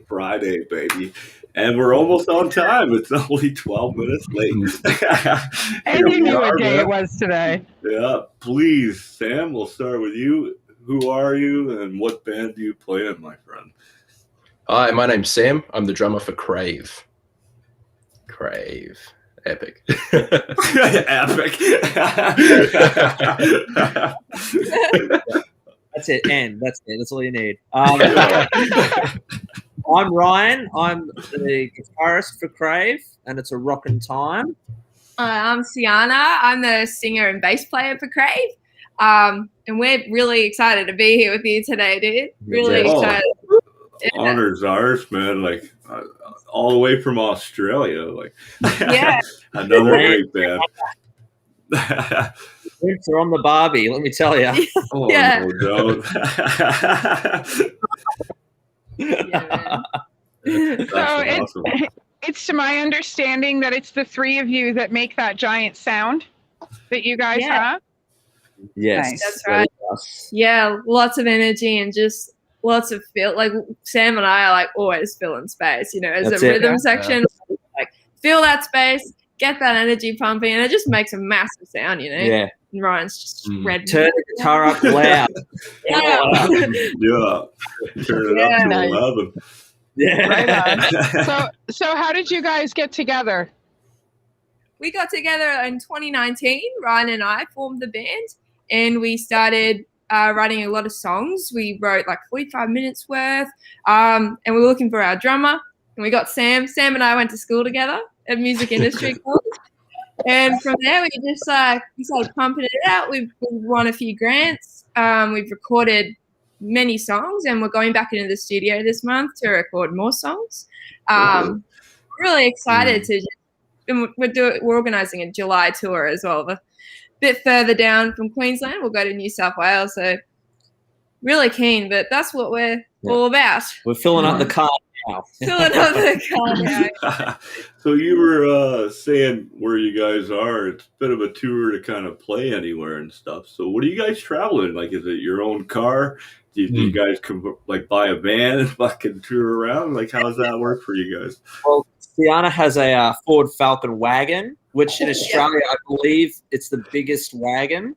Friday, baby. And we're almost on time. It's only 12 minutes late. And you knew what day it was today. Yeah, please, Sam, we'll start with you. Who are you and what band do you play in, my friend? Hi, my name's Sam. I'm the drummer for Krave. Krave. Epic. Epic. That's it. And that's it. That's all you need. I'm Ryan. I'm the guitarist for Krave, and it's a rockin' time. I'm Sienna. I'm the singer and bass player for Krave. And we're really excited to be here with you today, dude. Really excited. Honor's ours, man. Like all the way from Australia. Like, yeah, another great band. Drinks are on the Barbie, let me tell you. Oh, yeah. No doubt. So it's to my understanding that it's the three of you that make that giant sound that you guys have. Yes, nice. That's right. Yeah, lots of energy and just lots of feel. Like Sam and I are like always filling space. You know, as a rhythm section, like feel that space, get that energy pumping, and it just makes a massive sound. You know. Yeah. And Ryan's just red. Turn the guitar up loud. Yeah. Turn it up to 11. Yeah. Right on. So how did you guys get together? We got together in 2019. Ryan and I formed the band, and we started writing a lot of songs. We wrote like 45 minutes worth, and we were looking for our drummer, and we got Sam. Sam and I went to school together at Music Industry College. And from there, we just we started pumping it out. We've won a few grants. We've recorded many songs, and we're going back into the studio this month to record more songs. Really excited to. And we're organising a July tour as well, a bit further down from Queensland. We'll go to New South Wales. So really keen, but that's what we're all about. We're filling up the car now. Filling up the car now. So you were saying where you guys are. It's a bit of a tour to kind of play anywhere and stuff. So what are you guys traveling? Like, is it your own car? Do you guys like buy a van and fucking tour around? Like, how does that work for you guys? Well, Sienna has a Ford Falcon wagon, which in Australia, I believe it's the biggest wagon.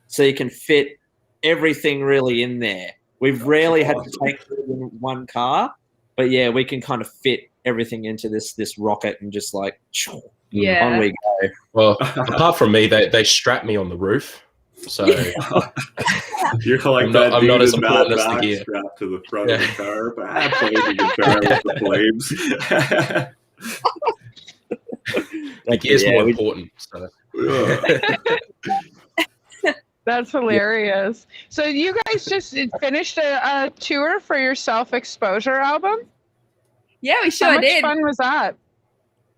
So you can fit everything really in there. We've rarely had to take it in one car. But yeah, we can kind of fit everything into this rocket and just like, on we go. Well, apart from me, they strap me on the roof. So you're like I'm not as important as the gear. Strapped to the front of the car, but I play the guitar with the flames. The gear's more important. So. That's hilarious. So you guys just finished a tour for your Self-Exposure album? Yeah, we sure did. How much fun was that?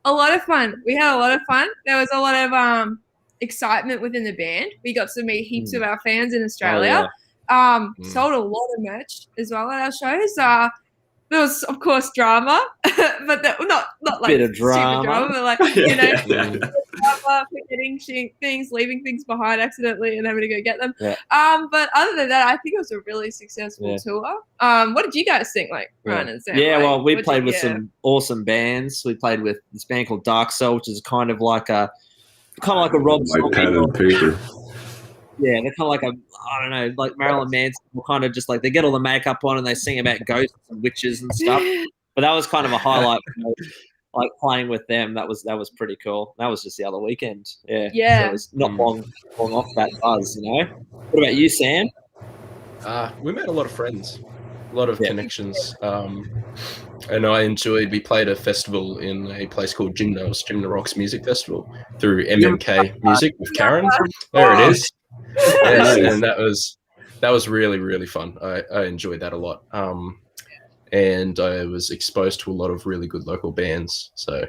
A lot of fun. We had a lot of fun. There was a lot of excitement within the band. We got to meet heaps of our fans in Australia. Sold a lot of merch as well at our shows. There was, of course, drama, but not like bit of drama, but like drama, forgetting things, leaving things behind accidentally, and having to go get them. Yeah. But other than that, I think it was a really successful tour. What did you guys think, like Ryan and Sam? Yeah, well, we played with some awesome bands. We played with this band called Dark Soul, which is kind of like a Rob Zombie. Yeah, they're kind of like I don't know, like Marilyn Manson, kind of just like they get all the makeup on and they sing about ghosts and witches and stuff. But that was kind of a highlight for me, like playing with them. That was pretty cool. That was just the other weekend. Yeah. So it was not long off that buzz, you know. What about you, Sam? We made a lot of friends, a lot of connections. And I enjoyed. We played a festival in a place called Gymnos, Gym the Rocks Music Festival, through MMK Music with Karen. There it is. Yes, and that was really, really fun. I enjoyed that a lot. And I was exposed to a lot of really good local bands. So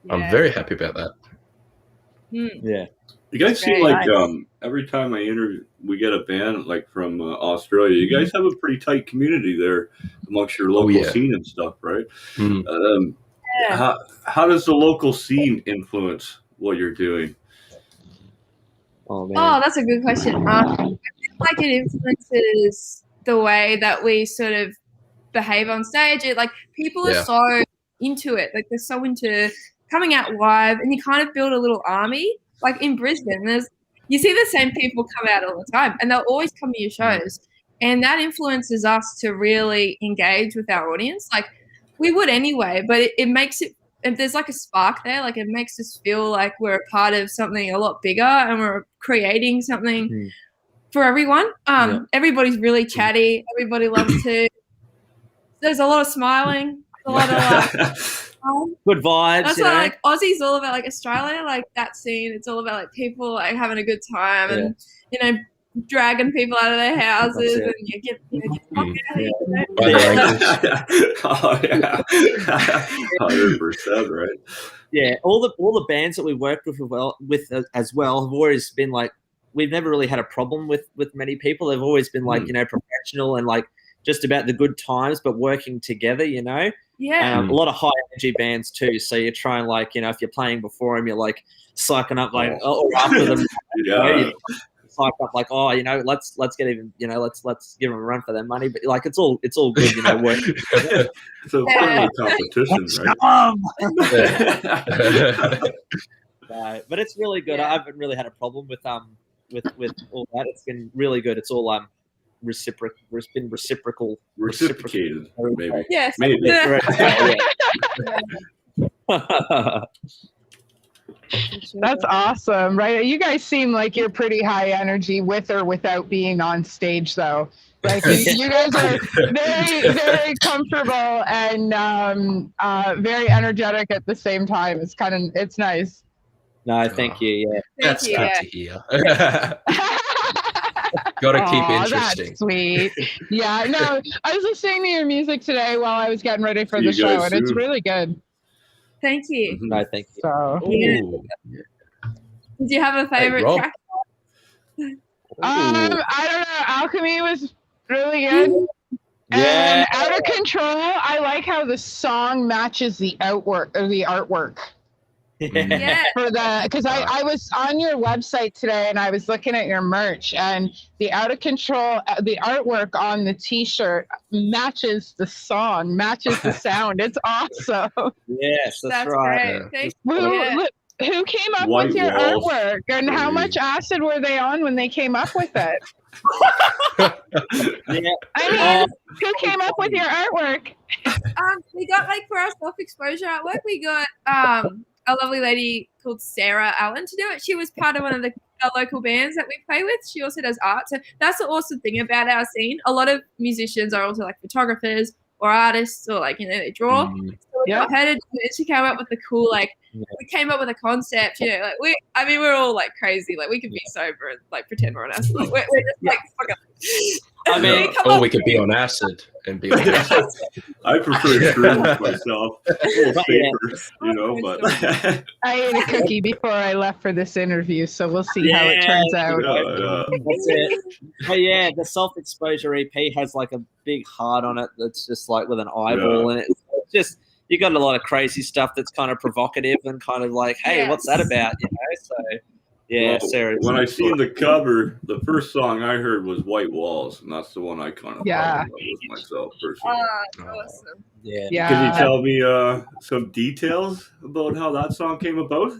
I'm very happy about that. Yeah. You guys seem like every time we get a band like from Australia, you guys have a pretty tight community there amongst your local scene and stuff, right? How does the local scene influence what you're doing? Oh, that's a good question. I feel like it influences the way that we sort of behave on stage. Like people are so into it. Like they're so into coming out live, and you kind of build a little army. Like in Brisbane, you see the same people come out all the time, and they'll always come to your shows. And that influences us to really engage with our audience. Like we would anyway, but it makes it, if there's like a spark there, like it makes us feel like we're a part of something a lot bigger, and we're creating something for everyone. Everybody's really chatty. Everybody loves to. There's a lot of smiling. A lot of good vibes. That's what like Aussie's all about. Like Australia, like that scene. It's all about like people like having a good time and dragging people out of their houses, and you get out of here. Oh yeah, 100%, right? Yeah, all the bands that we worked with as well have always been like, we've never really had a problem with many people. They've always been like professional and like just about the good times, but working together. A lot of high energy bands too. So you're trying like if you're playing before them, you're like psyching up like or after them. Psych up like let's get even let's give them a run for their money, but like it's all good working. It's a friendly competition, right? But it's really good. I haven't really had a problem with all that. It's been really good. It's all reciprocated, maybe. Yes, maybe. That's awesome, right? You guys seem like you're pretty high energy with or without being on stage, though. Like you guys are very, very comfortable and very energetic at the same time. It's nice. No, thank you. Yeah, that's good to hear. Gotta keep interesting. That's sweet. Yeah, no, I was listening to your music today while I was getting ready for the show, and it's really good. Thank you. No, thank you. So, did you have a favorite track? I don't know. Alchemy was really good. And Out of Control, I like how the song matches the artwork. Because I was on your website today and I was looking at your merch, and the Out of Control, the artwork on the t-shirt matches the song, matches the sound. It's awesome. Yes, that's right. Who came up with your artwork, and how much acid were they on when they came up with it? I mean, who came up with your artwork? We got like for our self-exposure artwork, we got a lovely lady called Sarah Allen to do it. She was part of one of the local bands that we play with. She also does art. So that's the awesome thing about our scene. A lot of musicians are also like photographers or artists, or like, they draw. So we got her to do it. She came up with the cool, we came up with a concept, like we're all like crazy. Like we could be sober and like pretend we're on acid. Like, we're just like, fuck up. Or we could be on acid and be on acid. I prefer shrooms myself. But I ate a cookie before I left for this interview, so we'll see how it turns out. That's it. But yeah, the self-exposure EP has like a big heart on it that's just like with an eyeball in it. It's just, you got a lot of crazy stuff that's kind of provocative and kind of like, hey, what's that about? So yeah, Sarah. When I seen the cover, the first song I heard was White Walls, and that's the one I kind of thought about with myself personally. Awesome. Yeah. Can you tell me some details about how that song came about?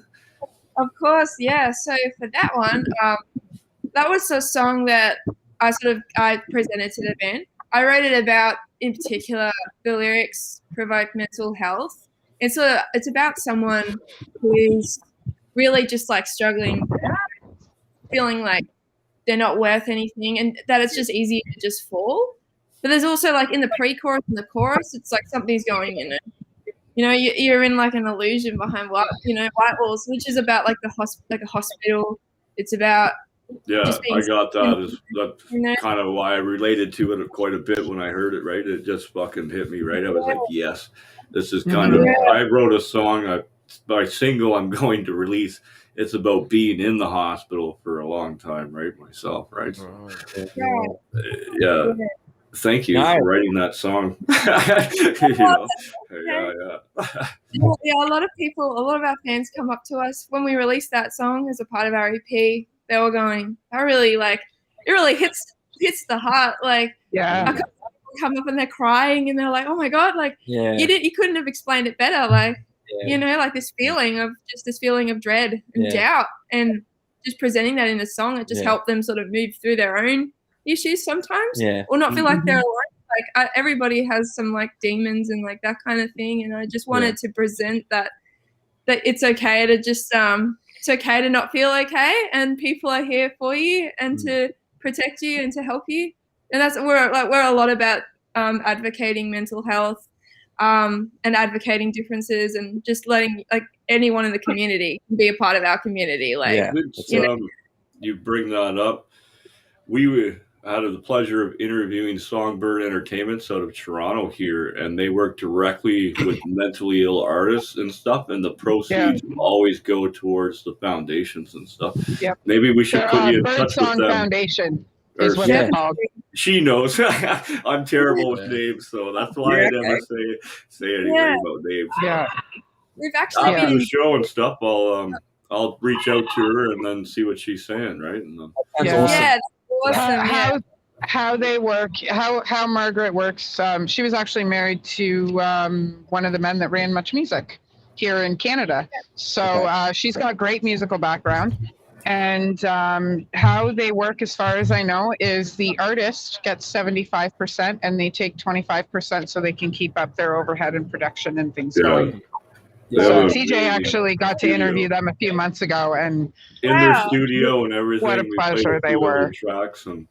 Of course, yeah. So for that one, that was a song that I presented to the band. I wrote it about, in particular, the lyrics provoke mental health. It's about someone who is really just like struggling, feeling like they're not worth anything, and that it's just easy to just fall. But there's also like in the pre-chorus and the chorus, it's like something's going in it. You're in like an illusion behind white walls, which is about like a hospital. It's about I got that. That's kind of why I related to it quite a bit when I heard it. Right, it just fucking hit me. Right, I was like, yes, this is kind of. I wrote a song. My single I'm going to release. It's about being in the hospital for a long time. Right, myself. Right. Yeah. Thank you for writing that song. A lot of our fans come up to us when we released that song as a part of our EP. They were going, it really hits the heart. Like, a couple of people come up and they're crying and they're like, oh my God, like you couldn't have explained it better. Like, you know, like this feeling of dread and doubt, and just presenting that in a song, it just helped them sort of move through their own issues sometimes, or not feel like they're alone. Like everybody has some like demons and like that kind of thing. And I just wanted to present that it's okay to just, it's okay to not feel okay, and people are here for you and to protect you and to help you. And that's we're a lot about advocating mental health and advocating differences, and just letting like anyone in the community be a part of our community. Like, you bring that up. We had the pleasure of interviewing Songbird Entertainments out of Toronto here, and they work directly with mentally ill artists and stuff, and the proceeds always go towards the foundations and stuff. Yep. Maybe we should put you in touch with them. Foundation is what they're called. She knows. I'm terrible with names, so that's why I never say anything about names. Yeah. We've actually after the show and stuff, I'll reach out to her and then see what she's saying, right? And awesome. How they work, how Margaret works. She was actually married to one of the men that ran Much Music here in Canada. So she's got great musical background. And how they work, as far as I know, is the artist gets 75% and they take 25% so they can keep up their overhead and production and things going. So TJ actually got to interview them a few months ago, and in their studio and everything. What a pleasure they were. Tracks and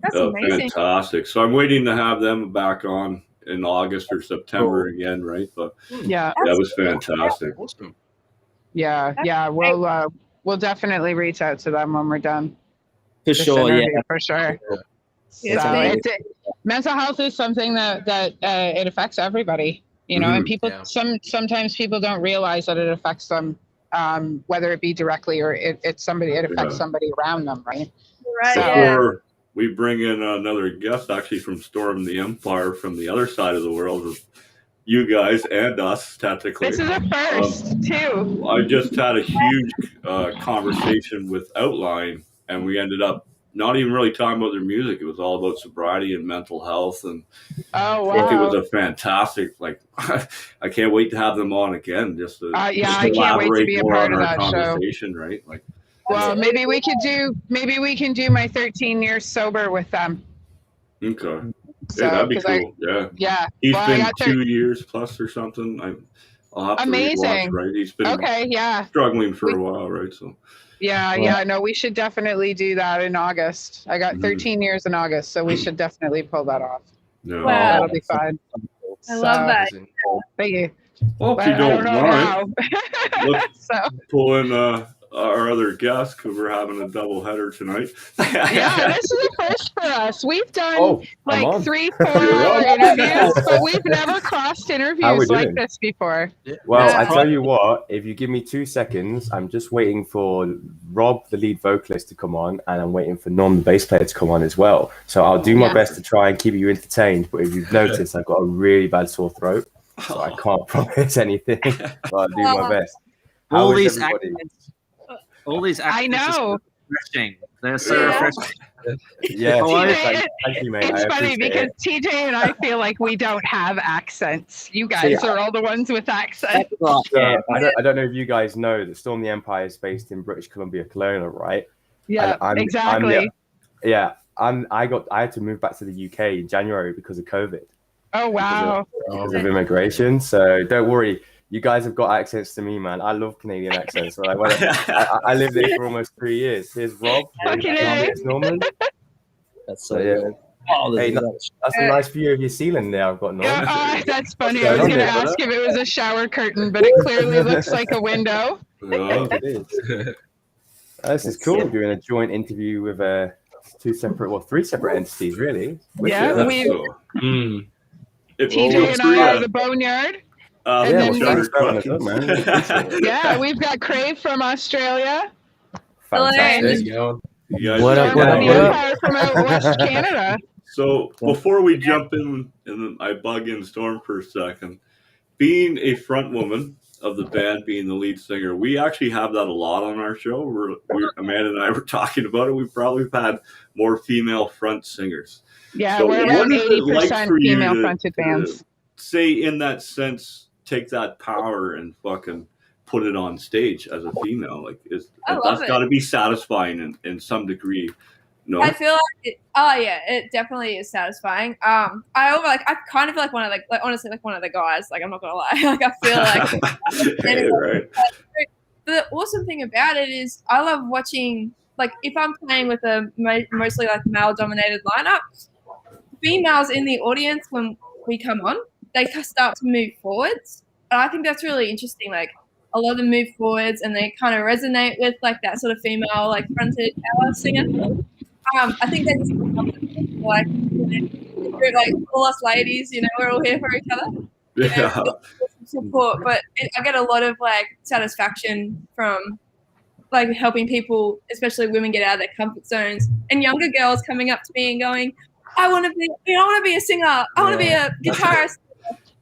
that's amazing. Fantastic. So I'm waiting to have them back on in August or September again, right? But that was fantastic. Awesome. Yeah. We'll definitely reach out to them when we're done. For sure. So mental health is something that it affects everybody. You know, and people sometimes people don't realize that it affects them, whether it be directly or it affects somebody around them, right? Before we bring in another guest, actually from Storm the Empire from the other side of the world, you guys and us, technically. This is a first, too. I just had a huge conversation with Outline, and we ended up not even really talking about their music. It was all about sobriety and mental health. And I think it was a fantastic, like, I can't wait to have them on again. Just to I can't wait to be a part of that conversation, show. Right? Like, well, maybe we can do my 13 years sober with them. Okay. So, that'd be cool. Yeah. He's been 2 years plus or something. I'll have to rewatch, right? He's been struggling for a while, right? So. No, we should definitely do that in August. I got 13 years in August, so we should definitely pull that off. No. Wow. That'll be fun. I love that. Thank you. Well, if you don't mind, let's pull in our other guest, because we're having a double header tonight. This is a first for us. We've done 3-4 interviews, but we've never crossed interviews like this before. Well, I tell you what, if you give me 2 seconds, I'm just waiting for Rob, the lead vocalist, to come on, and I'm waiting for Norm, the bass player, to come on as well. So I'll do my best to try and keep you entertained, but if you've noticed, I've got a really bad sore throat, so I can't promise anything, but I'll do my best. All these accents I know. refreshing. They're so refreshing. Thank you, mate. It's funny because TJ and I feel like we don't have accents. You guys are all the ones with accents. I don't know if you guys know that Storm the Empire is based in British Columbia, Kelowna, right? Yeah, exactly. I had to move back to the UK in January because of COVID. Oh, wow. Because of immigration. So don't worry. You guys have got accents to me, man. I love Canadian accents. Like, I lived there for almost 3 years. Here's Rob. Here's Norman. That's so good. Hey, that's a nice view of your ceiling there. I've got Norman. That's funny. I was going to ask if it was a shower curtain, but it clearly looks like a window. It is. This is cool. Doing a joint interview with three separate entities, really. TJ and I are TheBoneYard. We've got Krave from Australia. Fantastic. What up? From out West Canada. So before we jump in, and I bug in Storm for a second, being a front woman of the band being the lead singer. We actually have that a lot on our show. Amanda and I were talking about it. We've probably had more female front singers. Yeah, so we're what around is it like 80% for you female fronted bands. say, in that sense, take that power and fucking put it on stage as a female? Like, that's got to be satisfying in some degree. No, I feel like it definitely is satisfying. I kind of feel like one of the honestly like one of the guys. Like, I'm not gonna lie. Like, I feel like hey, right. The awesome thing about it is I love watching. Like, if I'm playing with a mostly like male dominated lineup, females in the audience when we come on, they start to move forwards. And I think that's really interesting. Like, a lot of them move forwards and they kind of resonate with like that sort of female like fronted power singer. I think that's like, like all us ladies, we're all here for each other. Yeah. Support, but I get a lot of like satisfaction from like helping people, especially women, get out of their comfort zones, and younger girls coming up to me and going, I want to be a singer. I want to be a guitarist.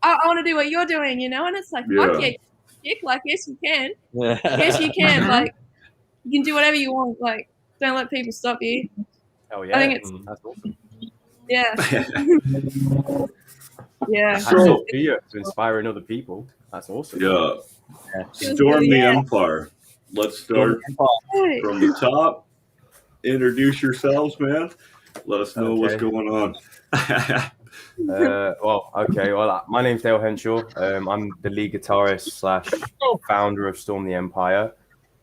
I want to do what you're doing, and it's like, fuck yeah, like, yes, you can. Yes, you can. Like, you can do whatever you want. Like, don't let people stop you. Oh yeah, I think that's awesome. Yeah. Yeah. So to inspiring other people. That's awesome. Yeah. Storm the Empire. Let's start from the top. Introduce yourselves, man. Let us know what's going on. Well, my name's Dale Henshaw. I'm the lead guitarist / founder of Storm the Empire.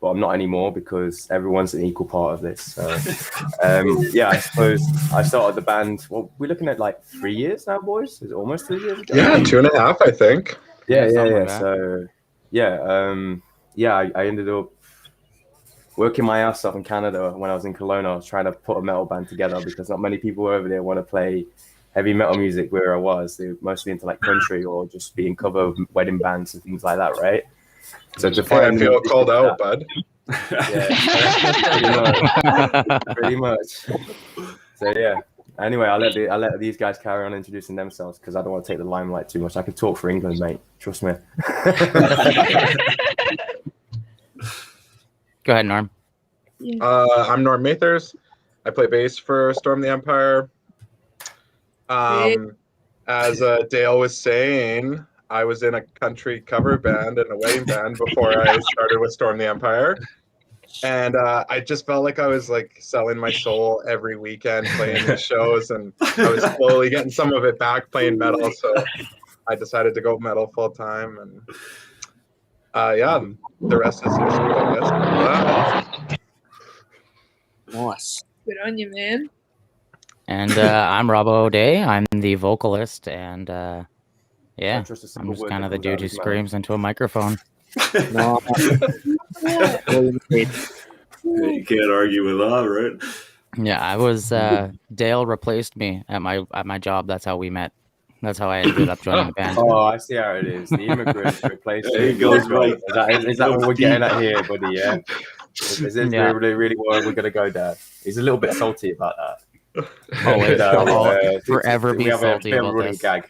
But I'm not anymore because everyone's an equal part of this. So, I suppose I started the band. Well, we're looking at like 3 years now, boys. Is it almost 3 years ago? Yeah, 2.5, I think. Yeah. So, I ended up working my ass off in Canada when I was in Kelowna. I was trying to put a metal band together because not many people over there want to play heavy metal music where I was. They were mostly into like country or just being cover wedding bands and things like that, right? So to I feel called out, bud. Yeah, pretty much. So yeah. Anyway, I'll let these guys carry on introducing themselves because I don't want to take the limelight too much. I can talk for England, mate. Trust me. Go ahead, Norm. I'm Norm Mathers. I play bass for Storm the Empire. As Dale was saying, I was in a country cover band and a wedding band before I started with Storm the Empire. And I just felt like I was like selling my soul every weekend playing these shows, and I was slowly getting some of it back playing metal. So I decided to go metal full time, and the rest is history, I guess. Nice. Good on you, man. And I'm Rob O'Day. I'm the vocalist, and I'm just kind of the dude who screams into a microphone. No. You can't argue with that, right? Yeah, I was Dale replaced me at my job. That's how we met. That's how I ended up joining the band. Oh, I see how it is. The immigrants replaced me. Goes right. Is that what we're getting at here, buddy? Yeah. Is this really where we're gonna go, Dad? He's a little bit salty about that. I'll forever be salty about this. Gag.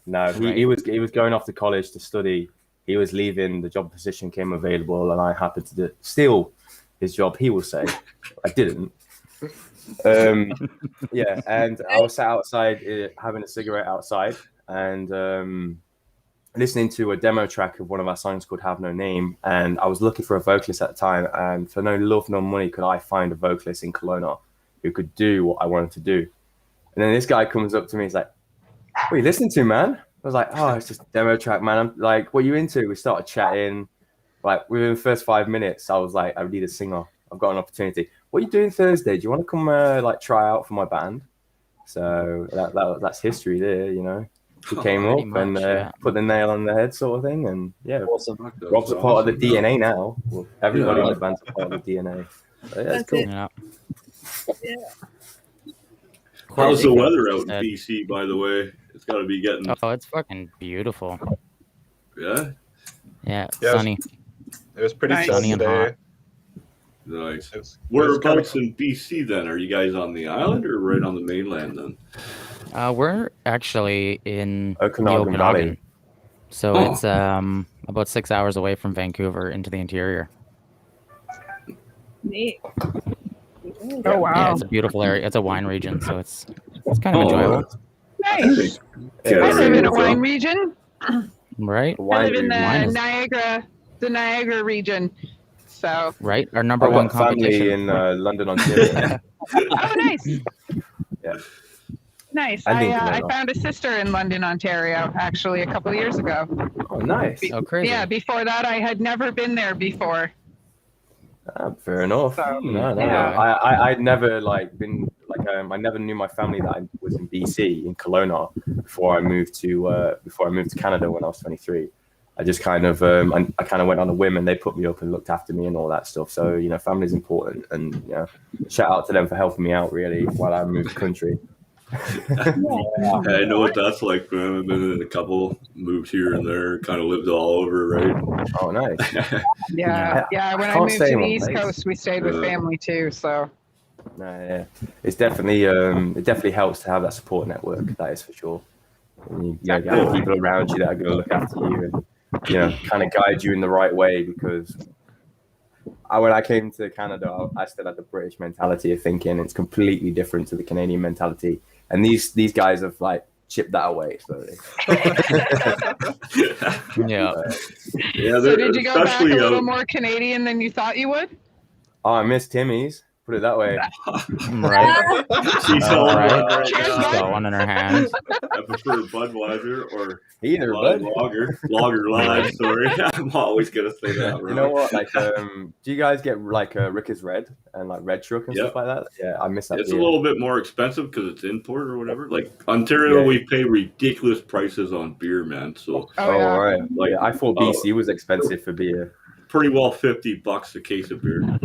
No, he was going off to college to study. He was leaving. The job position came available, and I happened to steal his job. He will say, I didn't. And I was sat outside having a cigarette outside and listening to a demo track of one of our songs called Have No Name. And I was looking for a vocalist at the time, and for no love, no money could I find a vocalist in Kelowna who could do what I wanted to do. And then this guy comes up to me, he's like, what are you listening to, man? I was like, oh, it's just a demo track, man. I'm like, what are you into? We started chatting. Like, within the first 5 minutes, I was like, I need a singer. I've got an opportunity. What are you doing Thursday? Do you want to come try out for my band? So that's history there, you know. He came up and put the nail on the head sort of thing. And yeah, awesome. Rob's a part of the DNA now. Well, everybody in the band's a part of the DNA. So, yeah, it's cool. Yeah. How's the weather out in BC, by the way? It's got to be getting... Oh, it's fucking beautiful. Yeah? Yeah, sunny. It was pretty sunny and hot. Nice. Whereabouts in BC then? Are you guys on the island or right on the mainland then? We're actually in Okanagan Valley. So it's about 6 hours away from Vancouver into the interior. Neat. Oh wow! Yeah, it's a beautiful area. It's a wine region, so it's kind of enjoyable. Nice. I live in a wine region. Right. I live in the Niagara region. So. Right. Our number one competition family in London, Ontario. Oh, nice. Yeah. Nice. I found a sister in London, Ontario, actually, a couple of years ago. Oh, nice. Oh, crazy. Yeah, before that, I had never been there before. Fair enough. So, No. I'd never been I never knew my family that I was in BC in Kelowna before I moved to Canada when I was 23. I just kind of I kind of went on a whim, and they put me up and looked after me and all that stuff. So family's important, and shout out to them for helping me out really while I moved country. I know what that's like, man. I've been in a couple, moved here and there, kind of lived all over, right? Oh, nice. Yeah. When I moved to the East Coast, we stayed with family too. So. Yeah, it's definitely it definitely helps to have that support network. That is for sure. And you have people around you that are going to look after you and kind of guide you in the right way. Because when I came to Canada, I still had the British mentality of thinking. It's completely different to the Canadian mentality, and these guys have chipped that away slowly. Yeah. So did you go back a little more Canadian than you thought you would? Oh, I miss Timmy's. Put it that way. Right. She's got one in her hand. I prefer Budweiser or either Lager Live. Sorry, I'm always gonna say that. Right? You know what? Do you guys get Ricker's Red and Red Truck and stuff like that? Yeah, I miss that. It's a little bit more expensive because it's import or whatever. Like Ontario, we pay ridiculous prices on beer, man. So right. I thought BC was expensive for beer. Pretty well $50 a case of beer.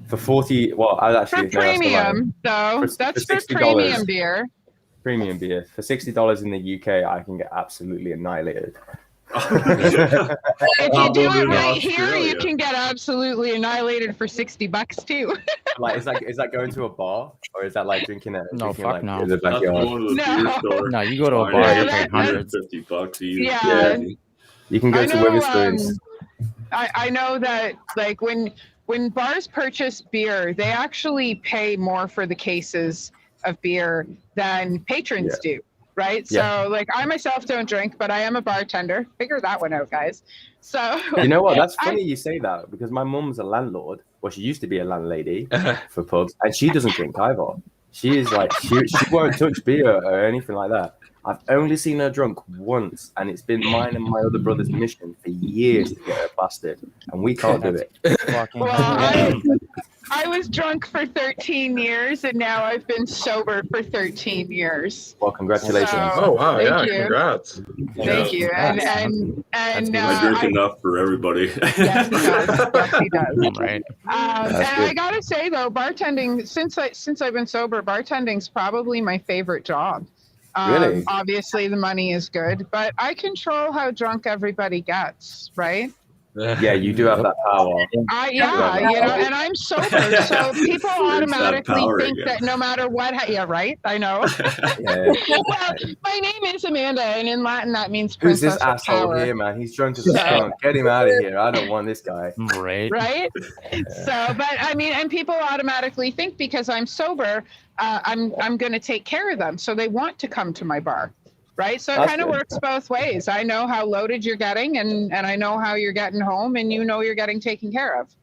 For 40, for premium, though. That's for premium beer. Premium beer. For $60 in the UK, I can get absolutely annihilated. If you do it right here, you can get absolutely annihilated for $60 too. Is that going to a bar, or is that drinking it? No, fuck no. In the backyard? No, you go to a bar, you're paying hundreds. $50 easy. Yeah. You can go to Witherspoon's. I know that when bars purchase beer, they actually pay more for the cases of beer than patrons do, right? Yeah. So, I myself don't drink, but I am a bartender. Figure that one out, guys. So you know what? That's funny you say that, because my mum's a landlord. Well, she used to be a landlady for pubs, and she doesn't drink either. She is she won't touch beer or anything like that. I've only seen her drunk once, and it's been mine and my other brother's mission for years to get her blasted, and we can't do it. Well, I was drunk for 13 years, and now I've been sober for 13 years. Well, congratulations. Oh, wow. Yeah, you. Congrats. Thank you. And I drink enough for everybody. Yes, he does. Yes, he does. Right. And I gotta say though, bartending, since I've been sober, bartending's probably my favorite job. Really? Obviously, the money is good, but I control how drunk everybody gets, right? Yeah, you do have that power. And I'm sober, so people automatically think that no matter what, right? I know. Well, my name is Amanda, and in Latin that means who's princess this asshole power. here, man? He's drunk as a skunk. Get him out of here. I don't want this guy. Right. Right. So, but I mean, and people automatically think because I'm sober, I'm going to take care of them, so they want to come to my bar. Right. So it kind of works both ways. I know how loaded you're getting, and I know how you're getting home, and you're getting taken care of.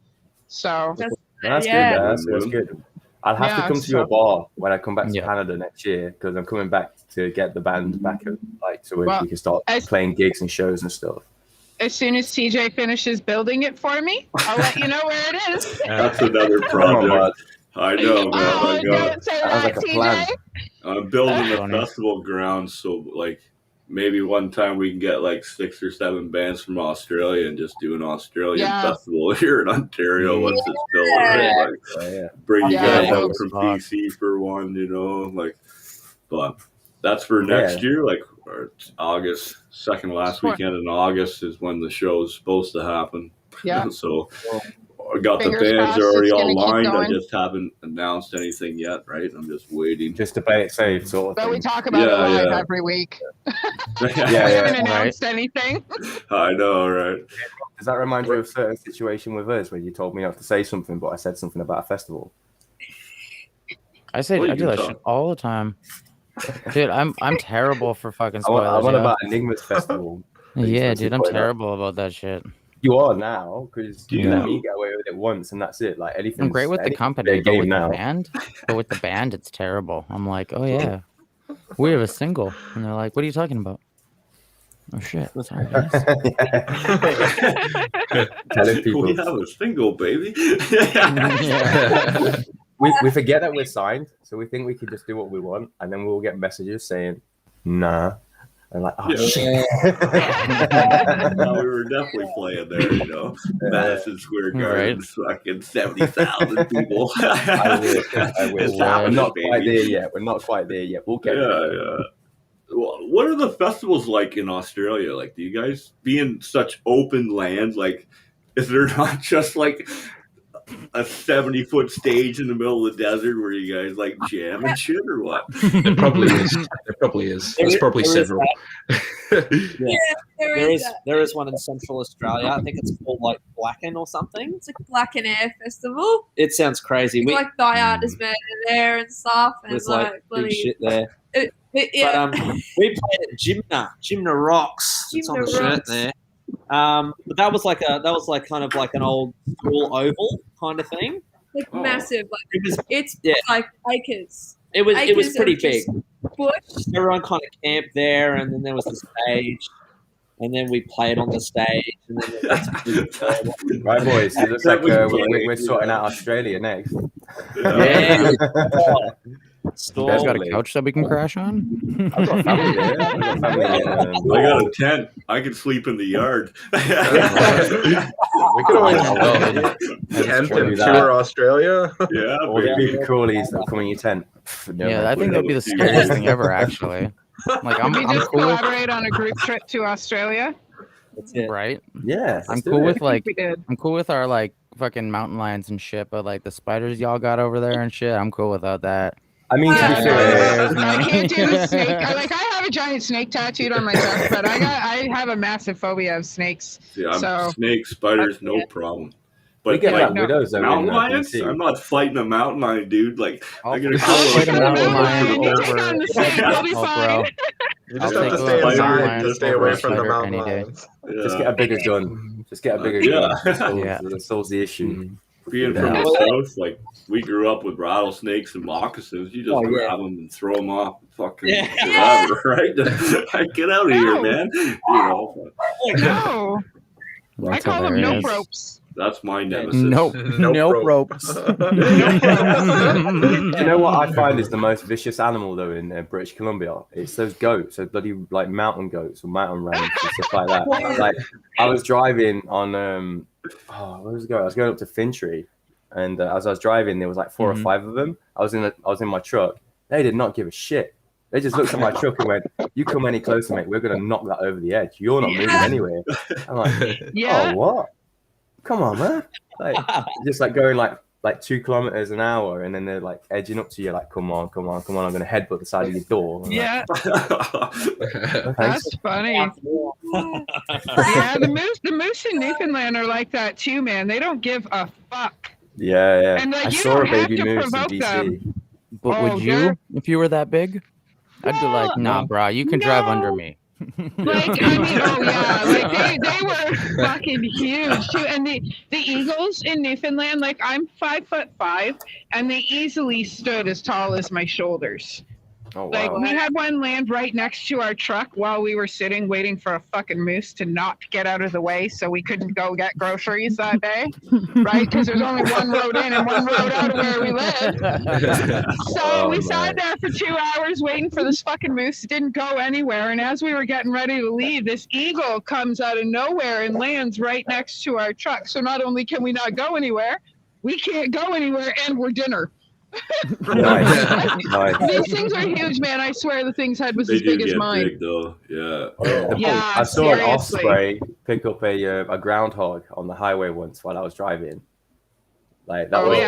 So that's good. That's good. I'll have to come to your bar when I come back to Canada next year, because I'm coming back to get the band back, so we can start playing gigs and shows and stuff. As soon as TJ finishes building it for me, I'll let you know where it is. That's another project. I know, man. Don't say that, TJ. I'm building a festival ground, so maybe one time we can get 6 or 7 bands from Australia and just do an Australian festival here in Ontario once it's built. Bring you guys out from BC for one, but that's for next year, or August, second last weekend in August is when the show is supposed to happen. Yeah. So I got Fingers the bands crossed already it's all gonna keep lined. I going. just haven't announced anything yet, right? I'm just waiting. Just to play it safe, sort of But we thing. talk about it live every week. We haven't announced anything. I know, right? Does that remind you of a certain situation with us where you told me not to say something, but I said something about a festival? I do that shit all the time. Dude, I'm terrible for fucking spoilers. I want about Enigma's festival. Yeah, dude, I'm terrible about that shit. You are now because you let me get away with it once, and that's it. Like anything. I'm great with the company, but with the band, it's terrible. I'm like, oh yeah, we have a single, and they're like, what are you talking about? Oh shit, sorry guys. Telling people we have a single, baby. We forget that we're signed, so we think we can just do what we want, and then we'll get messages saying, "Nah," and like, "Oh shit." No, we were definitely playing there, you know, Madison Square Garden, fucking 70,000 people. I wish. We're not quite there yet. We'll get there. Yeah. Well, what are the festivals like in Australia? Like, do you guys be in such open lands? Like, is there not just like a 70-foot stage in the middle of the desert where you guys like jam and shit, or what? There probably is. There's probably several. There is one in Central Australia. I think it's called like Blacken or something. It's like Black and Air Festival. It sounds crazy. It's like Die Artist Man there and stuff. And there's like big shit there. Yeah. But we played at Gymna Rocks. It's on the shirt there. But that was like kind of like an old school oval kind of thing. Like massive. Like it's yeah. like acres. It was pretty big. Bush. Everyone kind of camped there, and then there was the stage, and then we played on the stage, and then right, boys. It looks like we're sorting out Australia next. Yeah. You guys got a couch that we can crash on? I've got family there. I got a tent. I can sleep in the yard. We could always tent and tour Australia. Yeah, or the coolies that come in your tent. Yeah, I think that'd be the scariest thing ever, actually. Like, I'm just cool collaborate on a group trip to Australia. That's it. Right? Yeah, I'm cool with our like fucking mountain lions and shit, but like the spiders y'all got over there and shit, I'm cool without that. I mean, I can't do the snake. I have a giant snake tattooed on my chest, but I have a massive phobia of snakes. Yeah, snakes, spiders, no problem. But get like widows mountain lions, I'm not fighting a mountain lion, dude. Like I'm gonna fight a mountain lion over. You just have to stay inside to stay away from the mountain lions. Just get a bigger gun. Yeah. That solves the issue. Being from the south, like we grew up with rattlesnakes and moccasins. You just grab them and throw them off, fucking forever, right? Get out of here, man. You know. No. I call them nope ropes. That's my nemesis. Nope ropes. You know what I find is the most vicious animal though in British Columbia? It's those goats, those bloody like mountain goats or mountain rams and stuff like that. Like I was driving on where was I going? I was going up to Fintry, and as I was driving, there was like 4 or 5 of them. I was in my truck. They did not give a shit. They just looked at my truck and went, "You come any closer, mate, we're gonna knock that over the edge. You're not moving anywhere." I'm like, "Oh, what? Come on, man!" Like just like going like 2 kilometers an hour, and then they're like edging up to you, like, "Come on, I'm gonna headbutt the side of your door." Yeah, like, that's funny. Yeah, the moose in Newfoundland are like that too, man. They don't give a fuck. Yeah. And like, I you saw don't a baby have to moose in provoke DC. them. But would you, if you were that big? I'd be like, nah, bro, you can drive under me. Like, I mean, like they were fucking huge too. And the eagles in Newfoundland, like I'm 5'5", and they easily stood as tall as my shoulders. Oh, wow. Like we had one land right next to our truck while we were sitting waiting for a fucking moose to not get out of the way so we couldn't go get groceries that day, right? Because there's only one road in and one road out of where we live. So we sat there for 2 hours waiting for this fucking moose. It didn't go anywhere. And as we were getting ready to leave, this eagle comes out of nowhere and lands right next to our truck. So not only can we not go anywhere, we can't go anywhere, and we're dinner. Nice. These things are huge, man. I swear the thing's head was as big as mine. Big, though. Yeah. Yeah, I saw an osprey pick up a groundhog on the highway once while I was driving. Like that was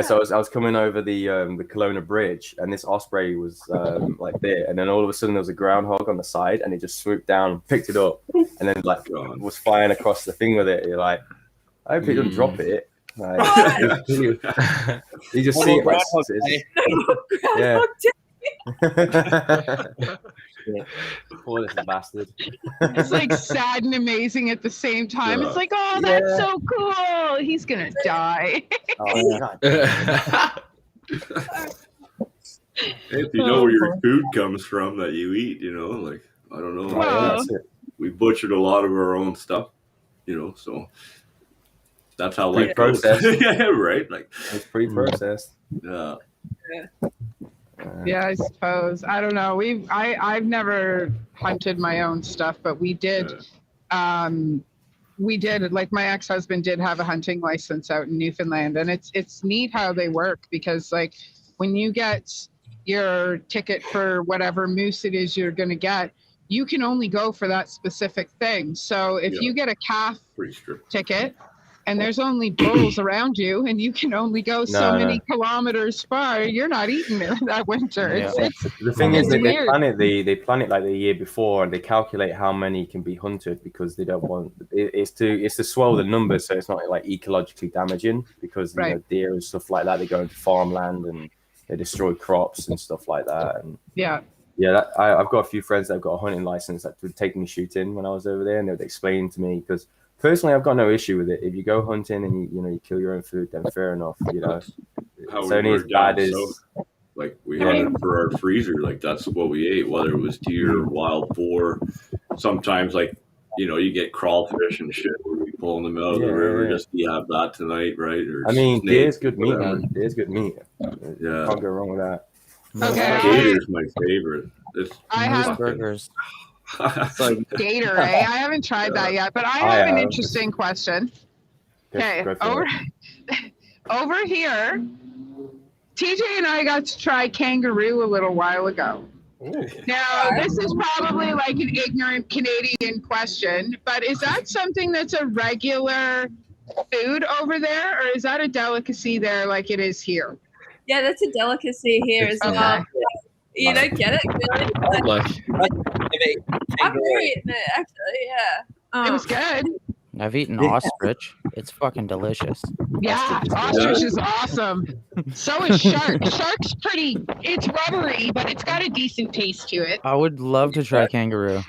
so I was coming over the Kelowna Bridge, and this osprey was like there, and then all of a sudden there was a groundhog on the side, and it just swooped down and picked it up, and then like was flying across the thing with it. You're like, I hope it doesn't drop it. Like, you just see it like yeah. Poor little bastard. It's like sad and amazing at the same time. It's like, oh, that's so cool. He's gonna die. Oh, God. If you know where your food comes from that you eat, you know, like I don't know. Well, we butchered a lot of our own stuff, you know, so that's how life goes. Pre-processed. Yeah, right. Like It's pre-processed. Yeah, I suppose. I don't know. I've never hunted my own stuff, but we did. Like my ex-husband did have a hunting license out in Newfoundland, and it's neat how they work, because like when you get your ticket for whatever moose it is you're going to get, you can only go for that specific thing. So if you get a calf ticket, and there's only bulls around you, and you can only go so many kilometers far, you're not eating it that winter. Yeah. The thing is that they plan it like the year before, and they calculate how many can be hunted, because they don't want it's to swell the numbers, so it's not like ecologically damaging, because you know, deer and stuff like that, they go into farmland and they destroy crops and stuff like that. And I've got a few friends that have got a hunting license that would take me shooting when I was over there, and they would explain to me, because personally, I've got no issue with it. If you go hunting and you kill your own food, then fair enough. You know, it's only as bad as like we hunted for our freezer. Like that's what we ate, whether it was deer or wild boar. Sometimes, like you get crawfish and shit. We pulling them out of the river. Just you have that tonight, right? Or deer's good meat, man. Deer's good meat. Yeah, can't go wrong with that. Okay. Gator's my favorite. I have burgers. Gator, I haven't tried that yet, but I have an interesting question. Okay, over here, TJ and I got to try kangaroo a little while ago. Ooh. Now, this is probably like an ignorant Canadian question, but is that something that's a regular food over there, or is that a delicacy there like it is here? Yeah, that's a delicacy here as well. You don't get it, really? I've eaten it, actually, yeah. It was good. I've eaten ostrich. It's fucking delicious. Yeah, ostrich is awesome. So is shark. Shark's pretty, it's rubbery, but it's got a decent taste to it. I would love to try kangaroo.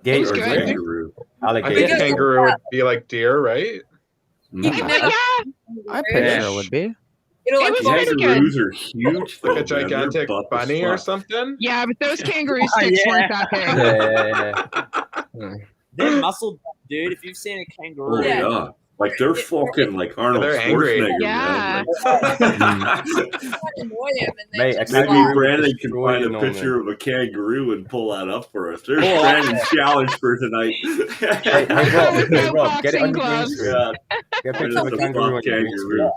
Gator, kangaroo. I think kangaroo would be like deer, right? I picture it would be. Kangaroos are huge. Like a gigantic bunny or something? Yeah, but those kangaroo sticks weren't that big. They're muscle, dude. If you've seen a kangaroo. Oh, yeah. Like they're fucking like Arnold Schwarzenegger. Yeah. Maybe Brandon can find a picture of a kangaroo and pull that up for us. There's Brandon's challenge for tonight. Hey, Rob, get it on your green screen. Get a picture of a kangaroo on your green screen.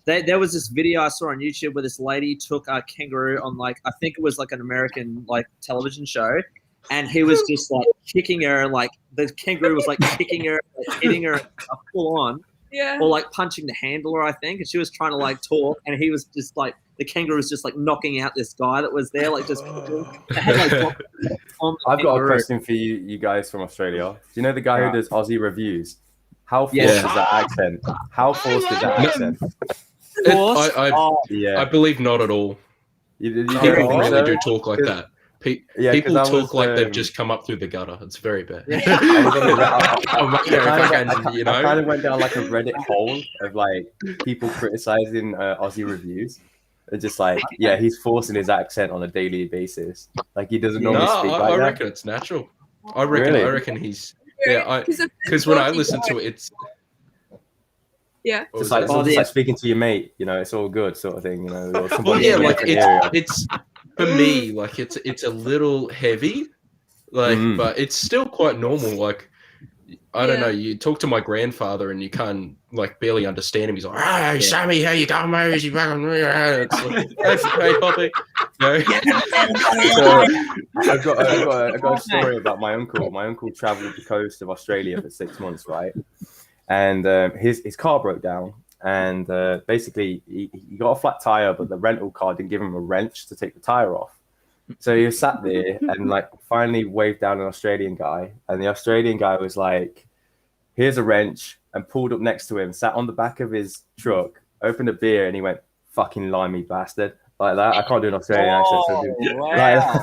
There was this video I saw on YouTube where this lady took a kangaroo on I think it was like an American television show, and he was just like kicking her, and like the kangaroo was like kicking her, hitting her full on, or like punching the handler, I think, and she was trying to talk, and he was just like the kangaroo was just knocking out this guy that was there, just. I've got a question for you guys from Australia. Do you know the guy who does Aussie reviews? How forced is that accent? How forced is that accent? I believe not at all. People really do talk like that. People talk like they've just come up through the gutter. It's very bad. I kind of went down like a Reddit hole of people criticizing Aussie reviews. They're just he's forcing his accent on a daily basis. He doesn't normally speak like that. I reckon it's natural. I reckon he's because when I listen to it, it's. Yeah, it's like speaking to your mate. It's all good, sort of thing. It's for me, it's a little heavy, but it's still quite normal. I don't know. You talk to my grandfather, and you can't barely understand him. He's like, "Hey, Sammy, how you going, mate? You back on me?" It's hey, Poppy. So I've got a story about my uncle. My uncle travelled the coast of Australia for 6 months, right? And his car broke down, and basically he got a flat tire, but the rental car didn't give him a wrench to take the tire off. So he was sat there and like finally waved down an Australian guy, and the Australian guy was like, "Here's a wrench," and pulled up next to him, sat on the back of his truck, opened a beer, and he went, "Fucking limey bastard." Like that. I can't do an Australian accent. So wow.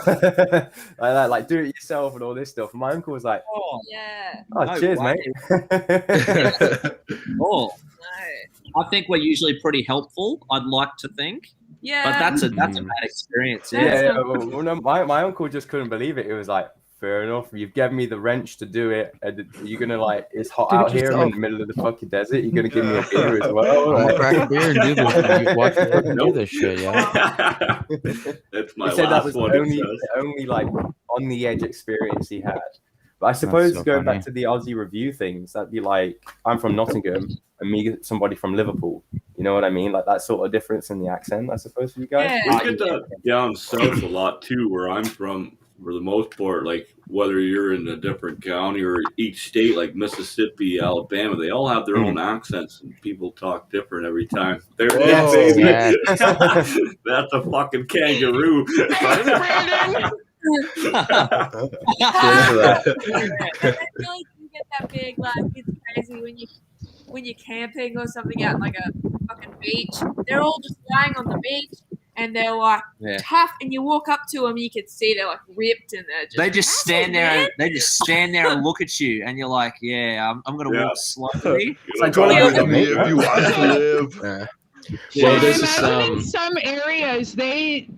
like that, like do it yourself and all this stuff. And my uncle was like, Yeah. "Oh, cheers, mate." Oh, I think we're usually pretty helpful. I'd like to think. Yeah. But that's a bad experience. Yeah. Well, no, my uncle just couldn't believe it. It was like, fair enough. You've given me the wrench to do it. And you're gonna like, it's hot out here in the middle of the fucking desert. You're gonna give me a beer as well. I'm gonna crack a beer and do this. Watch me fucking do this shit, yeah. That's my He said that was last one. the only like on the edge experience he had. But I suppose so going funny. back to the Aussie review things, that'd be like, I'm from Nottingham and me somebody from Liverpool. You know what I mean? Like that sort of difference in the accent, I suppose, for you guys. Yeah. We get that down south a lot too, where I'm from. For the most part, like whether you're in a different county or each state, like Mississippi, Alabama, they all have their own accents, and people talk different every time. There it is, baby. Yeah. That's a fucking kangaroo. I feel like you get that big, like it's crazy when you're camping or something out like a fucking beach. They're all just lying on the beach and they're like tough, and you walk up to them, and you can see they're like ripped and they just stand there. They just stand there and look at you, and you're like, "Yeah, I'm gonna walk slowly." It's like, you want to If you want to live. Well, there's I this, imagine in some areas they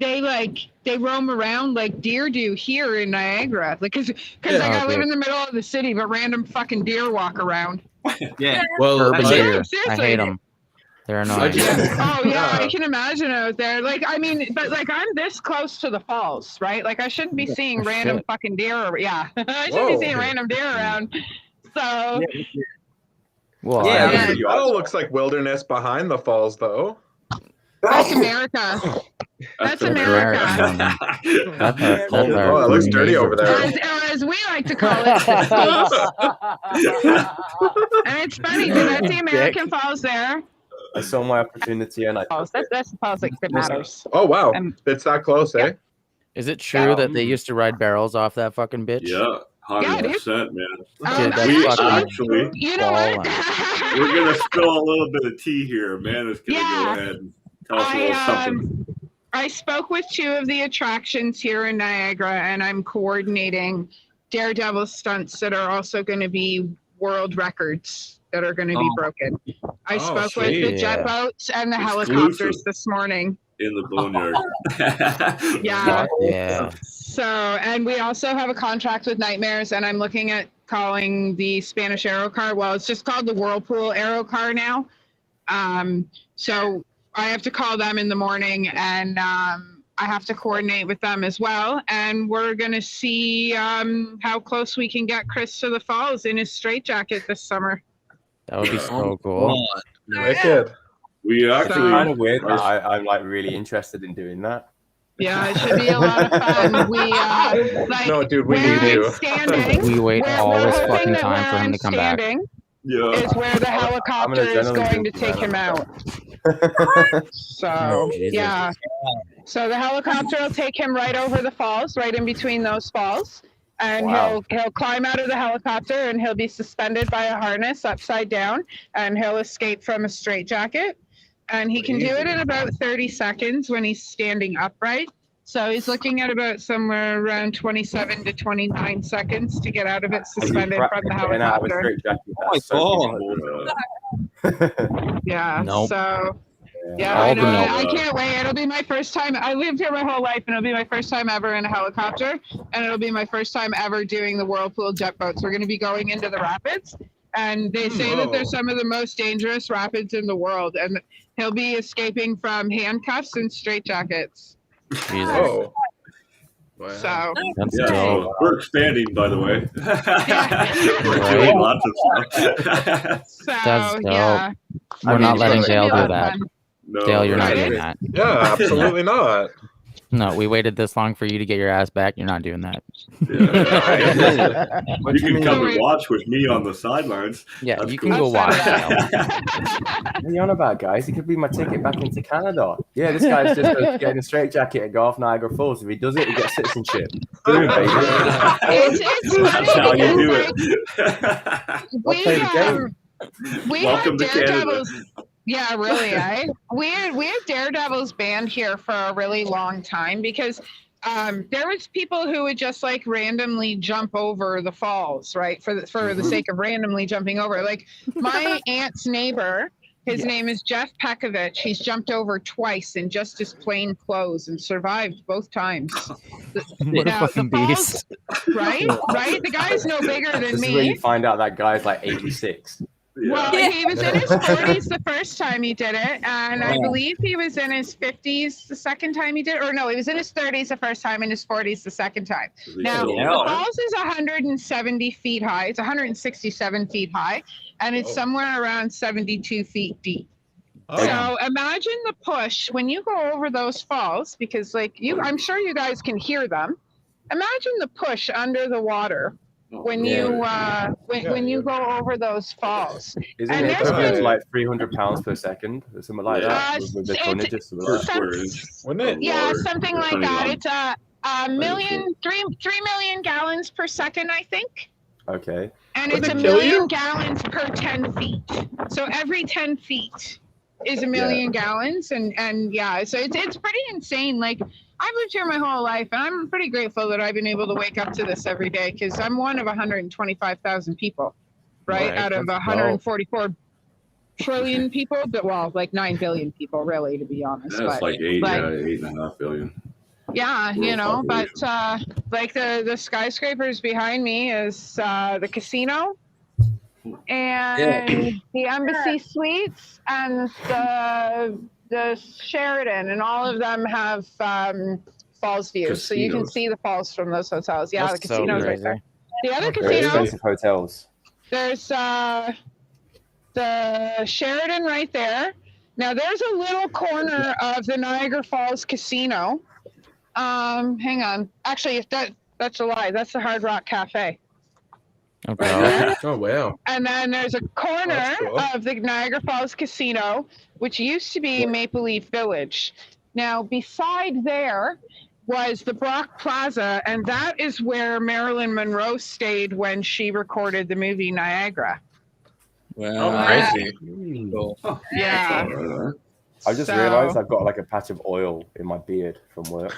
roam around like deer do here in Niagara, like because like I live in the middle of the city, but random fucking deer walk around. Yeah. well, Urban deer. I seriously. hate them. They're annoying. Oh yeah, I can imagine out there. Like I mean, but like I'm this close to the falls, right? Like I shouldn't be seeing random fucking deer. Yeah, I shouldn't be seeing random deer around. So. Well, Yeah. It all looks like wilderness behind the falls, though. That's America. That's America. Oh, it looks dirty over there. As we like to call it. And it's funny because that's the American Falls there. I saw my opportunity and That's the falls like that matters. Oh, wow. It's that close, eh? Is it true that they used to ride barrels off that fucking bitch? Yeah, 100%, man. Dude, that's We fucking actually, You know what? we're gonna spill a little bit of tea here. Man is gonna go ahead and tell us a little something. I spoke with two of the attractions here in Niagara, and I'm coordinating daredevil stunts that are also going to be world records that are going to be broken. I spoke with the jet boats and the helicopters this morning. In the boneyard. Yeah. So, and we also have a contract with Nightmares, and I'm looking at calling the Spanish Aero Car. Well, it's just called the Whirlpool Aero Car now. So I have to call them in the morning, and I have to coordinate with them as well. And we're going to see how close we can get Chris to the falls in his straitjacket this summer. That would be so cool. Wicked. We actually kind of weird. I'm like really interested in doing that. Yeah, it should be a lot of fun. We like No, dude, we need you. We wait all this fucking time for him to come back. Is where the helicopter is going to take him out. So yeah, so the helicopter will take him right over the falls, right in between those falls, and he'll climb out of the helicopter, and he'll be suspended by a harness upside down, and he'll escape from a straitjacket, and he can do it in about 30 seconds when he's standing upright. So he's looking at about somewhere around 27 to 29 seconds to get out of it suspended from the helicopter. Yeah. Nope. So yeah, I know. I can't wait. It'll be my first time. I lived here my whole life, and it'll be my first time ever in a helicopter, and it'll be my first time ever doing the Whirlpool jet boats. We're going to be going into the rapids, and they say that they're some of the most dangerous rapids in the world, and he'll be escaping from handcuffs and straitjackets. Jesus. Oh. Wow. So so we're expanding, by the way. We're doing lots of stuff. So That's dope. yeah, We're not letting Dale do that. No, Dale, you're not right. doing that. Yeah, absolutely not. No, we waited this long for you to get your ass back. You're not doing that. Yeah. You can come and watch with me on the sidelines. Yeah, That's you cool. can go watch. What are you on about, guys? He could be my ticket back into Canada. Yeah, this guy's just getting a straight jacket and go off Niagara Falls. If he does it, he gets citizenship. Boom, baby. That's how you do it. We Welcome had to Daredevils. Canada. Yeah, really. We had Daredevils banned here for a really long time because there was people who would just like randomly jump over the falls, right? For the sake of randomly jumping over. Like my aunt's neighbor, his name is Jeff Pekovich. He's jumped over twice in just his plain clothes and survived both times. What a fucking beast. Right? Right? The guy's no bigger than This me. is where you find out that guy's like 86. Well, he was in his 40s the first time he did it, and I believe he was in his 50s the second time he did it. Or no, he was in his 30s the first time and his 40s the second time. Now, the falls is 170 feet high. It's 167 feet high, and it's somewhere around 72 feet deep. So imagine the push when you go over those falls, because I'm sure you guys can hear them. Imagine the push under the water when you go over those falls. Isn't it equivalent to like 300 pounds per second or something like that? With the tonnages of Wouldn't it? Yeah, something like that. It's a million, 3 million gallons per second, I think. Okay. And it's 1 million gallons per 10 feet. So every 10 feet is 1 million gallons, and yeah, so it's pretty insane. Like, I've lived here my whole life, and I'm pretty grateful that I've been able to wake up to this every day, because I'm one of 125,000 people, right? Out of 144 trillion people, but well, like 9 billion people, really, to be honest. That's like 8.5 billion. Yeah, you know, but like the skyscrapers behind me is the casino and the Embassy Suites and the Sheridan, and all of them have falls views, so you can see the falls from those hotels. Yeah, the casino's right there. The other casino, expensive hotels. There's the Sheridan right there. Now there's a little corner of the Niagara Falls Casino. Hang on. Actually, that's a lie. That's the Hard Rock Cafe. Okay. Right oh wow. And then there's a corner of the Niagara Falls Casino, which used to be Maple Leaf Village. Now, beside there was the Brock Plaza, and that is where Marilyn Monroe stayed when she recorded the movie Niagara. Wow. Crazy. Yeah. I just realized I've got like a patch of oil in my beard from work.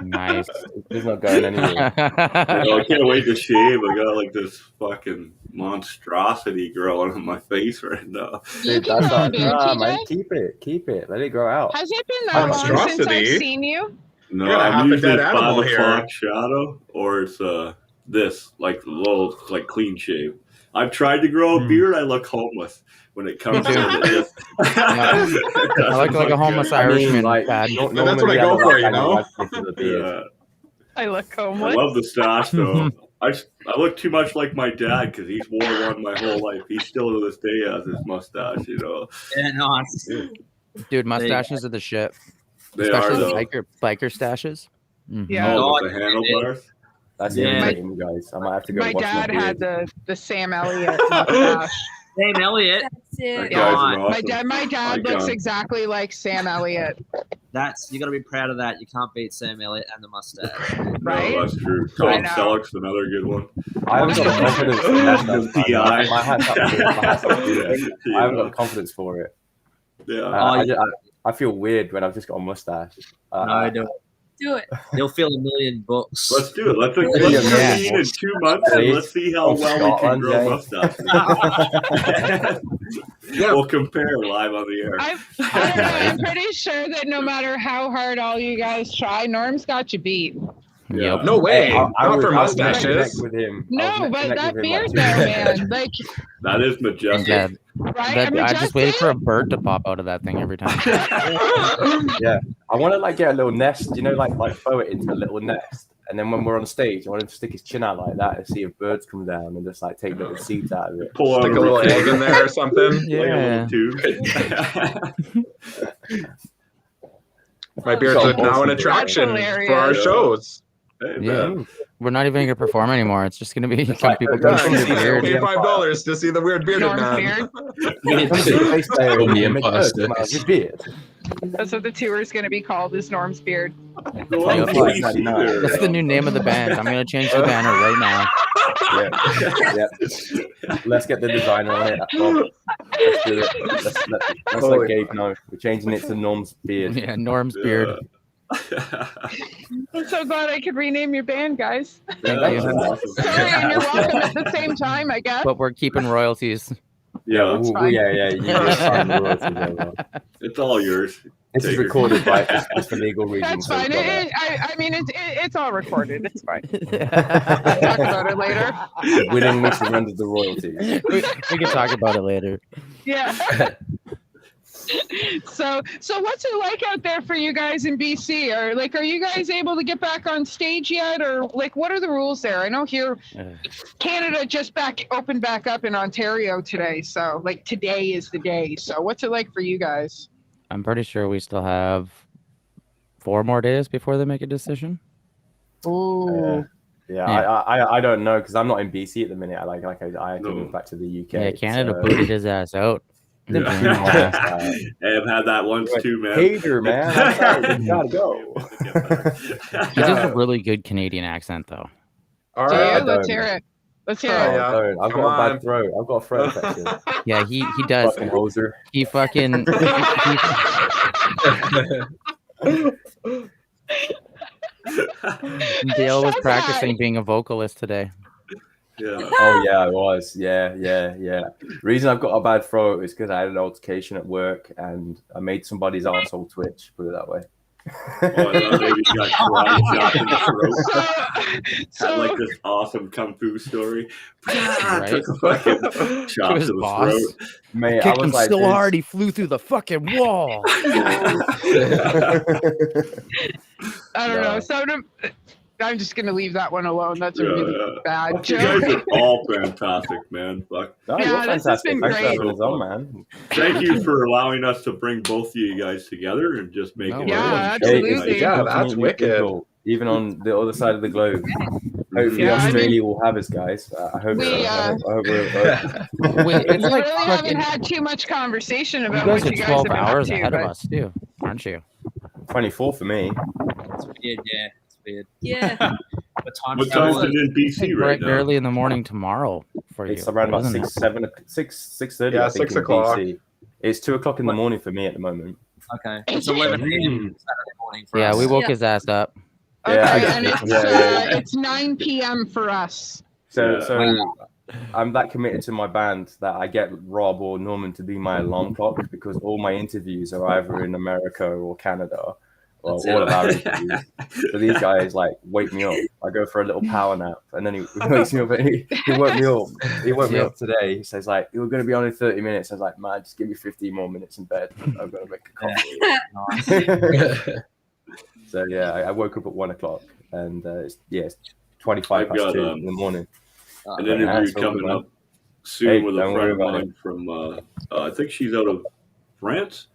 Nice. It's not going anywhere. I can't wait to shave. I got like this fucking monstrosity growing on my face right now. Dude, that's not, man, keep it. Let it grow out. Has it been that long since I've seen you? No, I'm usually 5 o'clock shadow, or it's this like little like clean shave. I've tried to grow a beard. I look homeless when it comes to it. I look like a homeless Irishman. That's what I go for, you know? I look homeless. I love the stash, though. I look too much like my dad, because he's wore one my whole life. He still to this day has his mustache, you know. Yeah, nice. Dude, mustaches are the shit. They especially are, biker stashes. Mm-hmm. Yeah. Oh, with the handlebars. That's the guys. I might have to go. My dad had the Sam Elliott mustache. Sam Elliott. That's it. Awesome. My dad looks exactly like Sam Elliott. You got to be proud of that. You can't beat Sam Elliott and the mustache. Right? No, that's true. Tom Selleck's another good one. I haven't got confidence for that. I haven't got confidence for it. Yeah. I feel weird when I've just got a mustache. No, do it. You'll feel $1 million. Let's do it. Let's convene in 2 months and let's see how well we can grow mustaches. We'll compare live on the air. I'm pretty sure that no matter how hard all you guys try, Norm's got you beat. Yeah. No way. Not for mustaches. With him. No, but that beard though, man. Like, that is majestic. Right? I just waited for a bird to pop out of that thing every time. Yeah. I want to like get a little nest, you know, like throw it into a little nest. And then when we're on stage, I want him to stick his chin out like that and see if birds come down and just like take little seeds out of it. Stick a little egg in there or something. Yeah. My beard's now an attraction for our shows. Hey, Yeah. man. We're not even gonna perform anymore. It's just gonna be some people come see your beard. Pay $5 to see the weird bearded Norm's man. beard. That's what the tour is going to be called, is Norm's beard. That's the new name of the band. I'm gonna change the banner right now. Yeah. Let's get the designer on it. Rob. Let's do it. Let's let Gabe know. We're changing it to Norm's beard. Yeah, Norm's beard. I'm so glad I could rename your band, guys. Thank you. Awesome. Sorry, and you're welcome at the same time, I guess. But we're keeping royalties. Yeah, it's all yours. This is recorded, right? Just for legal reasons. That's fine. I mean, it's all recorded. It's fine. Talk about it later. Willingly surrender the royalties. We can talk about it later. Yeah. So what's it like out there for you guys in BC? Are you guys able to get back on stage yet, or what are the rules there? I know here Canada just opened back up in Ontario today, so today is the day. So what's it like for you guys? I'm pretty sure we still have 4 more days before they make a decision. Ooh. I don't know because I'm not in BC at the minute. I had to move back to the UK. Yeah, Canada booted his ass out. Hey, I've had that once too, man. Hater, man. You gotta go. He does a really good Canadian accent, though. All right, let's hear it. Let's hear it. I've got a bad throat. I've got a throat infection. Yeah, he does. Fucking hoser. He fucking. Dale was practicing being a vocalist today. Yeah. Oh yeah, I was. Yeah. The reason I've got a bad throat is because I had an altercation at work and I made somebody's arsehole twitch. Put it that way. Maybe you got karate chopped in the throat. Had this awesome kung fu story. Right? Took a fucking chop to the throat. Mate, Kicked him so hard he flew through the fucking wall. I don't know. So I'm just gonna leave that one alone. That's a really bad joke. You guys are all fantastic, man. Fuck. No, yeah, you're this has fantastic. been Thanks great. for man. Thank you for allowing us to bring both of you guys together and just make it. Yeah, absolutely. Yeah, that's wicked. Even on the other side of the globe. Hopefully Australia will have us, guys. I hope we it's really haven't had too much conversation about what you guys have been up to. Ahead of us too, aren't you? 24 for me. It's weird, yeah. It's weird. Yeah. What time is it in BC right now? Early in the morning tomorrow for you. It's around about 6:30. Yeah, 6 o'clock. It's 2 o'clock in the morning for me at the moment. Okay. It's 11 p.m. Saturday morning for us. Yeah, we woke his ass up. Okay, and it's 9 p.m. for us. So I'm that committed to my band that I get Rob or Norman to be my alarm clock because all my interviews are either in America or Canada. Well, all of our interviews. So these guys wake me up. I go for a little power nap, and then he wakes me up. And he woke me up. He woke me up today. He says you're going to be on in 30 minutes. I was like, man, just give me 15 more minutes in bed. I'm going to make a coffee. So yeah, I woke up at 1 o'clock, and it's 25 past 2 in the morning. An interview coming up soon with a friend of mine from I think she's out of France.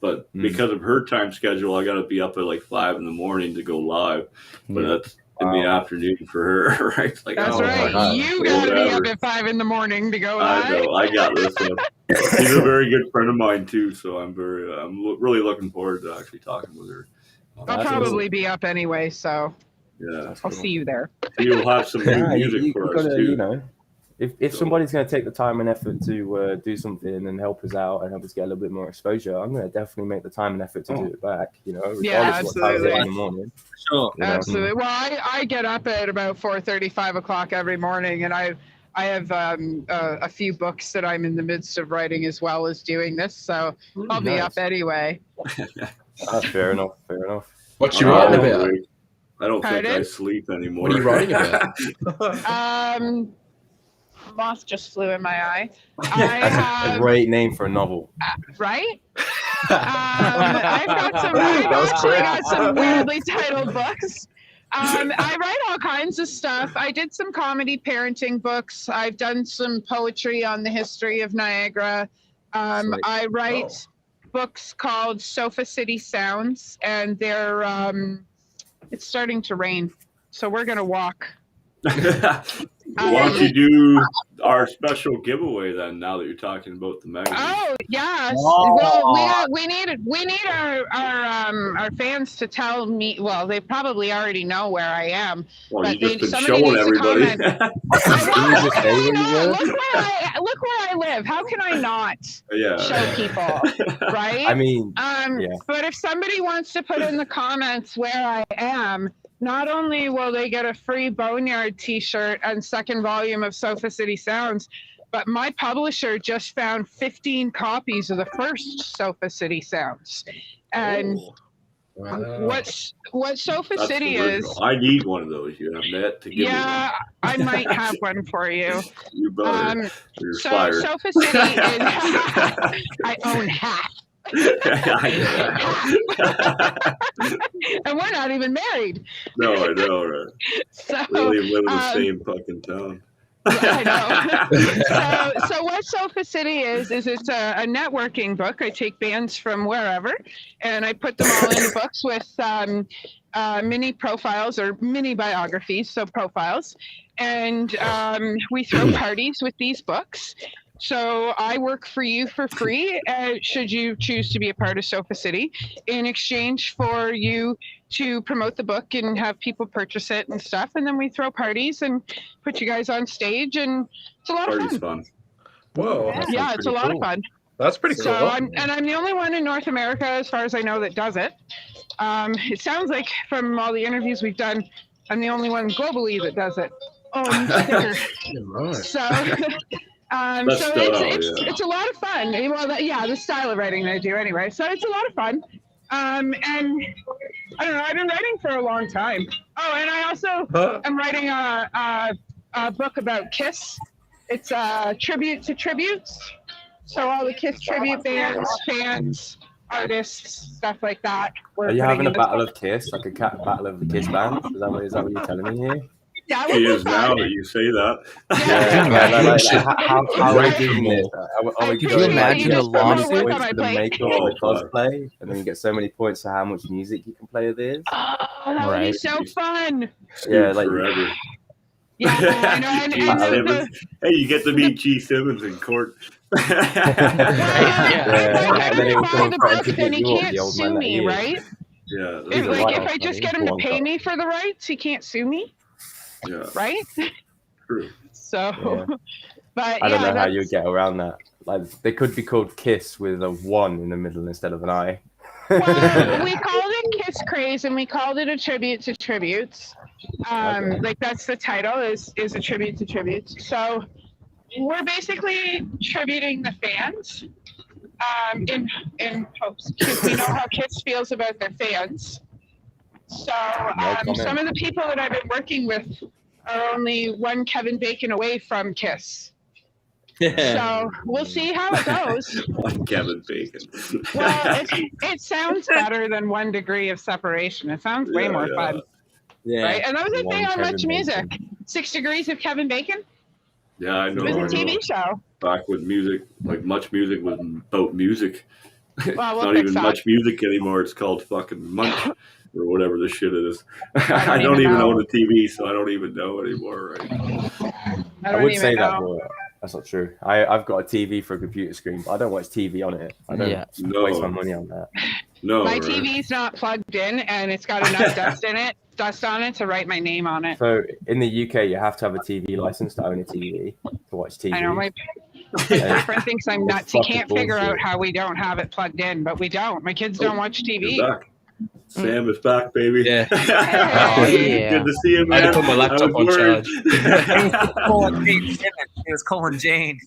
But because of her time schedule, I got to be up at 5 in the morning to go live. But that's in the afternoon for her, right? That's right. You got to be up at 5 in the morning to go live. I know. I got this one. She's a very good friend of mine too, so I'm really looking forward to actually talking with her. I'll probably be up anyway, so yeah, I'll see you there. You'll have some new music for us too. If somebody's going to take the time and effort to do something and help us out and help us get a little bit more exposure, I'm going to definitely make the time and effort to do it back. Regardless of what time it is in the morning. Sure, absolutely. Well, I get up at about 4:30, 5 o'clock every morning, and I have a few books that I'm in the midst of writing as well as doing this, so I'll be up anyway. Fair enough. What you writing about? I don't think I sleep anymore. What are you writing about? Moth just flew in my eye. I have, a great name for a novel. Right? I've got some weirdly titled books. I write all kinds of stuff. I did some comedy parenting books. I've done some poetry on the history of Niagara. I write books called Sofa City Sounds, and they're it's starting to rain, so we're gonna walk. Why don't you do our special giveaway then? Now that you're talking about the magazine. Oh yes. Oh. Well, we need our fans to tell me. Well, they probably already know where I am. Well, but you just been somebody showing needs to everybody. Look where I live. How can I not show people? Right? I mean, but if somebody wants to put in the comments where I am, not only will they get a free Boneyard t-shirt and second volume of Sofa City Sounds, but my publisher just found 15 copies of the first Sofa City Sounds. And what Sofa That's City original. is... I need one of those. You have that to give me one. I might have one for you. You better. You're so fired. Sofa City is... I own half. And we're not even married. No, I know, right? So, we don't even live in the same fucking town. I know. So what Sofa City is it's a networking book. I take bands from wherever, and I put them all into books with mini profiles or mini biographies, so profiles. And we throw parties with these books. So I work for you for free, should you choose to be a part of Sofa City, in exchange for you to promote the book and have people purchase it and stuff. And then we throw parties and put you guys on stage, and it's a lot of fun. Whoa. Yeah, it's a lot of fun. That's pretty cool. So I'm the only one in North America, as far as I know, that does it. It sounds like from all the interviews we've done, I'm the only one globally that does it. Oh, I'm a sticker. Right. So it's a lot of fun. Well, the style of writing that I do anyway. So it's a lot of fun. And I don't know, I've been writing for a long time. Oh, and I also am writing a book about Kiss. It's a tribute to tributes. So all the Kiss tribute bands, fans, artists, stuff like that. Are you having a battle of Kiss, like a battle of the Kiss band? Is that what you're telling me here? Yeah, he is now that you say that. How are we doing this? Could you imagine the lawsuit? Points for the makeup or the cosplay, and then you get so many points for how much music you can play with this. Oh, that would be so fun. Yeah, like forever. Yeah, I know. Hey, you get to meet G. Simmons in court. If he can't sue me, right? Yeah. If I just get him to pay me for the rights, he can't sue me. Yeah. Right? True. So, but I don't know how you get around that. Like, they could be called Kiss with a 1 in the middle instead of an I. Well, we called it Kiss Craze, and we called it a tribute to tributes. Like that's the title is a tribute to tributes. So we're basically tributing the fans in hopes, because we know how Kiss feels about their fans. So some of the people that I've been working with are only one Kevin Bacon away from Kiss. So we'll see how it goes. One Kevin Bacon. Well, it sounds better than 1 degree of separation. It sounds way more fun. Yeah. Right? And that was a thing on Much Kevin Music. Bacon. 6 Degrees of Kevin Bacon. Yeah, I know. It was a TV show. Back with music, like Much Music was about music. Well, It's not even Much Music anymore. It's called fucking Munch. Or whatever the shit it is. I don't even own a TV, so I don't even know anymore. Right? I would say that, but that's not true. I've got a TV for a computer screen, but I don't watch TV on it. I don't waste my money on that. No, my TV's not plugged in, and it's got enough dust on it to write my name on it. So in the UK, you have to have a TV license to own a TV to watch TV. I know my girlfriend thinks I'm nuts. He can't figure out how we don't have it plugged in, but we don't. My kids don't watch TV. Sam is back, baby. Yeah. Good to see you, man. I had to put my laptop on charge. He was calling Jane.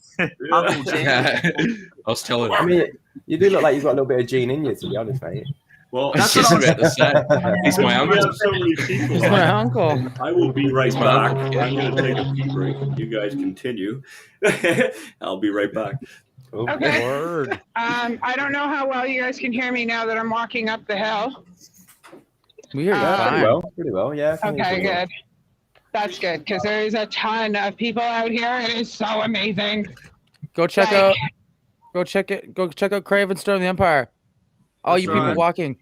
Uncle Jane. I was telling him. I mean, you do look like you've got a little bit of Gene in you, to be honest, mate. Well, that's what I was about to say. He's my uncle. We have so many people. He's my uncle. I will be right back. I'm going to take a pee break. You guys continue. I'll be right back. Okay. Word. I don't know how well you guys can hear me now that I'm walking up the hill. We hear you fine. Pretty well, yeah. Okay, good. That's good, because there is a ton of people out here. It is so amazing. Go check out Krave and Storm the Empire. All you people walking.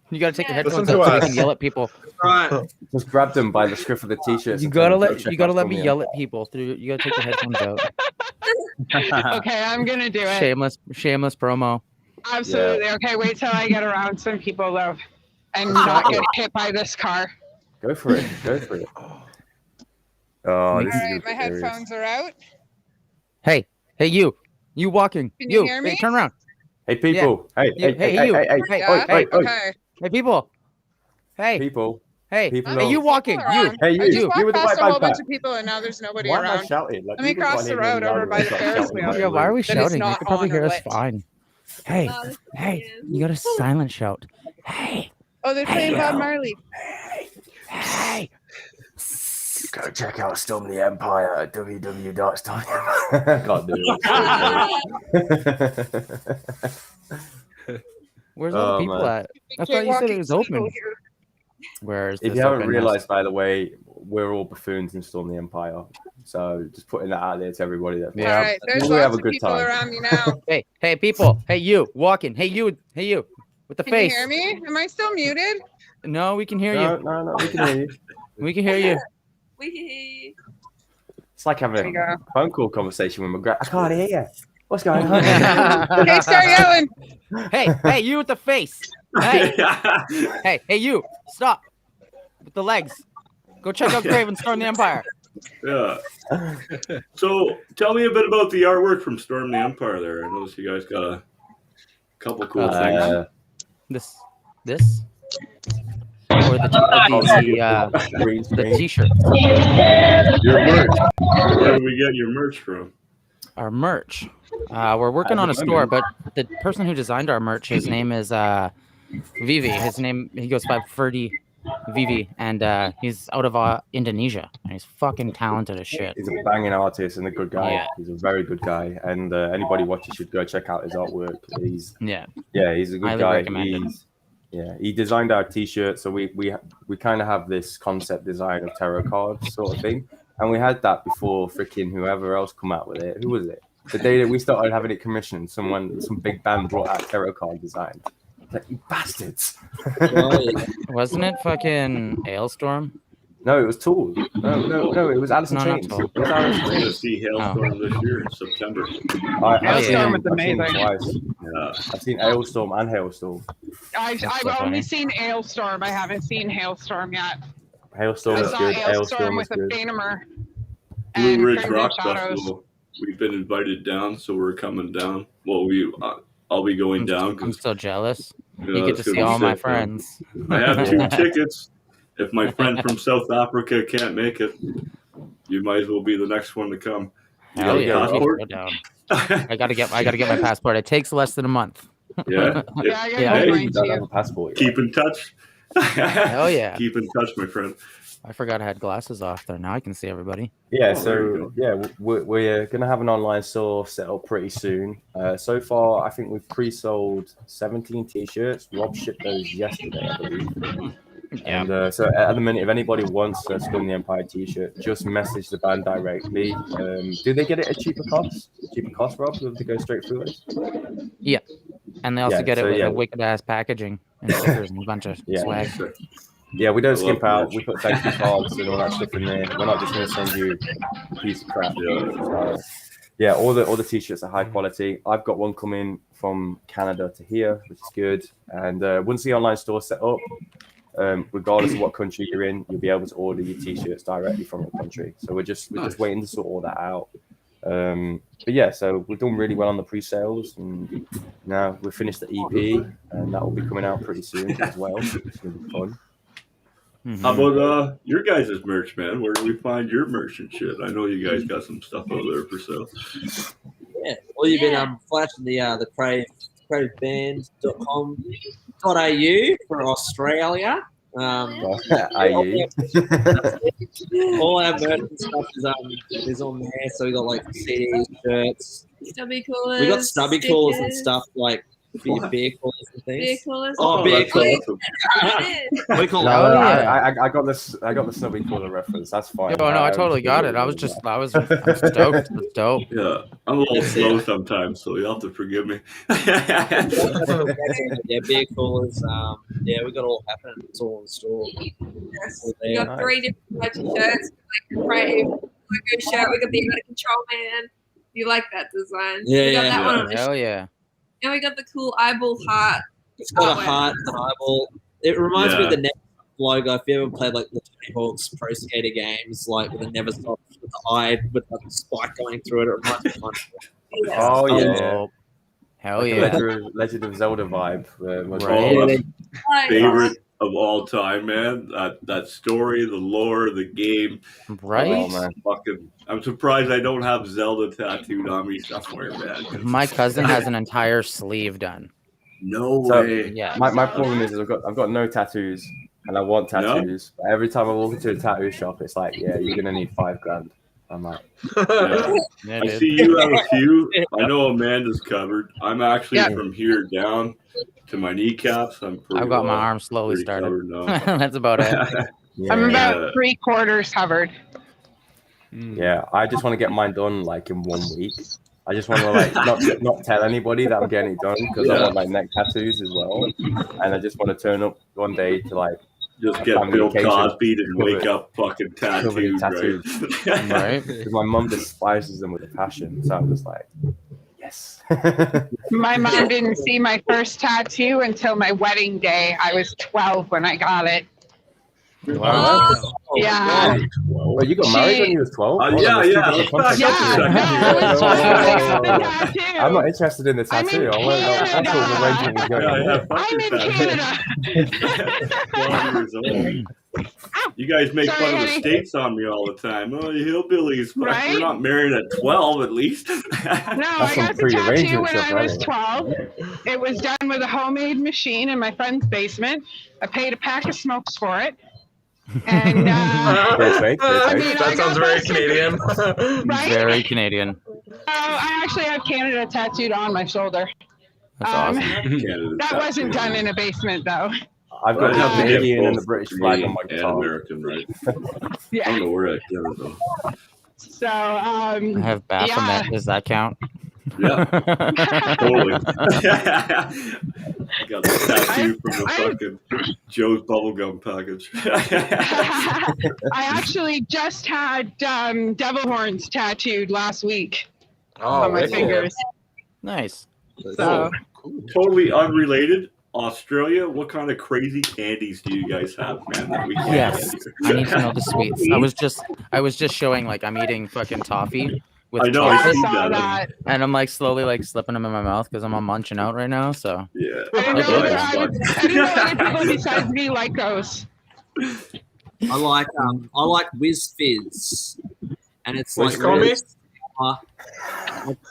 You gotta take your headphones Listen out to so you us. can yell at people. Right. Just grab them by the scruff of the t-shirts. You and gotta tell them, "Go let check out me Stormy yell Empire." at people through. You gotta take your headphones out. Okay, I'm gonna do it. Shameless promo. Absolutely. Okay, wait till I get around some people though, and not get hit by this car. Go for it. Go for it. Oh, All this is right, my hilarious. headphones are out. Hey, you walking? Can you hear me? Hey, turn around. Hey, people. Yeah. Hey, You- hey, hey, you. hey, hey, Hey, oi, oi, oi. Okay. Hey, people. Hey, People. hey, People hey, you don't- walking? You. Around. Hey, I you. just walked You with the past white a whole bunch backpack. of people, and now there's nobody Why am I around. shouting? Like, Let me you wouldn't cross want the anyone road over louder by and the start Ferris shouting wheel. like Yeah, why are we That is shouting? They not could probably on hear or us lit. fine. Hey, you gotta silent shout. Hey, Oh, they're playing Bob Marley. hey. You gotta check out Storm the Empire at www.storm. Can't do it. Where's all the Oh, people man. at? I thought you said it was open. Where's If this you haven't openness? realized, by the way, we're all buffoons in Storm the Empire. So just putting that out there to everybody. That Yeah. All right, there's we have lots a of good people time. around me now. Hey, people. Hey, you walking. Hey, you with the Can face. you hear me? Am I still muted? No, we can hear No, you. no, we can hear you. We can hear you. We can hear you. It's like There having you go. a phone call conversation with McGrath. I can't hear you. What's going on? Okay, start yelling. Hey, you with the face. Hey, you. Stop with the legs. Go check out Krave and Storm the Empire. Yeah. So tell me a bit about the artwork from Storm the Empire there. I noticed you guys got a couple cool things. This? Or the t-shirt. Your merch. Where do we get your merch from? Our merch. We're working on a store, but the person who designed our merch, his name is Vivi. He goes by Ferdi Vivi, and he's out of Indonesia, and he's fucking talented as shit. He's a banging artist and a good guy. Yeah. He's a very good guy, and anybody watching should go check out his artwork. He's a good Highly guy. recommended. He designed our t-shirt, so we kind of have this concept design of tarot cards sort of thing, and we had that before freaking whoever else come out with it. Who was it? The day that we started having it commissioned, some big band brought out tarot card design. Like, you bastards! Wasn't it fucking Hailstorm? No, it was Tool. No, it was Alice in No, not Chains. Tool. It was Alice in We're going to Chains. see Hailstorm this year in September. I've seen Hailstorm him, was I've seen him amazing. twice. Yeah. I've seen Hailstorm and Hailstorm. I've so only funny. seen Hailstorm. I haven't seen Hailstorm yet. Hailstorm I is saw good. Hailstorm Hailstorm is with a good. Phantomer. Blue and Ridge Crimson Rock Shadows. Festival. We've been invited down, so we're coming down. Well, I'll be going down I'm because still jealous. You get to see all my friends. I have 2 tickets. If my friend from South Africa can't make it, you might as well be the next one to come. Hell You yeah, got a passport? go down. I gotta get my passport. It takes less than a month. Yeah. Yeah, I gotta Yeah. get You mine don't have too. a passport. Keep in touch. Hell yeah. Keep in touch, my friend. I forgot I had glasses off there. Now I can see everybody. Yeah, Oh, there you so yeah, we're gonna have an online store set up pretty soon. So far, I think we've pre-sold 17 t-shirts. Rob shipped those yesterday, I believe. Yeah. And so at the minute, if anybody wants a Storm the Empire t-shirt, just message the band directly. Do they get it at cheaper cost? Cheaper cost, Rob? Do they go straight through us? Yeah. And they also Yeah, get it so with yeah. a wicked ass packaging and stickers and a bunch of Yeah. swag. Yeah, we don't I skimp love out. We put thank you cards and all that stuff in there. We're not just going to send you a piece of crap. Yeah, all the t-shirts are high quality. I've got one coming from Canada to here, which is good. And once the online store set up, regardless of what country you're in, you'll be able to order your t-shirts directly from your country. So we're just waiting to sort all that out. But yeah, so we've done really well on the pre-sales, and now we've finished the EP, and that will be coming out pretty soon as well. It's gonna be fun. How about your guys' merch, man? Where do we find your merch and shit? I know you guys got some stuff out there for sale. Yeah, well, you've been flashing the craveband.com.au for Australia. IE. All our merch and stuff is on there. So we got like CDs, shirts. Stubby coolers. We got stubby coolers and stickers. stuff like beer coolers and things. Beer coolers. Oh, beer that's coolers. awesome. We call No, Oh, yeah. I got this. I got the snubby cooler reference. That's fine. Oh no, I totally got it. I was stoked. It's dope. Yeah, I'm a little slow sometimes, so you'll have to forgive me. yeah, beer coolers. Yeah, we got all happening. It's all in the store. Yes. We got 3 different types of shirts, like the Krave logo shirt. We got the Out of Control Man. You like that design? Yeah, we got yeah, that yeah. one on the Hell yeah. And we got the cool eyeball heart. It's got a heart and eyeball. It reminds me of Yeah. the Never logo. If you ever played like the Tony Hawk's Pro Skater games, like with the Never Stop with the eye with the spike going through it, it reminds me of one. Oh yeah. Dope. Hell Like yeah. a Legend of Zelda vibe. Right. Favorite of all time, man. That story, the lore, the game. Right? Oh, man. Fucking, I'm surprised I don't have Zelda tattooed on me somewhere, man. My cousin has an entire sleeve done. No So, way. Yeah. My problem is I've got no tattoos and I want tattoos. But every time I walk into a tattoo shop, it's like, yeah, you're gonna need $5,000. I'm like, Yeah. Yeah, I dude. see you have a few. I know Amanda's covered. I'm actually Yeah. from here down to my kneecaps. I'm pretty I've got my well- arm slowly pretty started. covered now. That's about it. yeah, I'm Yeah. about 3/4 covered. yeah. I just want to get mine done like in 1 week. I just want to like not tell anybody that I'm getting it done because I Yeah. want like neck tattoos as well, and I just want to turn up one day to like Just get family Bill occasion. Cosby and wake Covered- up fucking covered in tattooed, right? Right? because my mum despises them with a passion. So I'm just like, yes. My mom didn't see my first tattoo until my wedding day. I was 12 when I got it. Oh, Yeah. Well, you got married when you was 12? Yeah, there's two yeah. different Let's back concepts. up a second Yeah, here. no, I was 12 when I got the tattoo. I'm not interested in the I'm in tattoo. I want that sort of arrangement was going Yeah, on. yeah, fuck I'm your in tattoo. Canada. 12 years old. You guys make Sorry, fun of the honey. states on me all the time. Oh, you hillbillies. Fuck, Right? You're not married at 12, at least. No, I some got the tattoo pre-arrangement when stuff, I was right? 12. It was done with a homemade machine in my friend's basement. I paid a pack of smokes for it. And Great fake, great I fake. mean, That sounds very Canadian. right? Very Canadian. I actually have Canada tattooed on my shoulder. That's awesome. Canada's That wasn't tattoo. done in a basement, though. I've got Right, the I have Canadian and both the British flag on my Canadian guitar. and American, right? I Yeah. don't know where I get it though. So, I have Baphomet. Yeah. Does that count? Yeah, totally. I got the tattoo from the fucking Joe's bubblegum package. I actually just had devil horns tattooed last week Oh, on my wicked. fingers. Nice. So, Totally unrelated. Australia, what kind of crazy candies do you guys have, man? That we can't Yes. get here? I need to know the sweets. I was just showing like I'm eating fucking toffee with I know, I chocolate, see saw that. that. and I'm like slowly like slipping them in my mouth because I'm munching out right now. So Yeah. I didn't know Okay. other people besides me like those. I like Whiz Fizz, and it's What like you call me?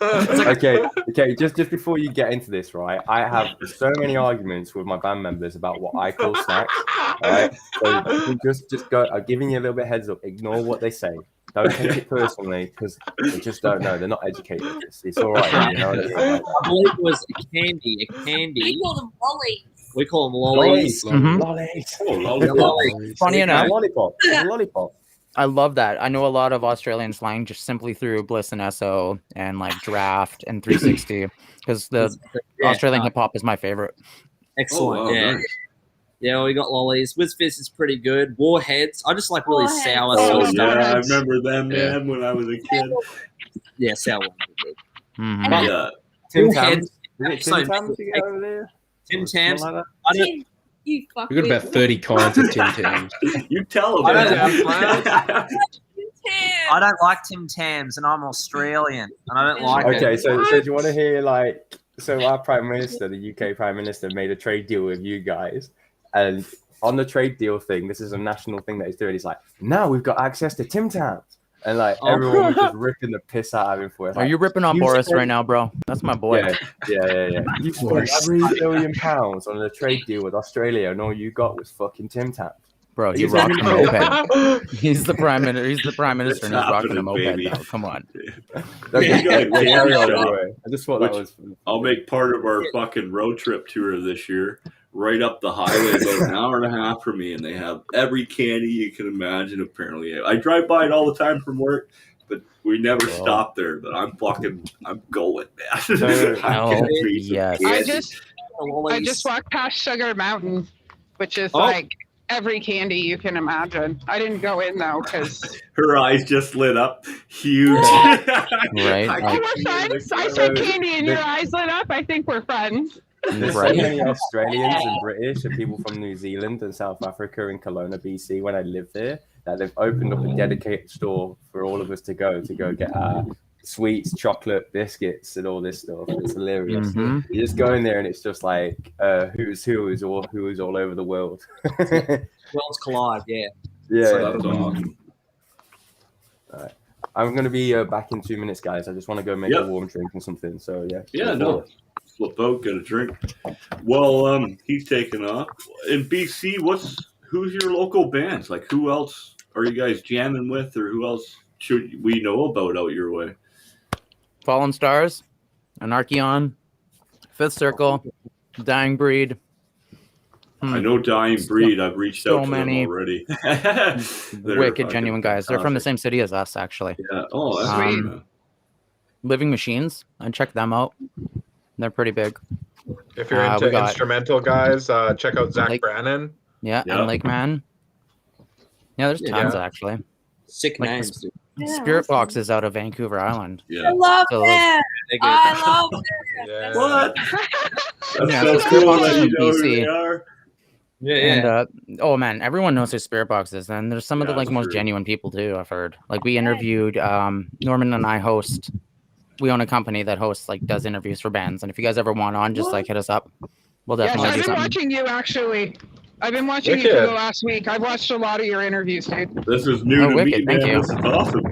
Okay. Just before you get into this, right? I have so many arguments with my band members about what I call snacks. Right? So just go. I'm giving you a little bit of heads up. Ignore what they say. Don't take it personally because they just don't know. They're not educated. It's all right. You know what I mean? Like, I believe it was a candy. we call them lollies. We call them lollies. Mhm. lollies. Oh, Yeah, lollipop. lollies. Funny A enough, lollipop. A lollipop. I love that. I know a lot of Australian slang just simply through Bliss and SO and like Draft and 360 because the Yeah, Australian hip hop is my favorite. Excellent. Oh, wow, yeah. nice. Yeah, we got lollies. Whiz Fizz is pretty good. Warheads. I just like really Warheads. sour Oh, sort of yeah, stuff. I remember them, man, when I was a kid. Yeah, sour ones are good. Mhm. Yeah. Tim Warheads. Tams. Is it So Tim Tams you get over there? Tim Tams. Something like I don't, Tim, you fuck We've got about 30 kinds of Tim Tams. You tell them. I man. I don't like Tim Tams, and I'm Australian, and I don't like that? Okay, it. so do you want to hear like our Prime Minister, the UK Prime Minister, made a trade deal with you guys, and on the trade deal thing, this is a national thing that he's doing. He's like, now we've got access to Tim Tams. And like everyone was just ripping the piss out of him for it. Are Like, you ripping on you Boris spent- right now, bro? That's my boy. Yeah. You spent £3 billion on a trade deal with Australia, and all you got was fucking Tim Tams. Bro, he rocks a moped. He's the prime minister. He's the prime minister, and he's rocking a moped. Though. Come on. I just thought that was. I'll make part of our fucking road trip tour this year. Right up the highway, about an hour and a half from me, and they have every candy you can imagine. Apparently, I drive by it all the time from work, but we never stop there. But I'm going, man. Yes. I just walked past Sugar Mountain, which is like every candy you can imagine. I didn't go in though because her eyes just lit up, huge. Right. Oh, we're friends. I said candy, and your eyes lit up. I think we're friends. There's so many Australians and British and people from New Zealand and South Africa and Kelowna, BC, when I lived there, that they've opened up a dedicated store for all of us to go get sweets, chocolate, biscuits, and all this stuff. It's hilarious. Mm-hmm. You just go in there and it's just like who's all over the world. Worlds collide, yeah. Yeah, so that's awesome. All right. I'm going to be back in 2 minutes, guys. I just want to go make a warm drink and something. So, yeah. Yeah, no. Flip out, get a drink. Well, he's taking off. In BC, who's your local bands? Like, who else are you guys jamming with, or who else should we know about out your way? Fallen Stars, Anarcheon, Fifth Circle, Dying Breed. I know Dying Breed. I've reached out to many them already. Wicked, genuine guys. They're from the same city as us, actually. Yeah. Oh, that's sweet. Living Machines. I checked them out. They're pretty big. If you're into instrumental guys, check out Zach Brannon. Yeah, and Lake Man. Yeah, there's tons actually. Sick names. Spirit Box is out of Vancouver Island. Yeah. I love that. I love that. What? That's so Spirit Box in BC. Yeah. And man, everyone knows who Spirit Box is, and there's some of the most genuine people too. I've heard. Like we interviewed Norman and I host. We own a company that does interviews for bands, and if you guys ever want on, just hit us up. We'll definitely do something. I've been watching you actually. I've been watching you for the last week. I've watched a lot of your interviews, dude. This is new to me, man. This is awesome.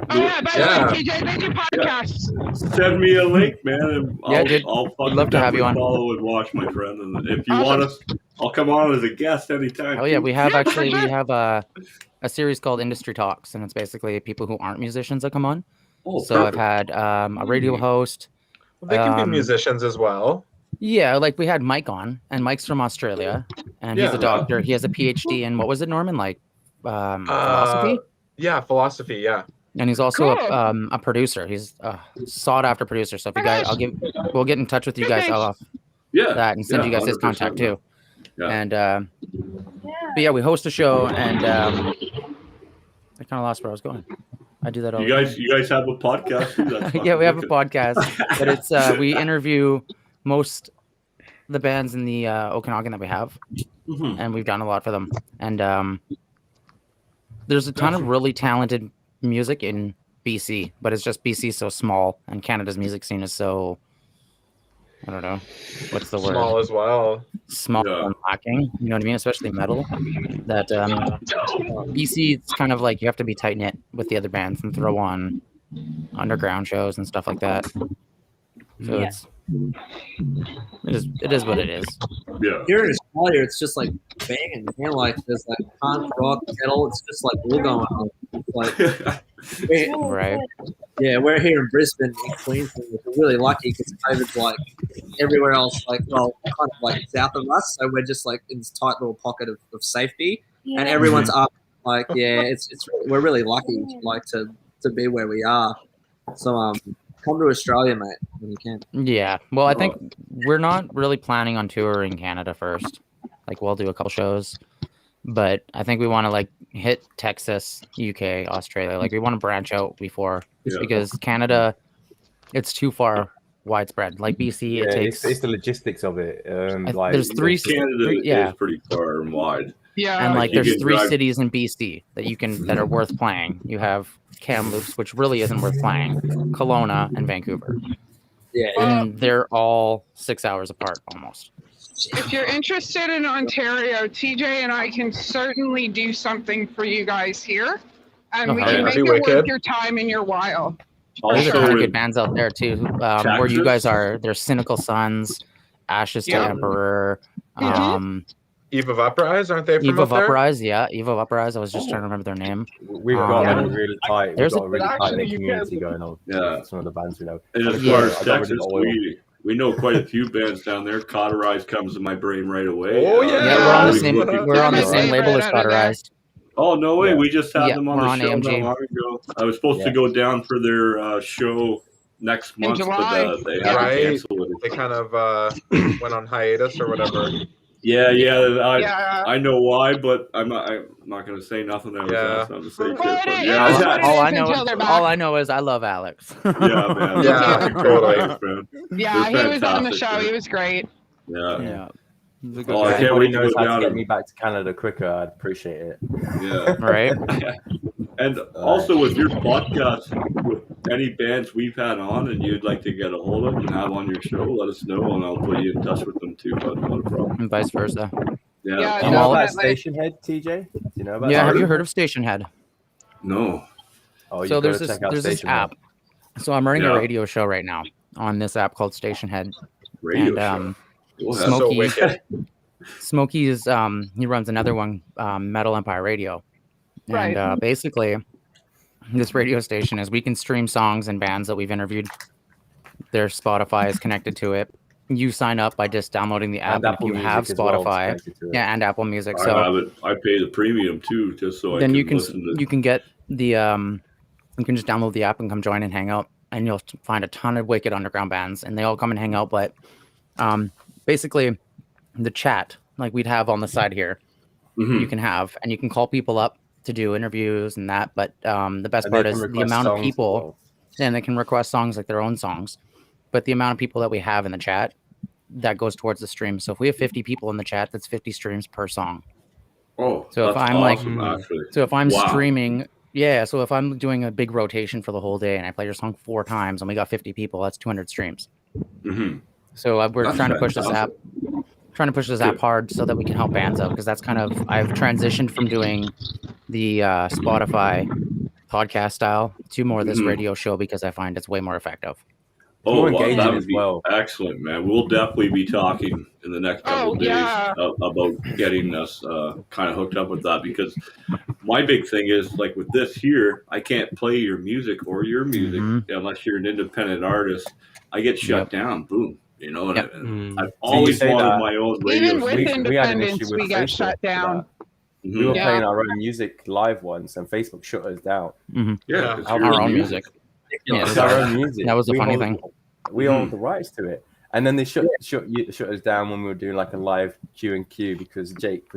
Oh yeah, by the way, TJ, they do podcasts. Send me a link, man. And I'll I'd love to have you on. Follow and watch, my friend. And if you want us, I'll come on as a guest anytime. Oh yeah, we have a series called Industry Talks, and it's basically people who aren't musicians that come on. Oh, so perfect. I've had a radio host. Well, they can be musicians as well. Yeah, like we had Mike on, and Mike's from Australia, and he's a doctor. He has a PhD in what was it, Norman? Philosophy? Yeah, philosophy. Yeah. And he's also a producer. He's a sought-after producer. So if you guys, we'll get in touch with you guys off that and send you guys his contact too. Yeah. And but yeah, we host a show, and I kind of lost where I was going. I do that all. You guys have a podcast too? Yeah, we have a podcast, but it's we interview most the bands in the Okanagan that we have, and we've done a lot for them. And there's a ton of really talented music in BC, but it's just BC so small, and Canada's music scene is so, I don't know, what's the word? Small as well. Small and lacking, you know what I mean? Especially metal. That BC, it's kind of like you have to be tight knit with the other bands and throw on underground shows and stuff like that. So it is what it is. Yeah. Here in Australia, it's just like banging, man. Like there's like punk, rock, metal. It's just like all going on. It's like, right. Yeah, we're here in Brisbane, in Queensland. We're really lucky because COVID's like everywhere else, kind of like south of us. So we're just like in this tight little pocket of safety, and everyone's up. Like, we're really lucky, to be where we are. So come to Australia, mate, when you can. Yeah. Well, I think we're not really planning on touring Canada first. Like, we'll do a couple shows, but I think we want to hit Texas, UK, Australia. Like, we want to branch out before because Canada, it's too far widespread. Like BC, it takes. It's the logistics of it. There's Canada is pretty far and wide. Yeah, and there's three cities in BC that are worth playing. You have Kamloops, which really isn't worth playing, Kelowna, and Vancouver. Yeah, and they're all 6 hours apart almost. If you're interested in Ontario, TJ and I can certainly do something for you guys here, and we can make it worth your time and your while. There's a ton of good bands out there too. Where you guys are, there's Cynical Sons, Ashes to Emperor. Eve of Uprise, aren't they from Eve of up there? Uprise, yeah, Eve of Uprise. I was just trying to remember their name. We've got Yeah. a really tight. We've There's got a really tight actually, you community going on. Yeah. Some of the bands we know. And as far as Texas, we know quite a few bands down there. Cauterized comes to my brain right away. Oh yeah, Yeah, we're on the same label as Cauterized. Oh no way! We just had them on the show AMG. not long ago. I was supposed to go down for their show next month, but they had to cancel it. They kind of went on hiatus or whatever. Yeah. I know why, but I'm not going to say nothing. I was asked not to say shit. But yeah, all I know is I love Alex. Yeah, man. Yeah, totally. Yeah, he was on the show. Man. He was great. Yeah. Oh, I can't wait knows how to get me back to Canada quicker. I'd appreciate it. Yeah. Right. And also with your podcast, with any bands we've had on and you'd like to get a hold of and have on your show, let us know and I'll put you in touch with them too. But not a problem. And vice versa. Yeah. You know about Station Head, TJ? Do you know about that? Have you heard of Station Head? No. Oh, so there's this app. So I'm running a radio show right now on this app called Station Head. Radio show. Smokey is he runs another one, Metal Empire Radio. And basically this radio station is we can stream songs and bands that we've interviewed. Their Spotify is connected to it. You sign up by just downloading the app if you have Spotify. And Apple Music. So I have it. I pay the premium too, just so then I can listen to you can get the you can just download the app and come join and hang out, and you'll find a ton of wicked underground bands and they all come and hang out. But basically the chat like we'd have on the side here, you can have, and you can call people up to do interviews and that. But the best part is the amount of people, and they can request songs like their own songs. But the amount of people that we have in the chat, that goes towards the stream. So if we have 50 people in the chat, that's 50 streams per song. Oh, so if I'm awesome, so if I'm streaming, so if I'm doing a big rotation for the whole day and I play your song 4 times and we got 50 people, that's 200 streams. So we're trying to push this app. Trying to push this app hard so that we can help bands out, because that's kind of I've transitioned from doing the Spotify podcast style to more this radio show because I find it's way more effective. Oh, that would be excellent, man. We'll definitely be talking in the next couple of days about getting us kind of hooked up with that, because my big thing is like with this here, I can't play your music or your music unless you're an independent artist. I get shut down. Boom. You know, and I've always wanted my own radio. Even with independence, we got shut down. We were playing our own music live once, and Facebook shut us down. Yeah, our own music. Yeah, our own music. That was the funny thing. We owned the rights to it, and then they shut us down when we were doing like a live Q&Q because Jake,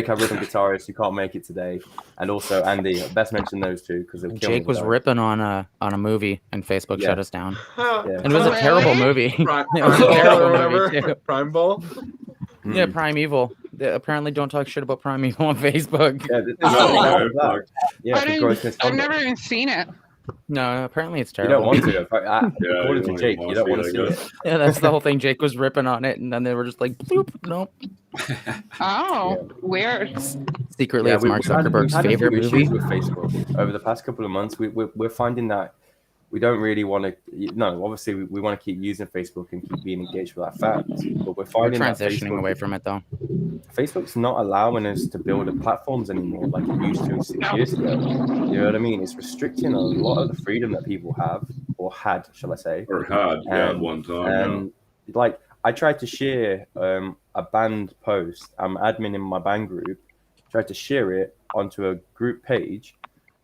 our rhythm guitarist, who can't make it today, and also Andy. Best mention those two because Jake was ripping on a movie, and Facebook shut us down. And it was a terrible movie. It was a terrible movie too. Prime Ball. Yeah, Prime Evil. They apparently don't talk shit about Prime Evil on Facebook. I've never even seen it. No, apparently it's terrible. You don't want to. According to Jake, you don't want to see it. Yeah, that's the whole thing. Jake was ripping on it, and then they were just like, bloop, nope. Weird. Secretly, it's Mark Zuckerberg's favorite movie. With Facebook over the past couple of months, we're finding that we don't really want to. No, obviously we want to keep using Facebook and keep being engaged with that fact. But we're finding transitioning away from it though. Facebook's not allowing us to build platforms anymore like it used to 6 years ago. You know what I mean? It's restricting a lot of the freedom that people have, or had, shall I say? Or had, at one time. Like I tried to share a band post. I'm admin in my band group. Tried to share it onto a group page,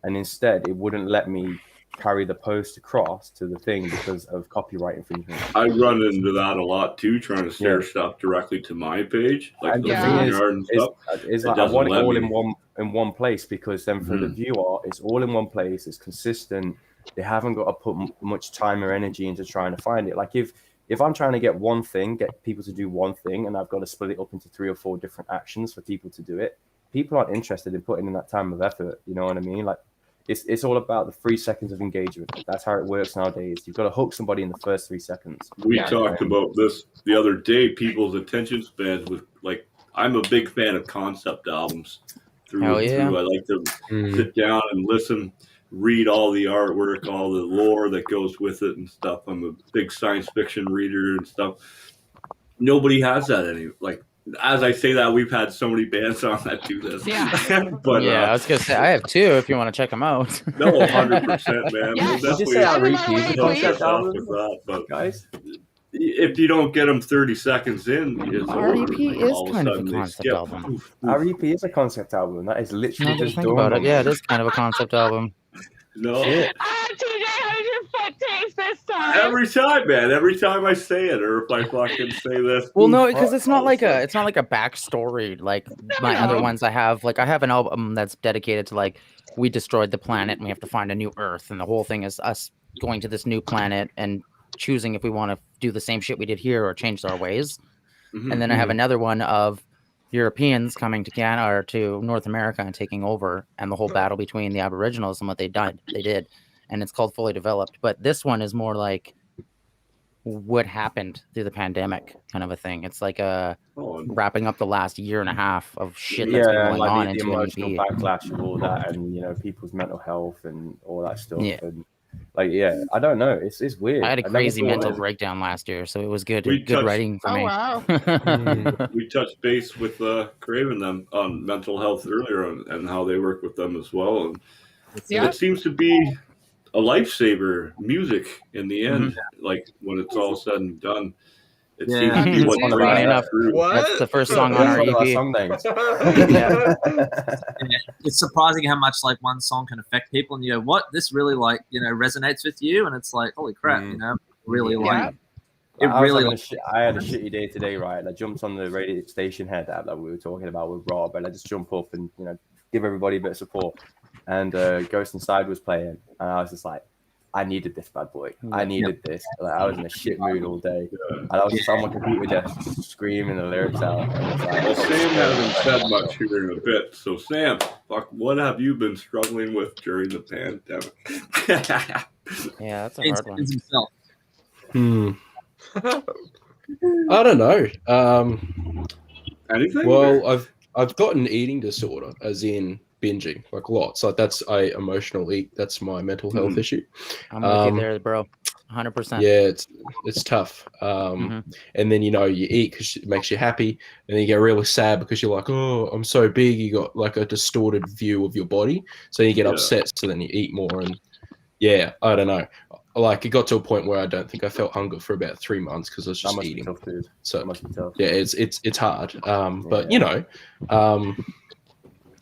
and instead it wouldn't let me carry the post across to the thing because of copyright infringement. I run into that a lot too, trying to share stuff directly to my page, like the BoneYard and stuff. It's like I want it all in one place, because then for the viewer, it's all in one place. It's consistent. They haven't got to put much time or energy into trying to find it. Like if I'm trying to get people to do one thing, and I've got to split it up into 3 or 4 different actions for people to do it, people aren't interested in putting in that time of effort. You know what I mean? Like, it's all about the 3 seconds of engagement. That's how it works nowadays. You've got to hook somebody in the first 3 seconds. We talked about this the other day. People's attention spans with I'm a big fan of concept albums through and through. I like to sit down and listen, read all the artwork, all the lore that goes with it and stuff. I'm a big science fiction reader and stuff. Nobody has that as I say that, we've had so many bands on that do this. Yeah. But yeah, I was gonna say I have 2 if you want to check them out. no, 100%, man. Yeah. We'll Did you definitely say our Send them EP our is a way, concept please. album, with that. But guys? if you don't get them 30 seconds in, it's Our over. EP Like, is all kind of a sudden they concept skip. album. Poof, poof. Our EP is a concept album. That is literally Now that I just think about dawned it, on yeah, me. it is kind of a concept album. No. Shit. TJ, how did your foot taste this time? Every time, man. Every time I say it, or if I fucking say this. Well, no, poof, because it's all not of a like sudden. it's not like a backstory like my No. other ones I have. Like I have an album that's dedicated to like we destroyed the planet and we have to find a new Earth, and the whole thing is us going to this new planet and choosing if we want to do the same shit we did here or change our ways. Mhm, And then I have mhm. another one of Europeans coming to Canada or to North America and taking over, and the whole battle between the Aboriginals and what they did, and it's called Fully Developed. But this one is more like what happened through the pandemic, kind of a thing. It's like wrapping up the last year and a half of shit that's been Yeah, going like on the into an emotional EP. backlash of all that, and people's mental health and all that stuff. Yeah. And I don't know. It's weird. I had a never crazy thought mental it- breakdown last year, so it was good We touched- writing for Oh, me. wow. We touched base with Krave and them on mental health earlier and how they work with them as well. And Yeah. it seems to be a lifesaver, music, in the end. Like when it's all said and done, it seems to be Yeah. what Funny brings Funny that enough, through. What? that's the first song on our One of our EP. song names. Yeah. It's surprising how much like one song can affect people, and you go, "What? This really like resonates with you?" And it's like, "Holy crap!" Really like it. I Really, I had a shitty day today, right? And I jumped on the radio station head app that we were talking about with Rob, and I just jump up and give everybody a bit of support. And Ghost Inside was playing, and I was just like, I needed this bad boy. I needed this. Like, I was in a shit mood all day, and I was just on my computer just screaming the lyrics out. And it's like, Well, Sam hasn't said much here in a bit. So, Sam, what have you been struggling with during the pandemic? Yeah, that's a hard one. himself. I don't know. Anything? Well, I've got an eating disorder, as in binging, like lots. Like that's emotional eat. That's my mental health issue. I'm with you there, bro. 100%. Yeah, it's tough. And then you eat because it makes you happy, and then you get really sad because you're like, oh, I'm so big. You got like a distorted view of your body, so you get upset. So then you eat more, and I don't know. Like it got to a point where I don't think I felt hunger for about 3 months because I was just eating. Tough, dude. So that must be tough. Yeah, it's hard. But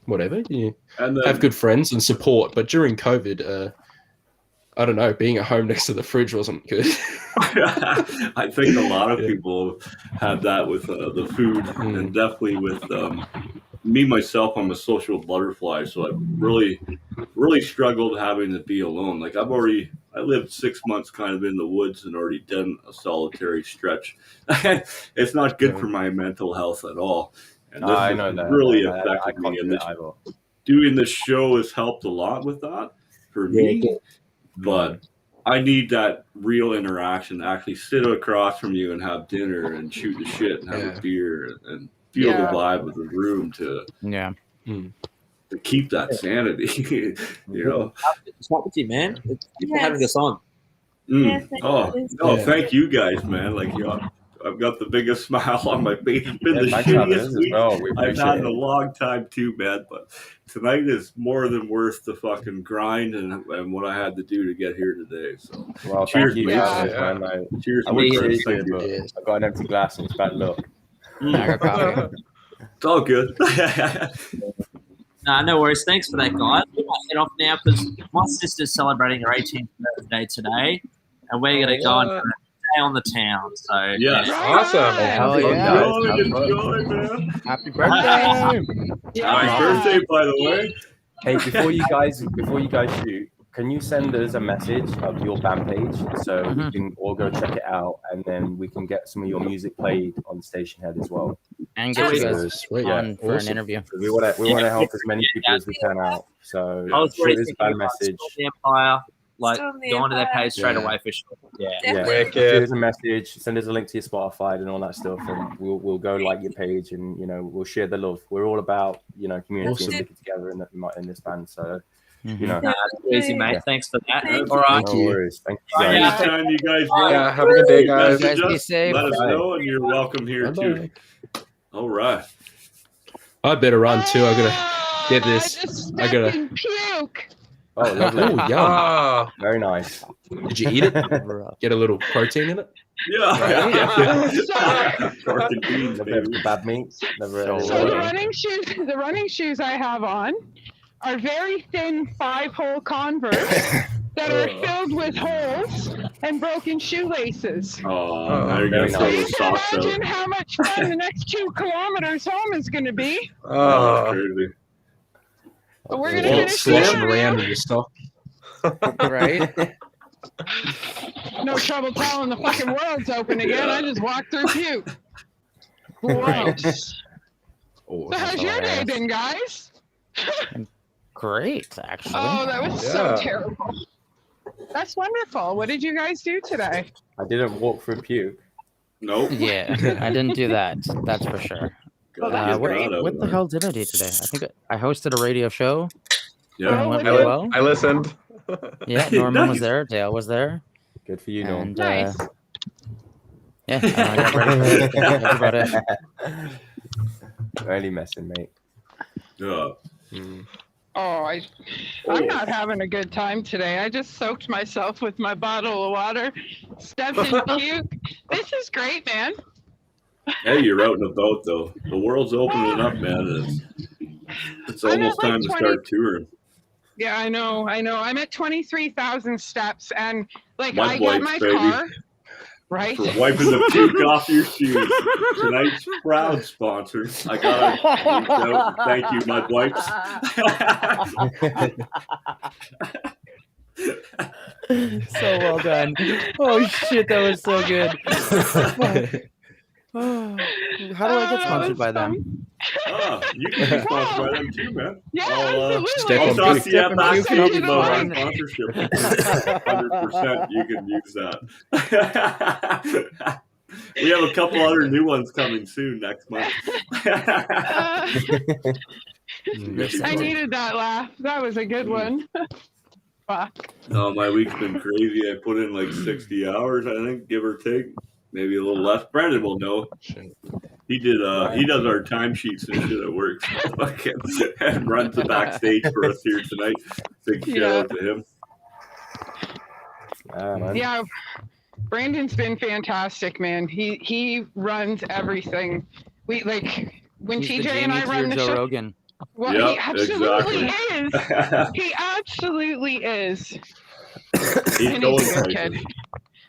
whatever. You have good friends and support. But during COVID, I don't know, being at home next to the fridge wasn't good. I think a lot of people have that with the food, and definitely with me myself. I'm a social butterfly, so I've really struggled having to be alone. Like I lived 6 months kind of in the woods and already done a solitary stretch. It's not good for my mental health at all. And this I know that really I affected me. And either. doing this show has helped a lot with that for me. But I need that real interaction to actually sit across from you and have dinner and shoot the shit and have a beer and feel the vibe of the room to keep that sanity. It's not with you, man. It's having us on. Thank you guys, man. Like I've got the biggest smile on my face. It's been the thanks for having us shittiest as week well. We I've appreciate had in it. a long time too, man. But tonight is more than worth the fucking grind and what I had to do to get here today. So, Well, cheers, thank you, mate. man. Cheers, I wish mate. I but I got an empty glass and it's bad luck. I got coffee. It's all good. No worries. Thanks for that, guys. We might head off now because my sister's celebrating her 18th birthday today, and we're going to go and stay on the town. So Awesome. Hell yeah. Enjoy, man. Happy birthday. Happy birthday, by the way. Hey, before you guys shoot, can you send us a message of your band page so we can all go check it out, and then we can get some of your music played on Station Head as well? And get you guys on for an interview. We want to help as many people as we can out. So shoot us a band message. The Empire, like Storm the go onto their Empire. page straight away for sure. Yeah. Wicked. Send us a message, send us a link to your Spotify and all that stuff, and we'll go like your page, and we'll share the love. We're all about community and sticking together in this band. So That's easy, mate. Thanks for that. Thank All right. no worries. Thank you guys. Anytime you guys want. Yeah, have a good day, guys. You guys be safe. Let us know, and you're welcome here too. All right. I better run too. I gotta get this. I gotta puke. Oh, lovely. Oh, yum. Very nice. Did you eat it? Get a little protein in it? Yeah. Pork and beans, baby. Bad meats. Never So the running shoes I have on are very thin 5-hole Converse that are filled with holes and broken shoelaces. I guess So you can imagine how much fun the next 2 kilometers home is going to be. Crazy. But we're going to finish sloshing around in your stock. Right? No trouble telling the fucking world's open again. I just walked through puke. Gross. So how's your day been, guys? Great, actually. Oh, that was so terrible. That's wonderful. What did you guys do today? I didn't walk through puke. Nope. Yeah, I didn't do that. That's for sure. What the hell did I do today? I think I hosted a radio show. Yeah, went really well. I listened. Yeah, Norman was there. Dale was there. Good for you, Norman. Nice. Yeah, that's about it. Really messing, mate. Yeah. I'm not having a good time today. I just soaked myself with my bottle of water, stepped in puke. This is great, man. Hey, you're out and about though. The world's opening up, man. It's almost time to start touring. Yeah, I know. I'm at 23,000 steps, and I Wipes, got my baby. car. Right. For wiping the puke off your shoes. Tonight's proud sponsor. I gotta reach out. Thank you, Mud Wipes. So well done. Oh shit, that was so good. How do I get sponsored by them? You can be sponsored by them too, man. Yeah, I'll talk to you at backstage about our sponsorship. 100% you can use that. We have a couple other new ones coming soon next month. I needed that laugh. That was a good one. Fuck. Oh, my week's been crazy. I put in like 60 hours, I think, give or take. Maybe a little less. Brandon will know. He did. He does our timesheets and shit at work. And runs the backstage for us here tonight. Big shout out to him. Yeah, Brandon's been fantastic, man. He runs everything. We when TJ and I run the show. Rogan. Well, yep, he absolutely is. He absolutely is. He's going places.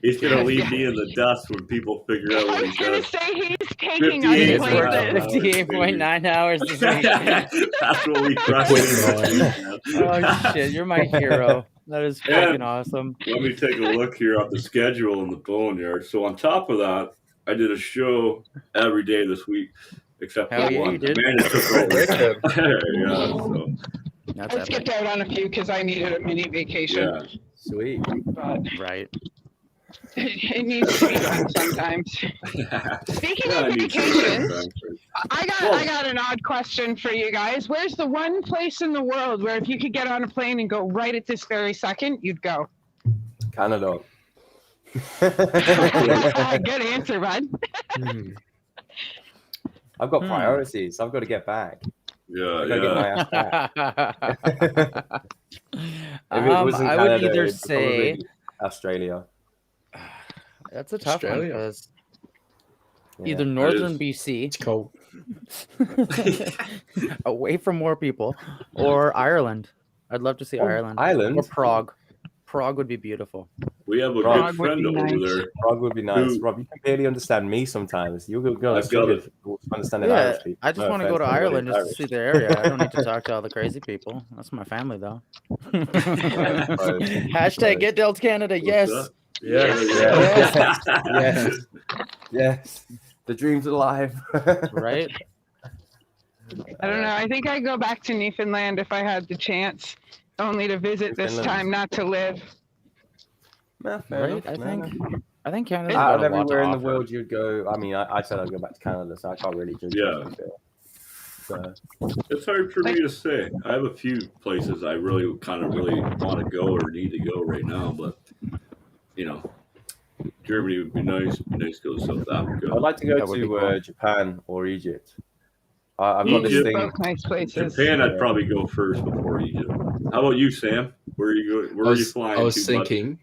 He's going to leave me in the dust when people figure out what he does. I was going to say he's taking us places. 58.9 hours this week. That's what we crush. Oh, shit. You're my hero. That is fucking awesome. Let me take a look here at the schedule in the BoneYard. So on top of that, I did a show every day this week, except for one. Amanda took over. I skipped out on a few because I needed a mini vacation. Yeah. Sweet. But right. It needs to be done sometimes. Speaking of vacations, I got an odd question for you guys. Where's the one place in the world where if you could get on a plane and go right at this very second, you'd go? Canada. Good answer, bud. I've got priorities. I've got to get back. Yeah, Get my ass back. If it wasn't I Canada, would either it'd say probably be Australia. That's a tough one because either Yeah. northern BC, It's cold. away from more people, or Ireland. I'd love to see Ireland. Ireland? Or Prague. Prague would be beautiful. We have a Prague good friend over there. Prague would be nice. Rob, you can barely understand me sometimes. You're going to understand Irish people. I just want to go to Ireland just to see the area. I don't need to talk to all the crazy people. That's my family, though. Hashtag get Delta Canada. Yes. Yes. The dream's alive. Right? I don't know. I think I'd go back to Newfoundland if I had the chance, only to visit this time, not to live. Right? I think Canada's out got of a lot to everywhere in the offer. world you'd go. I mean, I said I'd go back to Canada, so I can't really judge. Yeah. So, It's hard for me to say. I have a few places I really want to go or need to go right now, but Germany would be nice. It'd be nice to go to South Africa. I'd like to go That would be to cool. Japan or Egypt. I've got this Egypt. thing. Both nice places. Japan, I'd probably go first before Egypt. How about you, Sam? Where are you going? Where are you flying? I was thinking,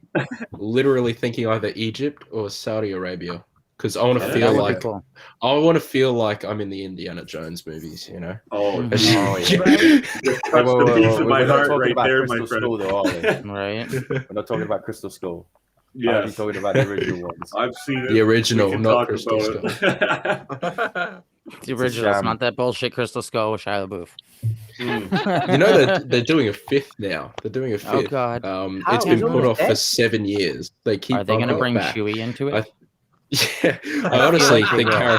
literally thinking either Egypt or Saudi Arabia, because I want to feel like cool. I want to feel like I'm in the Indiana Jones movies, you know. Oh, Right? touch the piece of my heart right there, my friend. School, though, are we? Right. We're not talking about Crystal Skull. I'm Yes, talking about the original ones. I've seen it. The original, We can not talk Crystal about it. The original, sham. not that bullshit Crystal Skull with Shia LaBeouf. You know they're doing a fifth now. They're doing a fifth. Oh God. It's been put off for 7 years. They keep. Are they going to bring back. Chewie into it? Yeah, I honestly like think they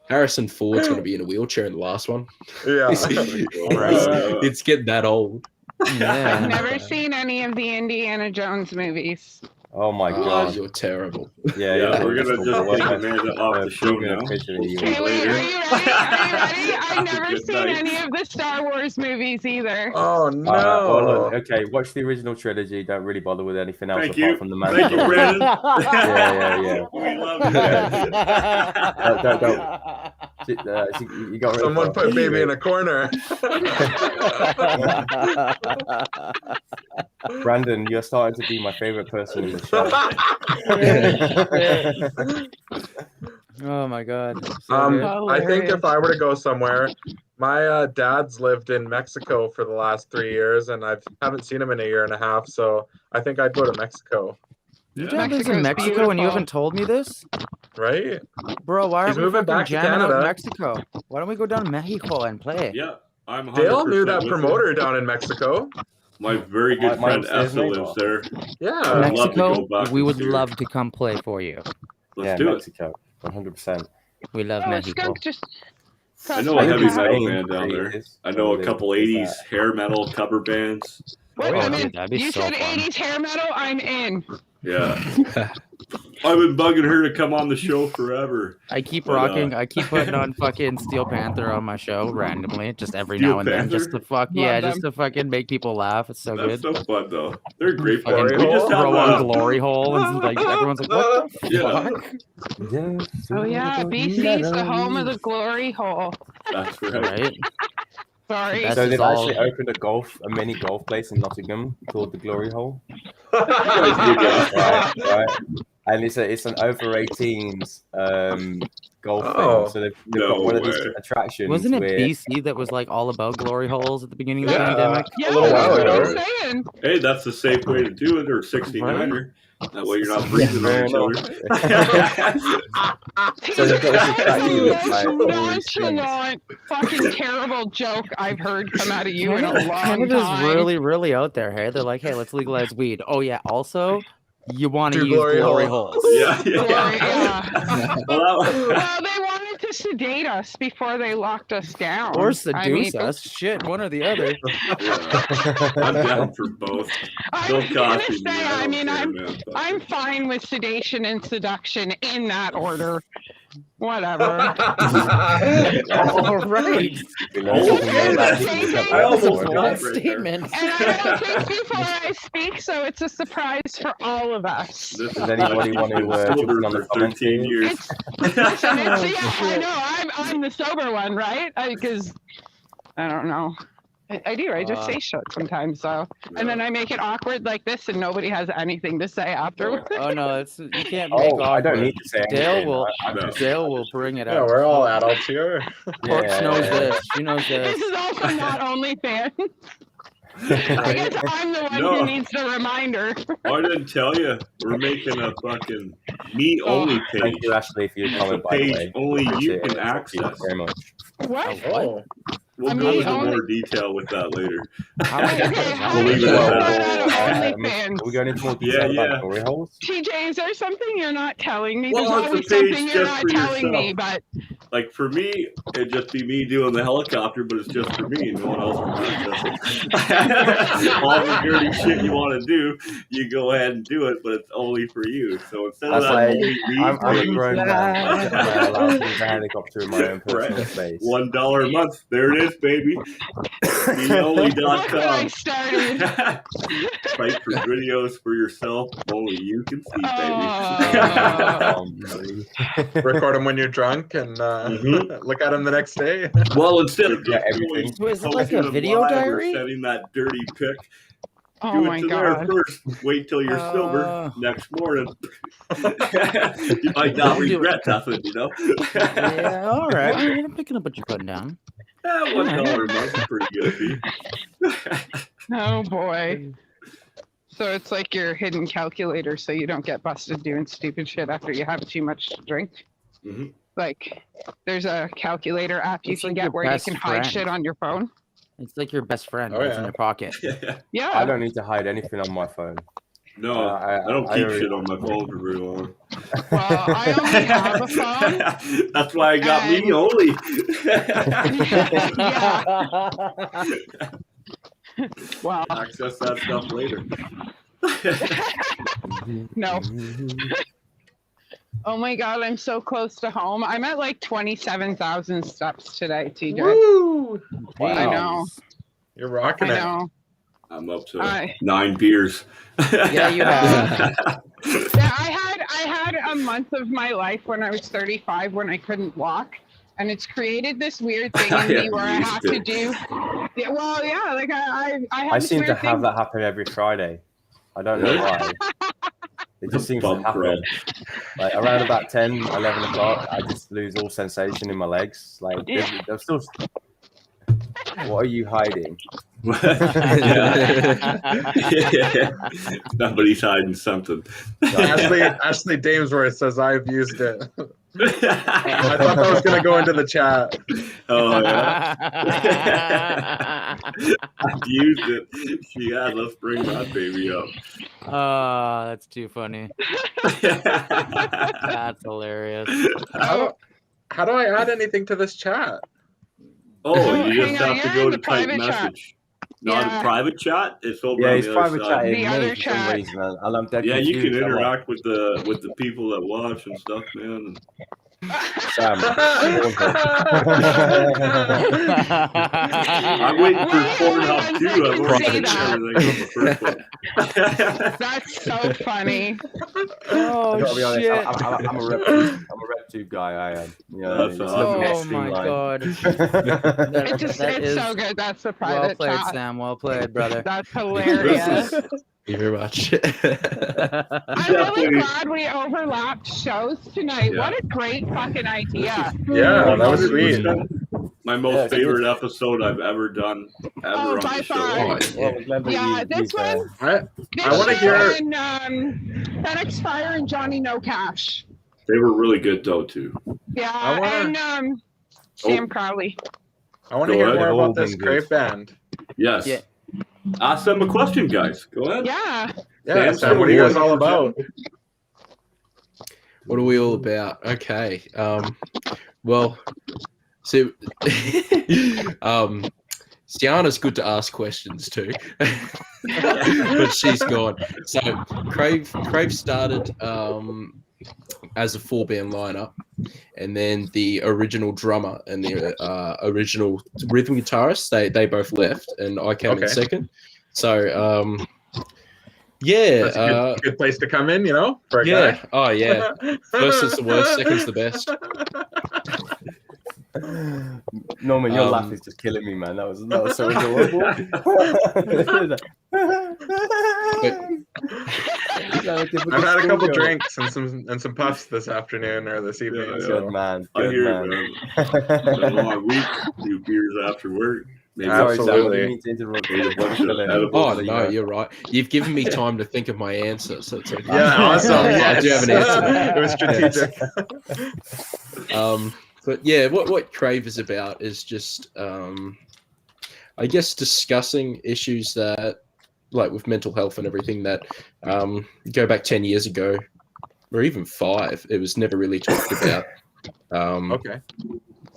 Harrison Ford's going to be in a wheelchair in the last one. Yeah. It's getting that old. Yeah. I've never seen any of the Indiana Jones movies. Oh my Oh, god. you're terrible. Yeah, we're gonna just take Amanda off the show now. Okay, wait, are you ready? I've never seen any of the Star Wars movies either. Oh no. Well, look, okay, watch the original trilogy. Don't really bother with anything else Thank apart you. from the Thank you, Mandalorian. Brandon. Yeah. We love you. You got Someone put baby in a corner. Brandon, you're starting to be my favorite person in the show. Oh my God. So I think if I were to go somewhere, my dad's lived in Mexico for the last 3 years, and I haven't seen him in a year and a half. So I think I'd go to Mexico. Your dad lives in Mexico and you haven't told me this? Right? Bro, why He's aren't we moving fucking back to jamming out in Canada. Mexico? Why don't we go down to Mexico and play? Yeah, I'm 100% Dale knew that with promoter down in Mexico. you. My very good My friend upstairs Essa neighbor. lives there. Yeah. I'd love to Mexico, go back we and would see her. love to come play for you. Let's do it. Mexico, 100%. We love Mexico. Skunk just I know a heavy crossed my metal path. band down there. I know a couple 80s hair metal cover bands. What? Oh, I'm in. dude, that'd be You so said fun. 80s hair metal? I'm in. Yeah. I've been bugging her to come on the show forever. I keep But, rocking. I keep putting on fucking Steel Panther on my show randomly, just every Steel now and then, Panther? just to fuck, just to fucking make people laugh. It's so That's good. so fun, though. They're great Fucking fun. We just have throw on a, Glory Hole and like everyone's like, what the yeah, fuck? Oh, yeah. BC's the home of the glory hole. that's right. Right? Sorry. That's So they've just all- actually opened a mini golf place in Nottingham called the Glory Hole. Right. And it's an over 18s golf Oh. thing. So they've No got one of these way. attractions. Wasn't it where, BC that was like all about glory holes at the beginning of the Yeah. pandemic? Yeah, A little that's while what ago. I'm saying. Hey, that's the safe way to do it, or 69er. That way you're not breathing on each other. So they've got this attraction That's that's like the all most these things. nonchalant, fucking terrible joke I've heard come out of you in a long Canada's time. really, really out there. Hey, they're like, hey, let's legalize weed. Oh yeah, also, you want to Do use glory glory hole. holes. Yeah, Glory, yeah. yeah. Well, Well, they wanted to sedate us before they locked us down. Or I seduce mean, us. Shit, one or the other. I'm down for both. I Don't was gonna copy me. say, I I don't mean, care, I'm man. Fuck I'm fine with sedation and seduction in that order. Whatever. All right. I almost Bold got it right there. statement. And I don't think before I speak, so it's a surprise for all of us. This Does anybody want to I've been jump in sober on the for comments 13 here? years. Listen, yeah, I know. I'm the sober one, right? Because I don't know. I do. I just say shit sometimes. So, and then I make it awkward like this, and nobody has anything to say afterwards. Oh no, it's you can't make Oh, I don't need to say Dale anything. will. No. Dale will bring it Yeah, up. we're all adults here. Corpse knows this. She knows This this. is also not OnlyFans. I guess I'm the one No. who needs the reminder. Oh, I didn't tell you. We're making a fucking me only page. Thank you, Ashley, for your It's a comment, by the page way. only you Appreciate can it. Thank you access. very much. What? Oh. We'll I go mean, into only- more detail with that later. Okay, how We'll do leave you it at know that. about Are OnlyFans? we going into more Yeah, detail yeah. about glory holes? TJ, is there something you're not telling me? Well, There's it's a always page something you're just not for telling me, yourself. but like for me, it'd just be me doing the helicopter, but it's just for me. No one else can access it. All the dirty shit you want to do, you go ahead and do it, but it's only for you. So instead of that, I'm a grown man. I'm allowed to use a helicopter in my own personal space. $1 a month. There it is, baby. TheBoneYard.com. Fight for videos for yourself. Only you can see, baby. Record them when you're drunk and look at them the next day. Well, instead of everything, is it like a video diary? Sending that dirty pic. Oh Do my it to God. there first. Wait till you're sober next morning. You might not regret nothing, you know? Yeah, all right. I'm picking up what you're putting down. $1 a month is pretty good fee. Oh boy. So it's like your hidden calculator so you don't get busted doing stupid shit after you have too much to drink. Mm-hmm. Like there's a calculator app you can get where you can hide shit on your phone. It's like your best friend. It's in your pocket. Yeah. I don't need to hide anything on my phone. No, I don't keep shit on my phone for very long. Well, I only have a phone. That's why I got me only. Well, access that stuff later. No. Oh my God, I'm so close to home. I'm at like 27,000 steps today, TJ. Woo! Wow. I know. You're rocking it. I know. I'm up to 9 beers. Yeah, you have. Yeah, I had a month of my life when I was 35 when I couldn't walk. And it's created this weird thing in me where I have to do. Yeah, well, yeah, like I seem to have that happen every Friday. I don't know why. It just seems to happen. Like around about 10, 11 o'clock, I just lose all sensation in my legs. Like they're still. What are you hiding? Somebody's hiding something. Ashley Damesworth says I've used it. I thought that was going to go into the chat. Oh, yeah. I've used it. Yeah, let's bring that baby up. Oh, that's too funny. That's hilarious. How do I add anything to this chat? Oh, you just have to go to type message. Not a private chat. It's over on the other side. The other chat. Yeah, you can interact with the people that watch and stuff, man. Sam. I'm waiting for Pornhub too. I've already everything on the first one. That's so funny. Oh shit! I'm a RepTube guy. I am. Yeah, oh my God! It's so good. That's the private well played, chat. Sam. Well played, brother. That's hilarious. Thank you very much. I'm really glad we overlapped shows tonight. What a great fucking idea. Yeah, that was sweet. My most favorite episode I've ever done on the show. Yeah, this one. I want to hear. Fenix Fire and Johnny No Cash. They were really good though too. Yeah, and Sam Crowley. I want to hear more about this Krave band. Yes. Yeah. Ask them a question, guys. Go ahead. Yeah. Sam, what are you guys all about? What are we all about? Okay. Well, so Sienna's good to ask questions too, but she's gone. So Krave started as a 4-band lineup, and then the original drummer and the original rhythm guitarist they both left, and I came in second. So that's a good place to come in, for a guy. Oh yeah. First is the worst, second's the best. Norman, your laugh is just killing me, man. That was so adorable. I've had a couple drinks and some puffs this afternoon or this evening. Yeah, so. Good man. I hear it, man. It's a long week. 2 beers after work. Maybe absolutely. Oh no, you're right. You've given me time to think of my answer, so it's okay. Yeah, awesome. I do have an answer. It was strategic. But yeah, what Krave is about is just, I guess, discussing issues that, like with mental health and everything, that go back 10 years ago, or even 5. It was never really talked about. Okay.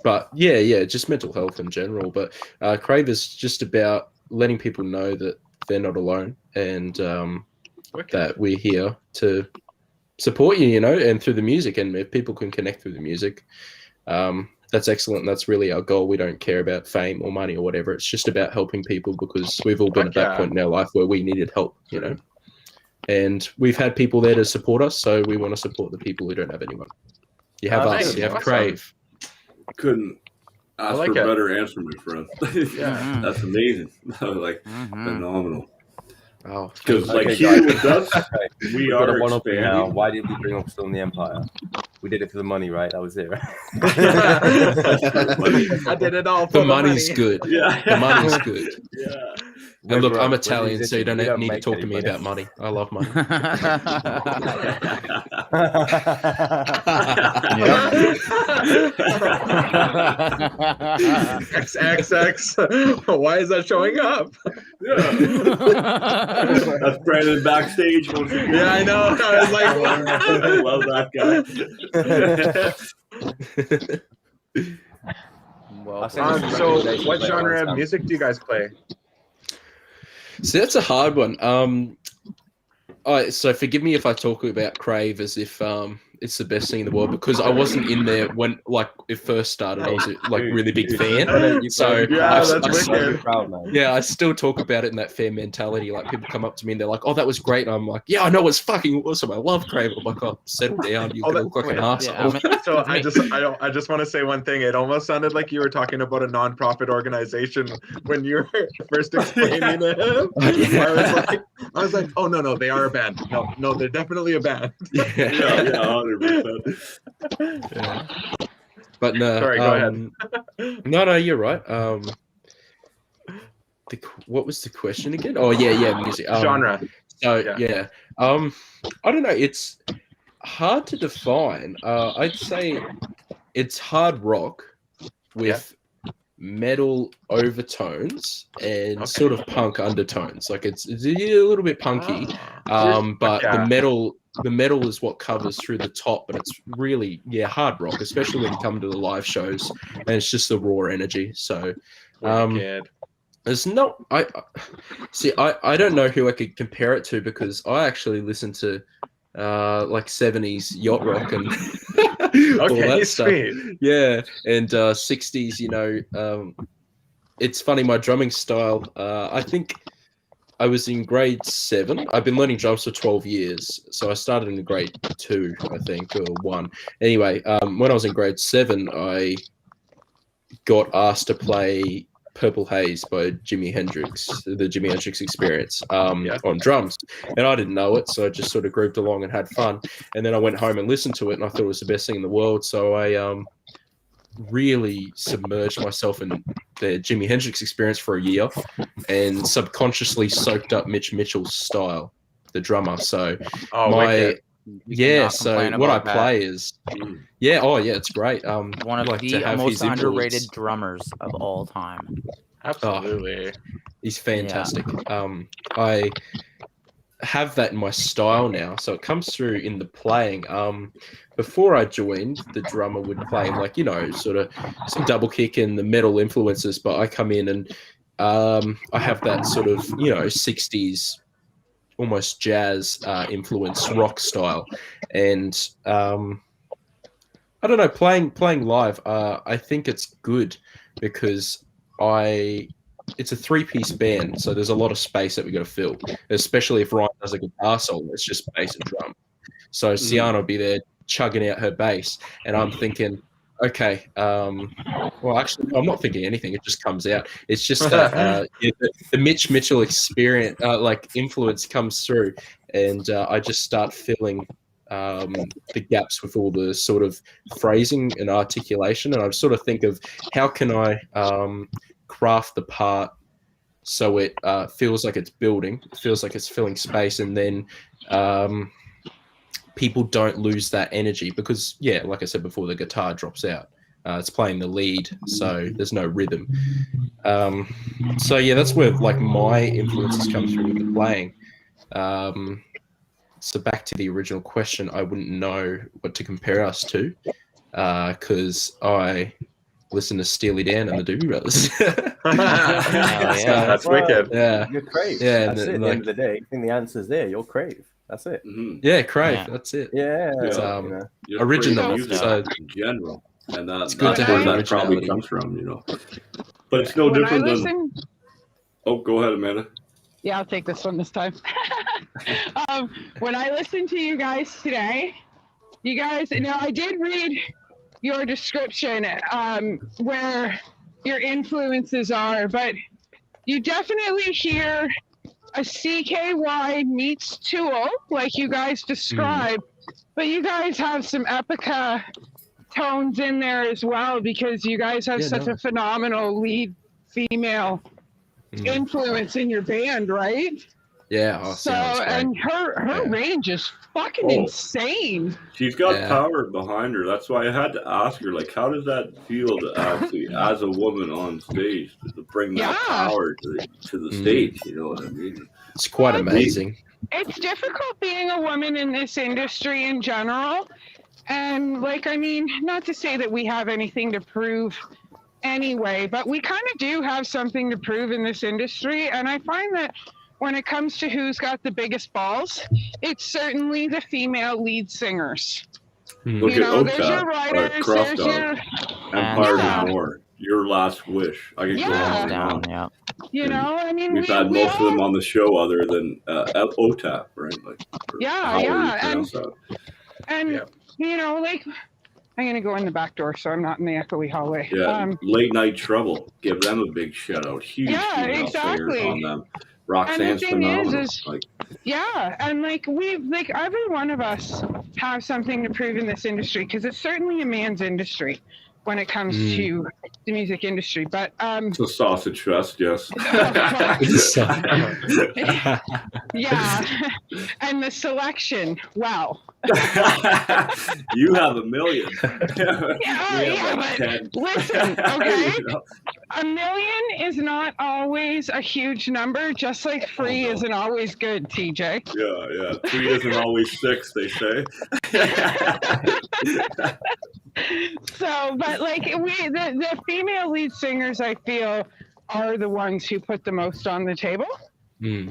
But yeah, just mental health in general. But Krave is just about letting people know that they're not alone, and that we're here to support you, and through the music. And if people can connect through the music, that's excellent. That's really our goal. We don't care about fame or money or whatever. It's just about helping people, because we've all been at that point in our life where we needed help, and we've had people there to support us. So we want to support the people who don't have anyone. You have us. You have Krave. Couldn't ask for a better answer, my friend. That's amazing. Phenomenal. Oh, because here with us, we are one expanding. Now. Why did we bring up Storm the Empire? We did it for the money, right? That was it, right? I did it all for the money's money. Good. Yeah, the money's good. Yeah. And look, I'm Italian, so you don't need to talk to me about money. I love money. XXX. Why is that showing up? Yeah. That's Brandon backstage. Yeah, I know. I was like, I love that guy. Well, so what genre of music do you guys play? So that's a hard one. So forgive me if I talk about Krave as if it's the best thing in the world, because I wasn't in there when it first started. I was a really big fan. So I still talk about it in that fan mentality. Like, people come up to me and they're like, "Oh, that was great." And I'm like, "Yeah, I know, it's fucking awesome. I love Krave." I'm like, "Oh, settle down. You're gonna look like an asshole." So I just want to say one thing. It almost sounded like you were talking about a non-profit organization when you were first explaining it. I was like, "Oh no, they are a band. No, they're definitely a band." Yeah. 100%. Yeah. But no, sorry, go ahead. No, you're right. What was the question again? Oh yeah, music genre. So yeah. I don't know. It's hard to define. I'd say it's hard rock with metal overtones and sort of punk undertones. Like it's a little bit punky, but the metal is what covers through the top, but it's really hard rock, especially when you come to the live shows, and it's just the raw energy. So there's no I don't know who I could compare it to, because I actually listen to like 70s yacht rock and all that stuff. Yeah, and 60s, it's funny, my drumming style, I think I was in grade 7. I've been learning drums for 12 years. So I started in grade 2, I think, or 1. Anyway, when I was in grade 7, I got asked to play Purple Haze by Jimi Hendrix, the Jimi Hendrix Experience, on drums. And I didn't know it, so I just sort of grouped along and had fun. And then I went home and listened to it, and I thought it was the best thing in the world. So I really submerged myself in the Jimi Hendrix Experience for a year, and subconsciously soaked up Mitch Mitchell's style, the drummer. So so what I play is it's great. One of the most underrated drummers of all time. Absolutely. He's fantastic. I have that in my style now, so it comes through in the playing. Before I joined, the drummer would play like, sort of some double kick and the metal influences, but I come in and I have that sort of 60s almost jazz influence rock style, and I don't know, playing live, I think it's good because it's a 3-piece band, so there's a lot of space that we got to fill, especially if Ryan does a guitar solo. It's just bass and drum. So Sienna will be there chugging out her bass, and I'm thinking, okay, well, actually, I'm not thinking anything. It just comes out. It's just that the Mitch Mitchell experience, influence comes through, and I just start filling the gaps with all the sort of phrasing and articulation, and I sort of think of how can I craft the part so it feels like it's building, feels like it's filling space, and then people don't lose that energy, because like I said before, the guitar drops out. It's playing the lead, so there's no rhythm. That's where like my influences come through with the playing. So back to the original question, I wouldn't know what to compare us to. because I listen to Steely Dan and the Doobie Brothers. That's wicked. Yeah, you're Krave. Yeah, that's it. At the end of the day, I think the answer's there. You're Krave. That's it. Yeah, Krave. That's it. Yeah, it's, You're original music so in general, and it's good to where have that probably originality. comes from, you know. But it's no different than. Oh, go ahead, Amanda. Yeah, I'll take this one this time. When I listened to you guys today, now I did read your description where your influences are, but you definitely hear a CKY meets Tool, like you guys described, but you guys have some Epica tones in there as well, because you guys have such a phenomenal lead female influence in your band, right? Yeah. So, and her range is fucking insane. She's got power behind her. That's why I had to ask her, like, how does that feel to actually, as a woman on stage, to bring that power to the stage? You know what I mean? It's quite amazing. It's difficult being a woman in this industry in general. And, like, I mean, not to say that we have anything to prove anyway, but we kind of do have something to prove in this industry. And I find that when it comes to who's got the biggest balls, it's certainly the female lead singers. Look you know, at there's your writers, there's your Empire and More. Your Last Wish. I can go on and on. You know, I mean, we've had most of them on the show, other than OTAP, right? Like, and you know, like, I'm gonna go in the back door, so I'm not in the echoey hallway. Yeah, Late Night Trouble. Give them a big shout out. Huge female singers on them. Roxanne's phenomenal. And like every one of us have something to prove in this industry, because it's certainly a man's industry when it comes to the music industry. But it's a sausage fest, yes. And the selection, wow. You have a million. But listen, okay. A million is not always a huge number, just like free isn't always good, TJ. Yeah. 3 isn't always 6, they say. So, but like the female lead singers, I feel, are the ones who put the most on the table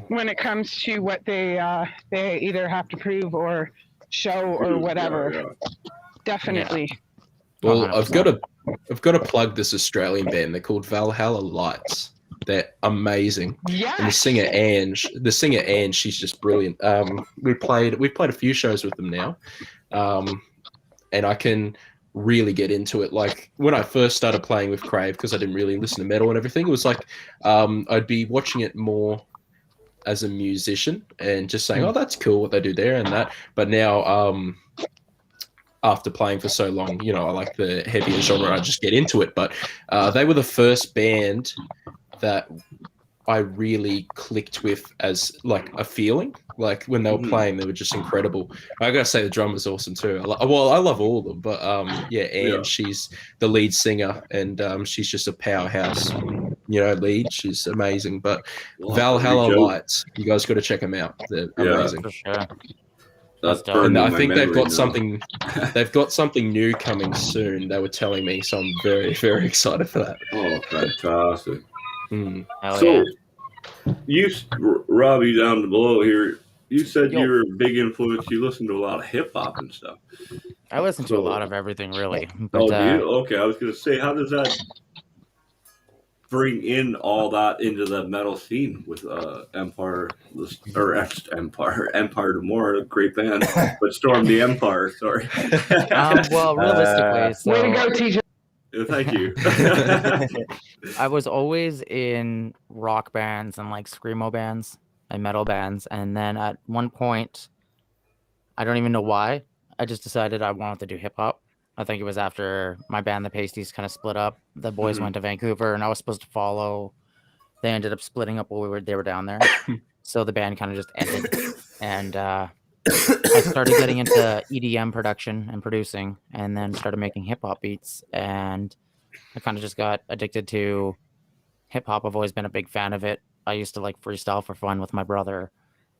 when it comes to what they either have to prove or show or whatever. Definitely. Well, 100%. I've got to plug this Australian band. They're called Valhalla Lights. They're amazing. Yeah. And the singer Anne, she's just brilliant. We've played a few shows with them now, and I can really get into it. Like, when I first started playing with Krave, because I didn't really listen to metal and everything, it was like I'd be watching it more as a musician and just saying, oh, that's cool what they do there and that. But now, after playing for so long, you know, I like the heavier genre, I just get into it. But they were the first band that I really clicked with as like a feeling. Like, when they were playing, they were just incredible. I gotta say the drummer's awesome too. I love all of them, but Anne, she's the lead singer, and she's just a powerhouse, you know, lead. She's amazing. But Valhalla Lights, you guys got to check them out. They're amazing. For sure. And I think they've got something. They've got something new coming soon. They were telling me, so I'm very, very excited for that. Oh, fantastic! So, Robbie, down below here, you said you're a big influence. You listen to a lot of hip hop and stuff. I listen to a lot of everything, really. But, do you? Okay, I was going to say, how does that bring in all that into the metal scene with Empire to More, a great band, but Storm the Empire, sorry. Well, realistically, way to go, TJ. Thank you. I was always in rock bands and like screamo bands and metal bands, and then at one point, I don't even know why, I just decided I wanted to do hip hop. I think it was after my band, the Pasties, kind of split up. The boys went to Vancouver, and I was supposed to follow. They ended up splitting up while they were down there, so the band kind of just ended. And I started getting into EDM production and producing, and then started making hip hop beats. And I kind of just got addicted to hip hop. I've always been a big fan of it. I used to like freestyle for fun with my brother,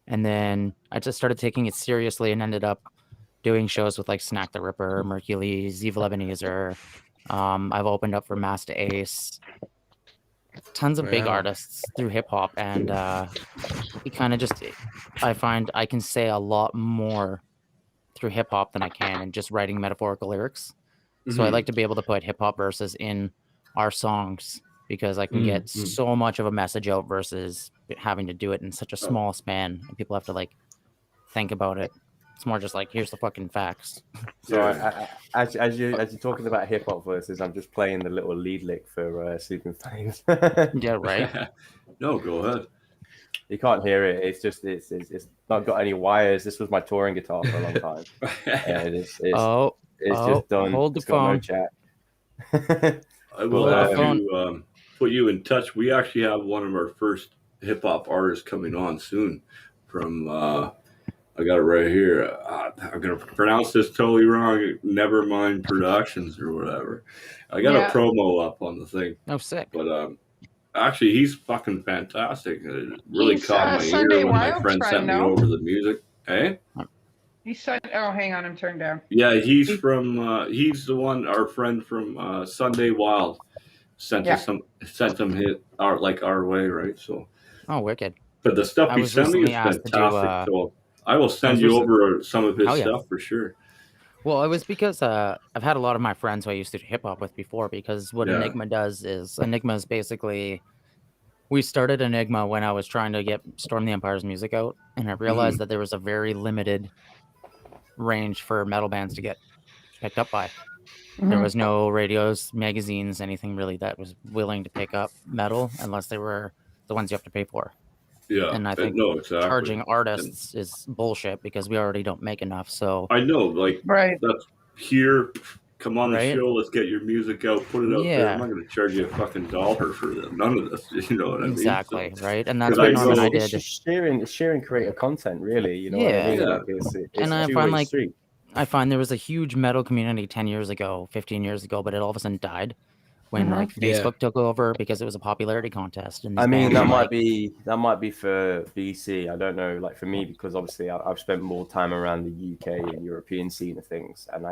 and then I just started taking it seriously and ended up doing shows with like Snack the Ripper, Mercules, Evil Ebenezer. I've opened up for Master Ace, tons of big artists through hip hop, and it kind of just, I find I can say a lot more through hip hop than I can in just writing metaphorical lyrics. So I like to be able to put hip hop verses in our songs because I can get so much of a message out versus having to do it in such a small span and people have to like think about it. It's more just like, here's the fucking facts. So as you're talking about hip hop verses, I'm just playing the little lead lick for Sleeping Flames. Yeah, right. No, go ahead. You can't hear it. It's just it's not got any wires. This was my touring guitar for a long time. And it's just done. Hold the it's got phone. No jack. I will have to put you in touch. We actually have one of our first hip hop artists coming on soon. From I got it right here. I'm gonna pronounce this totally wrong. Nevermind Productions or whatever. I got a promo up on the thing. Oh, sick. But actually, he's fucking fantastic. It really caught my Sunday ear when my Wild friend sent me over the music. Hey. He said, "Oh, hang on, I'm turned down." Yeah, he's from. He's the one. Our friend from Sunday Wild sent us some hit our way, right? So. Oh, wicked! But the stuff he sent me is fantastic. So I will send you over some of his stuff for sure. Well, it was because I've had a lot of my friends who I used to do hip hop with before. Because what Enigma does is Enigma is basically. We started Enigma when I was trying to get Storm the Empire's music out, and I realized that there was a very limited range for metal bands to get picked up by. There was no radios, magazines, anything really that was willing to pick up metal unless they were the ones you have to pay for. Yeah, and I think charging artists is bullshit because we already don't make enough. So I know, like that's here. Come on the show. Let's get your music out. Put it out there. I'm not going to charge you a fucking dollar for none of this. You know what I mean? Exactly. So, right. And that's what Norman and I did. It's sharing creative content, really. You know what I mean? Yeah. Like it's and I find there was a huge metal community 10 years ago, 15 years ago, but it all of a sudden died when like Facebook took over because it was a popularity contest. And I mean, that might be for BC. I don't know. Like for me, because obviously I've spent more time around the UK and European scene of things, and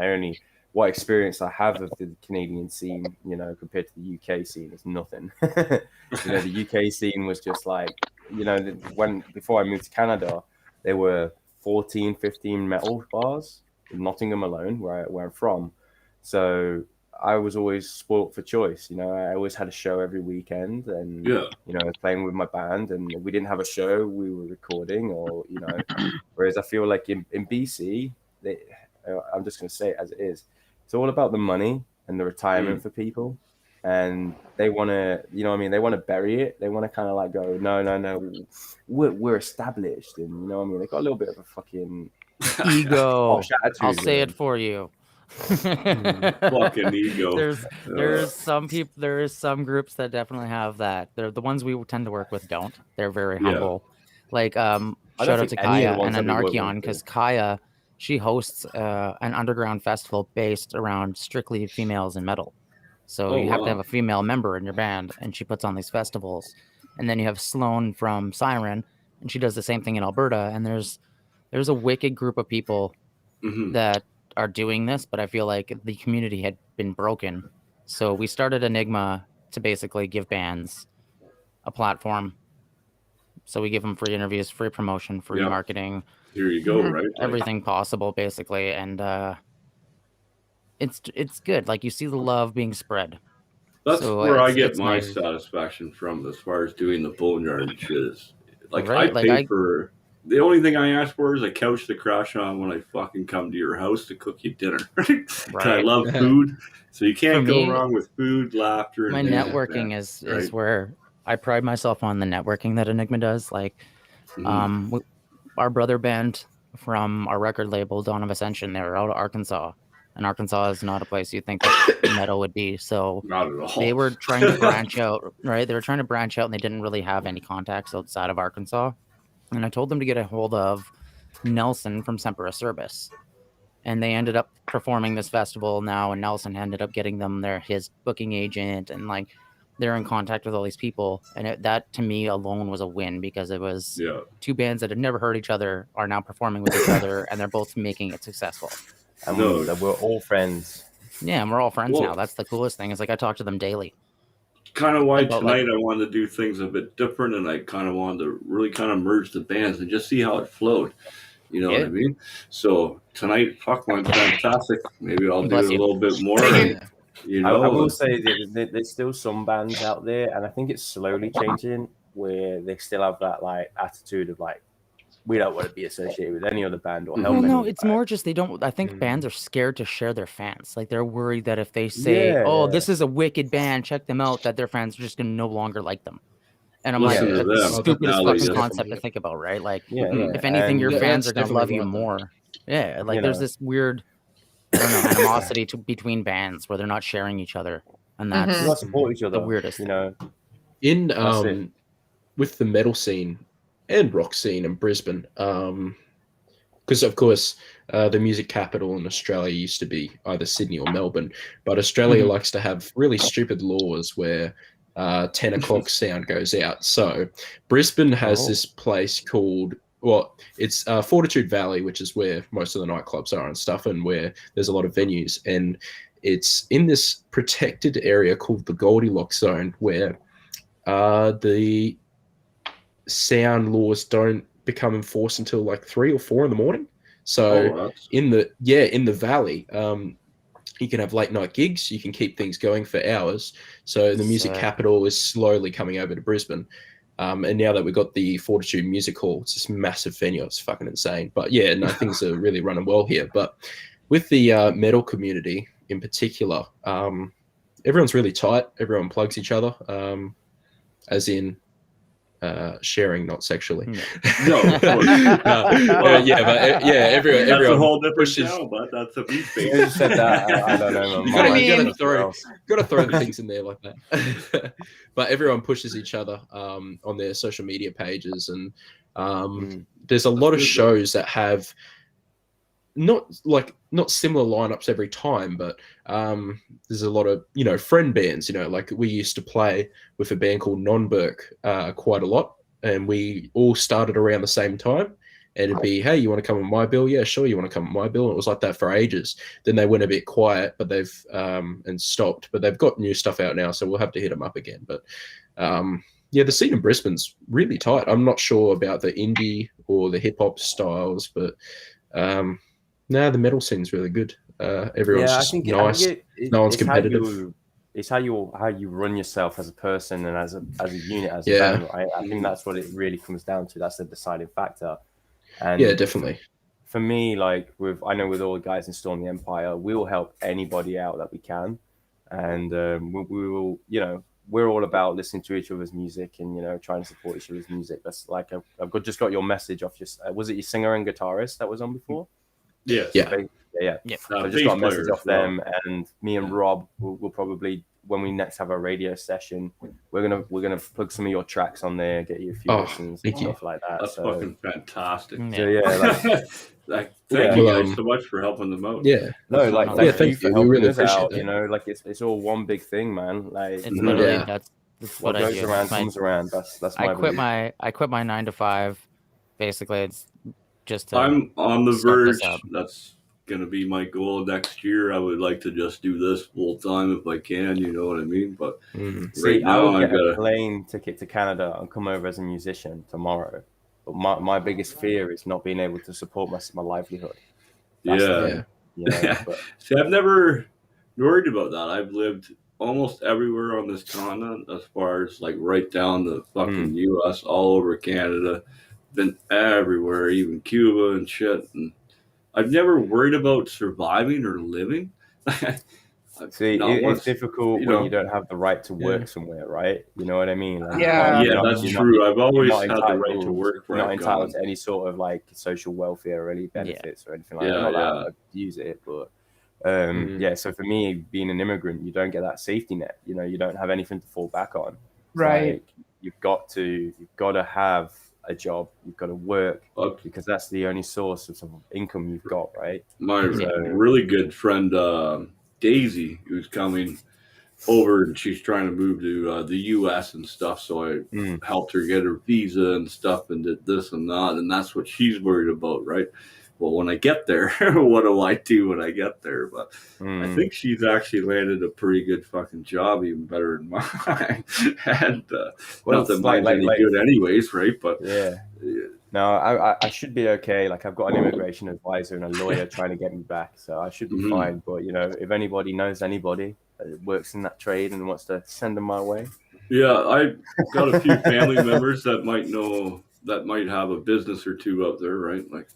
what experience I have of the Canadian scene, you know, compared to the UK scene is nothing. You know, the UK scene was just like, you know, before I moved to Canada, there were 14, 15 metal bars in Nottingham alone, where I'm from. So I was always spoilt for choice. You know, I always had a show every weekend, and you know, playing with my band. And if we didn't have a show, we were recording, or you know. Whereas I feel like in BC, I'm just going to say it as it is. It's all about the money and the retirement for people, and they want to, you know what I mean? They want to bury it. They want to kind of like go, no, we're established, and you know what I mean? They got a little bit of a fucking ego. I'll say it for you. Fucking ego. There's some people. There is some groups that definitely have that. They're the ones we tend to work with. Don't. They're very humble. Like shout out to Kaya and Anarchion, because Kaya. She hosts an underground festival based around strictly females in metal. So you have to have a female member in your band, and she puts on these festivals. And then you have Sloan from Siren, and she does the same thing in Alberta. And there's a wicked group of people that are doing this, but I feel like the community had been broken. So we started Enigma to basically give bands a platform. So we give them free interviews, free promotion, free marketing. Here you go, right? Everything possible, basically, and it's good. Like you see the love being spread. That's where I get my satisfaction from, as far as doing the boneyard shit. Is like I pay for. The only thing I ask for is a couch to crash on when I fucking come to your house to cook you dinner. I love food, so you can't go wrong with food, laughter. My networking is where I pride myself on the networking that Enigma does. Like, our brother band from our record label, Dawn of Ascension, they're out of Arkansas. And Arkansas is not a place you think that metal would be. So not at all. They were trying to branch out, right? They were trying to branch out, and they didn't really have any contacts outside of Arkansas. And I told them to get a hold of Nelson from Semper Service. And they ended up performing this festival now, and Nelson ended up getting them his booking agent. And like they're in contact with all these people, and that to me alone was a win, because it was two bands that had never heard each other are now performing with each other, and they're both making it successful. And we're all friends. Yeah, and we're all friends now. That's the coolest thing. Is like I talk to them daily. Kind of why tonight I wanted to do things a bit different, and I kind of wanted to really kind of merge the bands and just see how it flowed. You know what I mean? So tonight, fuck, went fantastic. Maybe I'll do it a little bit more. You know, I will say that there's still some bands out there, and I think it's slowly changing, where they still have that like attitude of like, we don't want to be associated with any other band or help. Well, no, it's more just they don't. I think bands are scared to share their fans. Like they're worried that if they say, "Oh, this is a wicked band, check them out," that their fans are just gonna no longer like them. And I'm like, that's the stupidest fucking concept to think about, right? Like, if anything, your fans are gonna love you more. Yeah, like there's this weird, I don't know, animosity between bands where they're not sharing each other, and that's not support each other. The weirdest, you know. In with the metal scene and rock scene in Brisbane, because of course the music capital in Australia used to be either Sydney or Melbourne, but Australia likes to have really stupid laws where 10 o'clock sound goes out. So Brisbane has this place called, well, it's Fortitude Valley, which is where most of the nightclubs are and stuff, and where there's a lot of venues, and it's in this protected area called the Goldilocks zone, where the sound laws don't become enforced until like 3 or 4 in the morning. So in the valley, you can have late night gigs, you can keep things going for hours. So the music capital is slowly coming over to Brisbane. And now that we've got the Fortitude Music Hall, it's this massive venue. It's fucking insane. But yeah, no, things are really running well here. But with the metal community in particular, everyone's really tight. Everyone plugs each other, as in sharing, not sexually. No, but everyone. That's a whole different show, but that's a beat base. You said that. I don't know. You gotta throw the things in there like that. But everyone pushes each other on their social media pages, and there's a lot of shows that have not similar lineups every time, but there's a lot of friend bands. Like we used to play with a band called Nonberg quite a lot, and we all started around the same time. And it'd be, hey, you want to come on my bill? Yeah, sure. You want to come on my bill? And it was like that for ages. Then they went a bit quiet, but they've and stopped. But they've got new stuff out now, so we'll have to hit them up again. But the scene in Brisbane's really tight. I'm not sure about the indie or the hip hop styles, but the metal scene's really good. Everyone's just nice. No one's competitive. It's how you run yourself as a person and as a unit, as a band, right? I think that's what it really comes down to. That's the deciding factor. And yeah, definitely. For me, like I know with all the guys in Storm the Empire, we will help anybody out that we can, and we will, we're all about listening to each other's music and trying to support each other's music. That's like I've just got your message off. Was it your singer and guitarist that was on before? Yes. Yeah. So I just got a message off them, and me and Rob will probably, when we next have our radio session, we're gonna plug some of your tracks on there, get you a few listens and stuff like that. That's fucking fantastic. So thank you guys so much for helping them out. Yeah, no, like thank you for helping us out. Like it's all one big thing, man. Like it's literally that's what goes around comes around. That's my. I quit my 9 to 5. Basically, it's just. I'm on the verge. That's gonna be my goal next year. I would like to just do this full time if I can. You know what I mean? But right now, I would get a plane ticket to Canada and come over as a musician tomorrow. But my biggest fear is not being able to support my livelihood. But, see, I've never worried about that. I've lived almost everywhere on this continent, as far as like right down the fucking U.S., all over Canada, been everywhere, even Cuba and shit. And I've never worried about surviving or living. See, it's difficult when you don't have the right to work somewhere, right? You know what I mean? Like, that's true. I've always had the right to work. You're not entitled to any sort of like social welfare or any benefits or anything like that. Not that I use it, but so for me, being an immigrant, you don't get that safety net. You don't have anything to fall back on. Right. Like, you've got to have a job. You've got to work because that's the only source of income you've got, right? My really good friend Daisy, who's coming over, and she's trying to move to the U.S. and stuff. So I helped her get her visa and stuff, and did this and that, and that's what she's worried about, right? Well, when I get there, what do I do when I get there? But I think she's actually landed a pretty good fucking job, even better than mine. And not that mine's any good anyways, right? But yeah. No, I should be okay. Like, I've got an immigration advisor and a lawyer trying to get me back, so I should be fine. But, you know, if anybody knows anybody that works in that trade and wants to send them my way. Yeah, I got a few family members that might know, that might have a business or two out there, right? Like,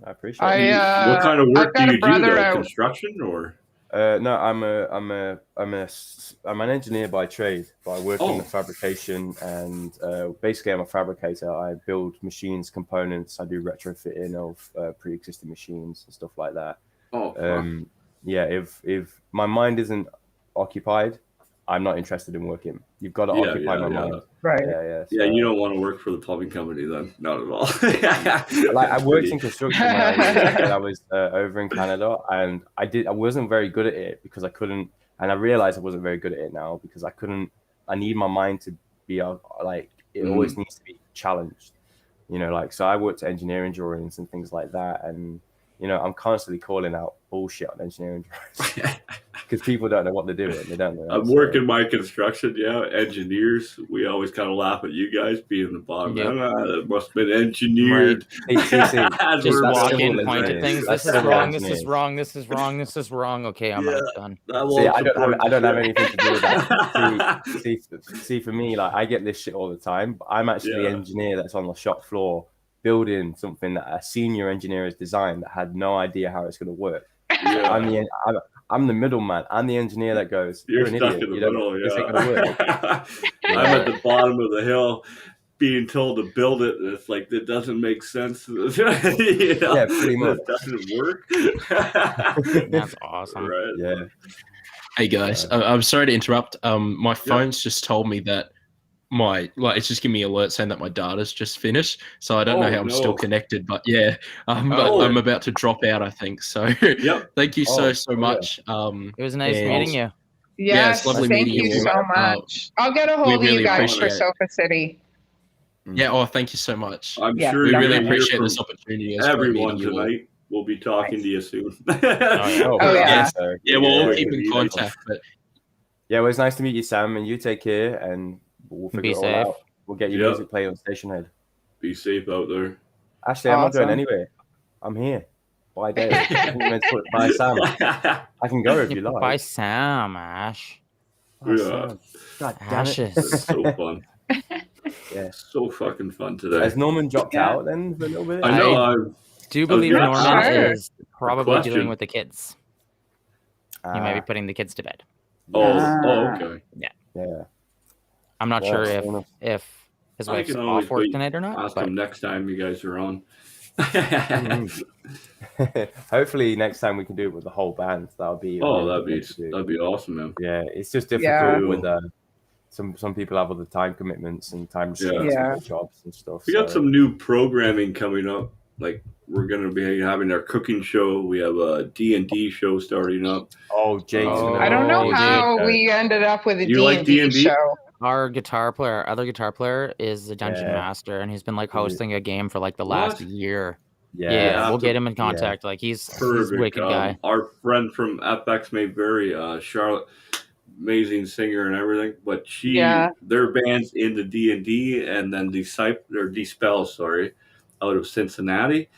I appreciate it. What kind of work do you do, though? Construction or? No, I'm an engineer by trade, but I work in the fabrication, and basically I'm a fabricator. I build machines, components. I do retrofitting of pre-existing machines and stuff like that. Yeah, if my mind isn't occupied, I'm not interested in working. You've got to occupy my mind. Right. Yeah. So, you don't want to work for the plumbing company then? Not at all. Like, I worked in construction when I was over in Canada, and I wasn't very good at it because I couldn't, and I realized I wasn't very good at it now because I need my mind to be like, it always needs to be challenged, you know, like, so I worked at engineering drawings and things like that, and you know, I'm constantly calling out bullshit on engineering drawings because people don't know what they're doing. They don't know. I'm working my construction, engineers. We always kind of laugh at you guys being the bottom. It must have been engineered. Right. Just walk in, point at things. This is wrong. This is wrong. This is wrong. This is wrong. Okay, I'm done. See, I don't have anything to do with that. See, for me, like, I get this shit all the time. But I'm actually the engineer that's on the shop floor, building something that a senior engineer has designed that had no idea how it's going to work. I'm the middleman. I'm the engineer that goes, you're an stuck idiot. in the middle. This ain't going to work. I'm at the bottom of the hill being told to build it. And it's like, that doesn't make sense. Yeah, pretty much. It doesn't work. That's awesome. Right. Yeah. Hey guys, I'm sorry to interrupt. My phone's just told me that it's just giving me an alert saying that my data's just finished, so I don't know how I'm still connected, but I'm about to drop out, I think. So thank you so much. It was nice meeting you. Yes, it's lovely thank meeting you so much. I'll get a hold of you guys for Sofa City. Yeah, thank you so much. I'm sure we really appreciate this opportunity. Everyone tonight. We'll be talking to you soon. We'll all keep in contact. But yeah, well, it's nice to meet you, Sam, and you take care, and we'll figure it all out. We'll get your music playing on Station Head. Be safe out there. Actually, I'm not going anywhere. I'm here. Bye, Dave. Bye, Sam. I can go if you like. Bye, Sam, Ash. God damn Ash it. It's so fun. Yeah, so fucking fun today. Has Norman dropped out then for a little bit? I know. Do you believe Norman is probably dealing with the kids? He might be putting the kids to bed. Okay. Yeah. I'm not sure if his wife's off work tonight or not. Ask him next time you guys are on. Hopefully next time we can do it with the whole band. That'll be that'd be awesome, man. Yeah, it's just difficult with some people have other time commitments and time restrictions jobs and stuff. We got some new programming coming up. Like, we're gonna be having our cooking show. We have a D&D show starting up. Oh, Jake's I don't know how we ended up with a D&D show. Our other guitar player is a dungeon master, and he's been like hosting a game for like the last year. Yeah, we'll get him in contact. Like, he's a wicked guy. Our friend from FX Mayberry, Charlotte, amazing singer and everything, but their band's into D&D, and then Dispel, out of Cincinnati,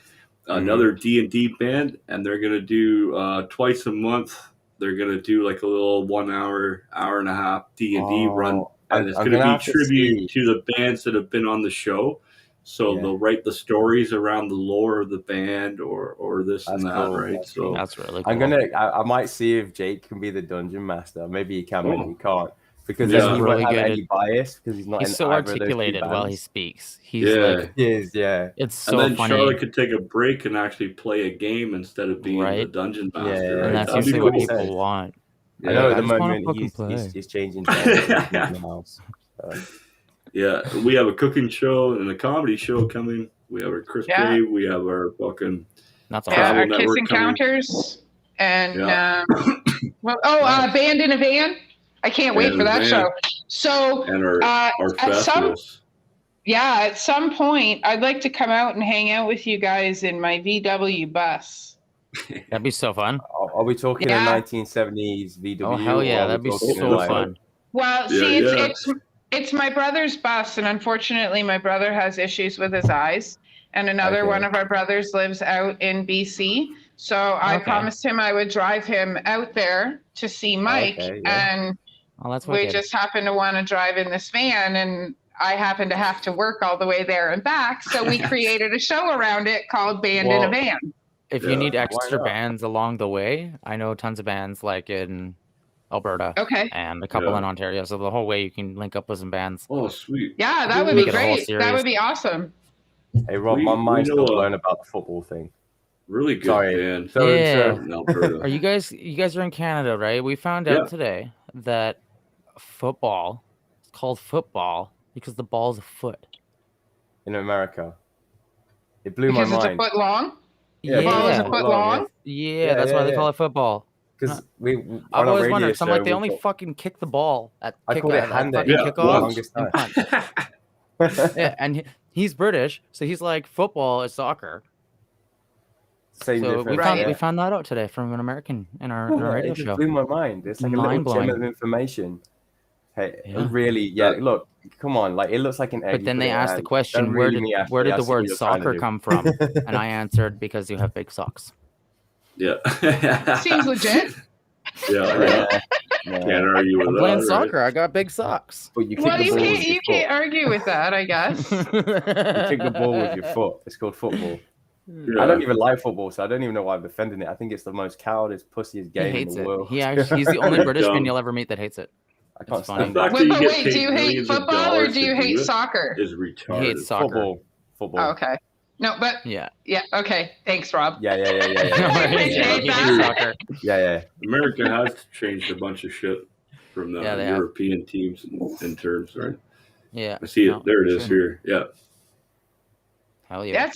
another D&D band, and they're gonna do twice a month. They're gonna do like a little 1 hour and a half D&D run, and it's gonna be tribute to the bands that have been on the show. So they'll write the stories around the lore of the band or this and that, right? So that's really cool. I might see if Jake can be the dungeon master. Maybe he can, maybe he can't. Because he won't have any bias, because he's so articulated while he speaks. He is. It's so and then funny. Charlotte could take a break and actually play a game instead of being the dungeon master. And that's usually what people want. I know at the moment he's changing in the house. Yeah, we have a cooking show and a comedy show coming. We have our Chris Krave. We have our fucking our Kiss Encounters and Band in a Van. I can't wait for that show. So and our festivals. At some point, I'd like to come out and hang out with you guys in my VW bus. That'd be so fun. Are we talking a 1970s VW? Oh hell yeah, that'd be so fun. Well, it's my brother's bus, and unfortunately, my brother has issues with his eyes, and another one of our brothers lives out in BC. So I promised him I would drive him out there to see Mike, and we just happen to want to drive in this van, and I happen to have to work all the way there and back. So we created a show around it called Band in a Van. If you need extra bands along the way, I know tons of bands like in Alberta and a couple in Ontario. So the whole way you can link up with some bands. Oh, sweet. Yeah, that would be great. That would be awesome. Hey, Rob, my mind's still blown about the football thing. Really good band. Are you guys are in Canada, right? We found out today that football is called football because the ball's a foot. In America. It blew my mind. Because it's a foot long? Yeah. The ball is a foot long? Yeah, that's why they call it football. Because I've always wondered. So I'm like, they only fucking kick the ball at kickoff. And he's British, so he's like, football is soccer. So we found that out today from an American in our radio show. It blew my mind. It's like a little gem of information. Hey, really, look, come on, like it looks like an egg. But then they asked the question, where did the word soccer come from? And I answered, because you have big socks. Yeah. Seems legit. Yeah. Can't argue with that. I'm playing soccer. I got big socks. But you can't argue with that, I guess. You kick the ball with your foot. It's called football. Yeah. I don't even like football, so I don't even know why I'm defending it. I think it's the most cowardly, pussiest game in the world. He's the only British man you'll ever meet that hates it. I can't stand it. Wait, do you hate football or do you hate soccer? Is retarded. He hates soccer. Football. Oh, okay. No, but yeah. Okay. Thanks, Rob. Yeah. America has changed a bunch of shit from the European teams in terms, right? Yeah. I see it. There it is here. Yeah. Hell yeah.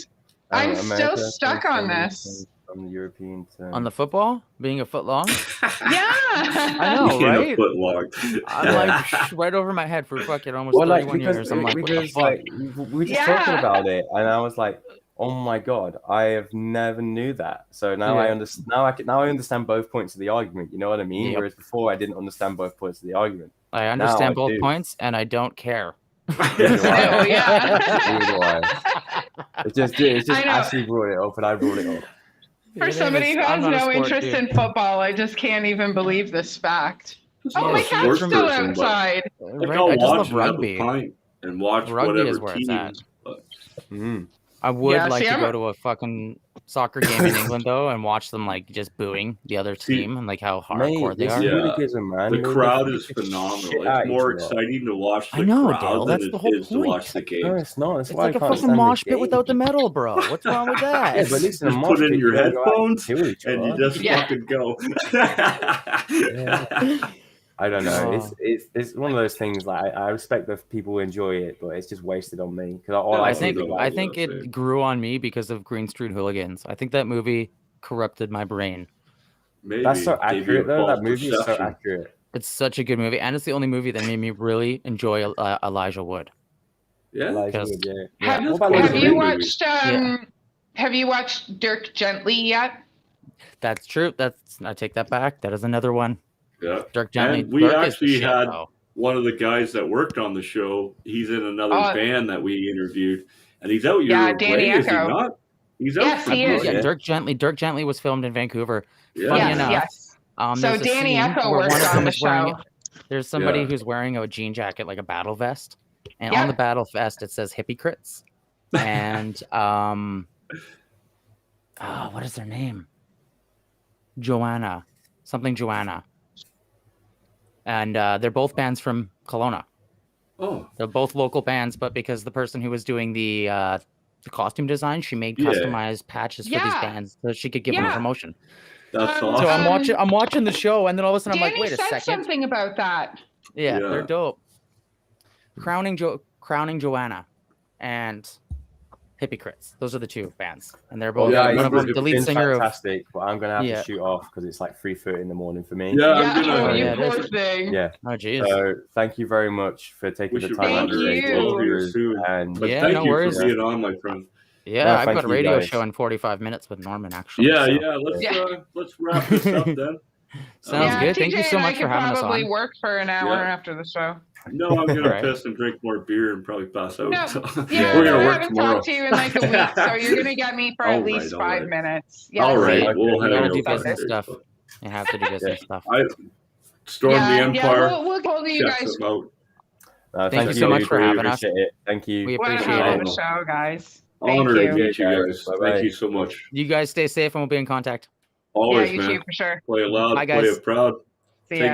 I'm still stuck on this. From the European term. On the football, being a foot long. I know, right? A foot long. I'm like right over my head for fucking almost 31 years. I'm like, we were just talking about it, and I was like, oh my god, I have never knew that. So now I understand. Now I understand both points of the argument. You know what I mean? Yep. Whereas before, I didn't understand both points of the argument. I understand both points, and I don't care. It just Ashley brought it up, and I brought it up. For somebody who has no interest in football, I just can't even believe this fact. My cat's still outside. I just love rugby. And watch rugby whatever team. I would like to go to a fucking soccer game in England though, and watch them like just booing the other team and like how hardcore they are. The crowd is phenomenal. It's more exciting to watch the crowd than it is to watch the game. No, it's not. It's like a fucking mosh pit without the metal, bro. What's wrong with that? Yeah, but listen, just put in your headphones and you just fucking go. I don't know. It's one of those things. Like I respect that people enjoy it, but it's just wasted on me. I think it grew on me because of Green Street Hooligans. I think that movie corrupted my brain. Maybe. That's so accurate, though. That movie is so accurate. It's such a good movie, and it's the only movie that made me really enjoy Elijah Wood. Yeah. Elijah Wood, Have you watched Dirk Gently yet? That's true. I take that back. That is another one. Yeah, Dirk Gently. And we actually had one of the guys that worked on the show. He's in another band that we interviewed, and he's out here. Danny Echo. Is he not? He's out. Yes, he is. Yeah, Dirk Gently was filmed in Vancouver. Yeah. Funny enough. Yes. So Danny Echo worked on the show. There's somebody who's wearing a jean jacket, like a battle vest, and on the battle vest it says "Hippie Crits," and what is their name? Joanna. And they're both bands from Kelowna. Oh. They're both local bands, but because the person who was doing the costume design, she made customized patches for these bands so she could give them a promotion. That's awesome. So I'm watching the show, and then all of a sudden I'm like, wait a second. Something about that. Yeah, they're dope. Crowning Joanna, and Hypocrites. Those are the two bands, and they're both. Yeah, one of them, it's the lead been singer fantastic, but I'm gonna have Yeah. to shoot off because it's like 3:30 in the morning for me. Yeah, Yeah, I'm gonna. oh, you yeah, poor thing. Yeah. Oh, geez. So thank you very much for taking We the should time out of Thank your day to you. go Talk to you through. soon. And But Yeah, thank no you worries. for being on, my friend. Yeah, I've thank got a you, radio guys. show in 45 minutes with Norman, actually. Yeah, so. yeah. Let's wrap this up then. Sounds Yeah, good. Thank TJ you so and I much for could having us probably on. work for an hour Yeah. after the show. No, I'm gonna Right. piss and drink more beer and probably pass out. No, So yeah, we're no, gonna I work haven't tomorrow. talked to you in like a week, so you're gonna get me for All at right, least all 5 right. minutes. Yeah, All right, Okay. we'll You hang gotta out. do for business that. stuff. You have to do business stuff. I stormed the yeah, Empire. we'll hold you Check guys. them out. Thank you so much for really having us. appreciate it. Thank you. We What a appreciate hell it. of a show, guys. Thank Honored to you. meet you guys. Bye-bye. Thank you so much. You guys stay safe and we'll be in contact. Always, Yeah, you man. too, for sure. Play it loud, Bye, play guys. it proud.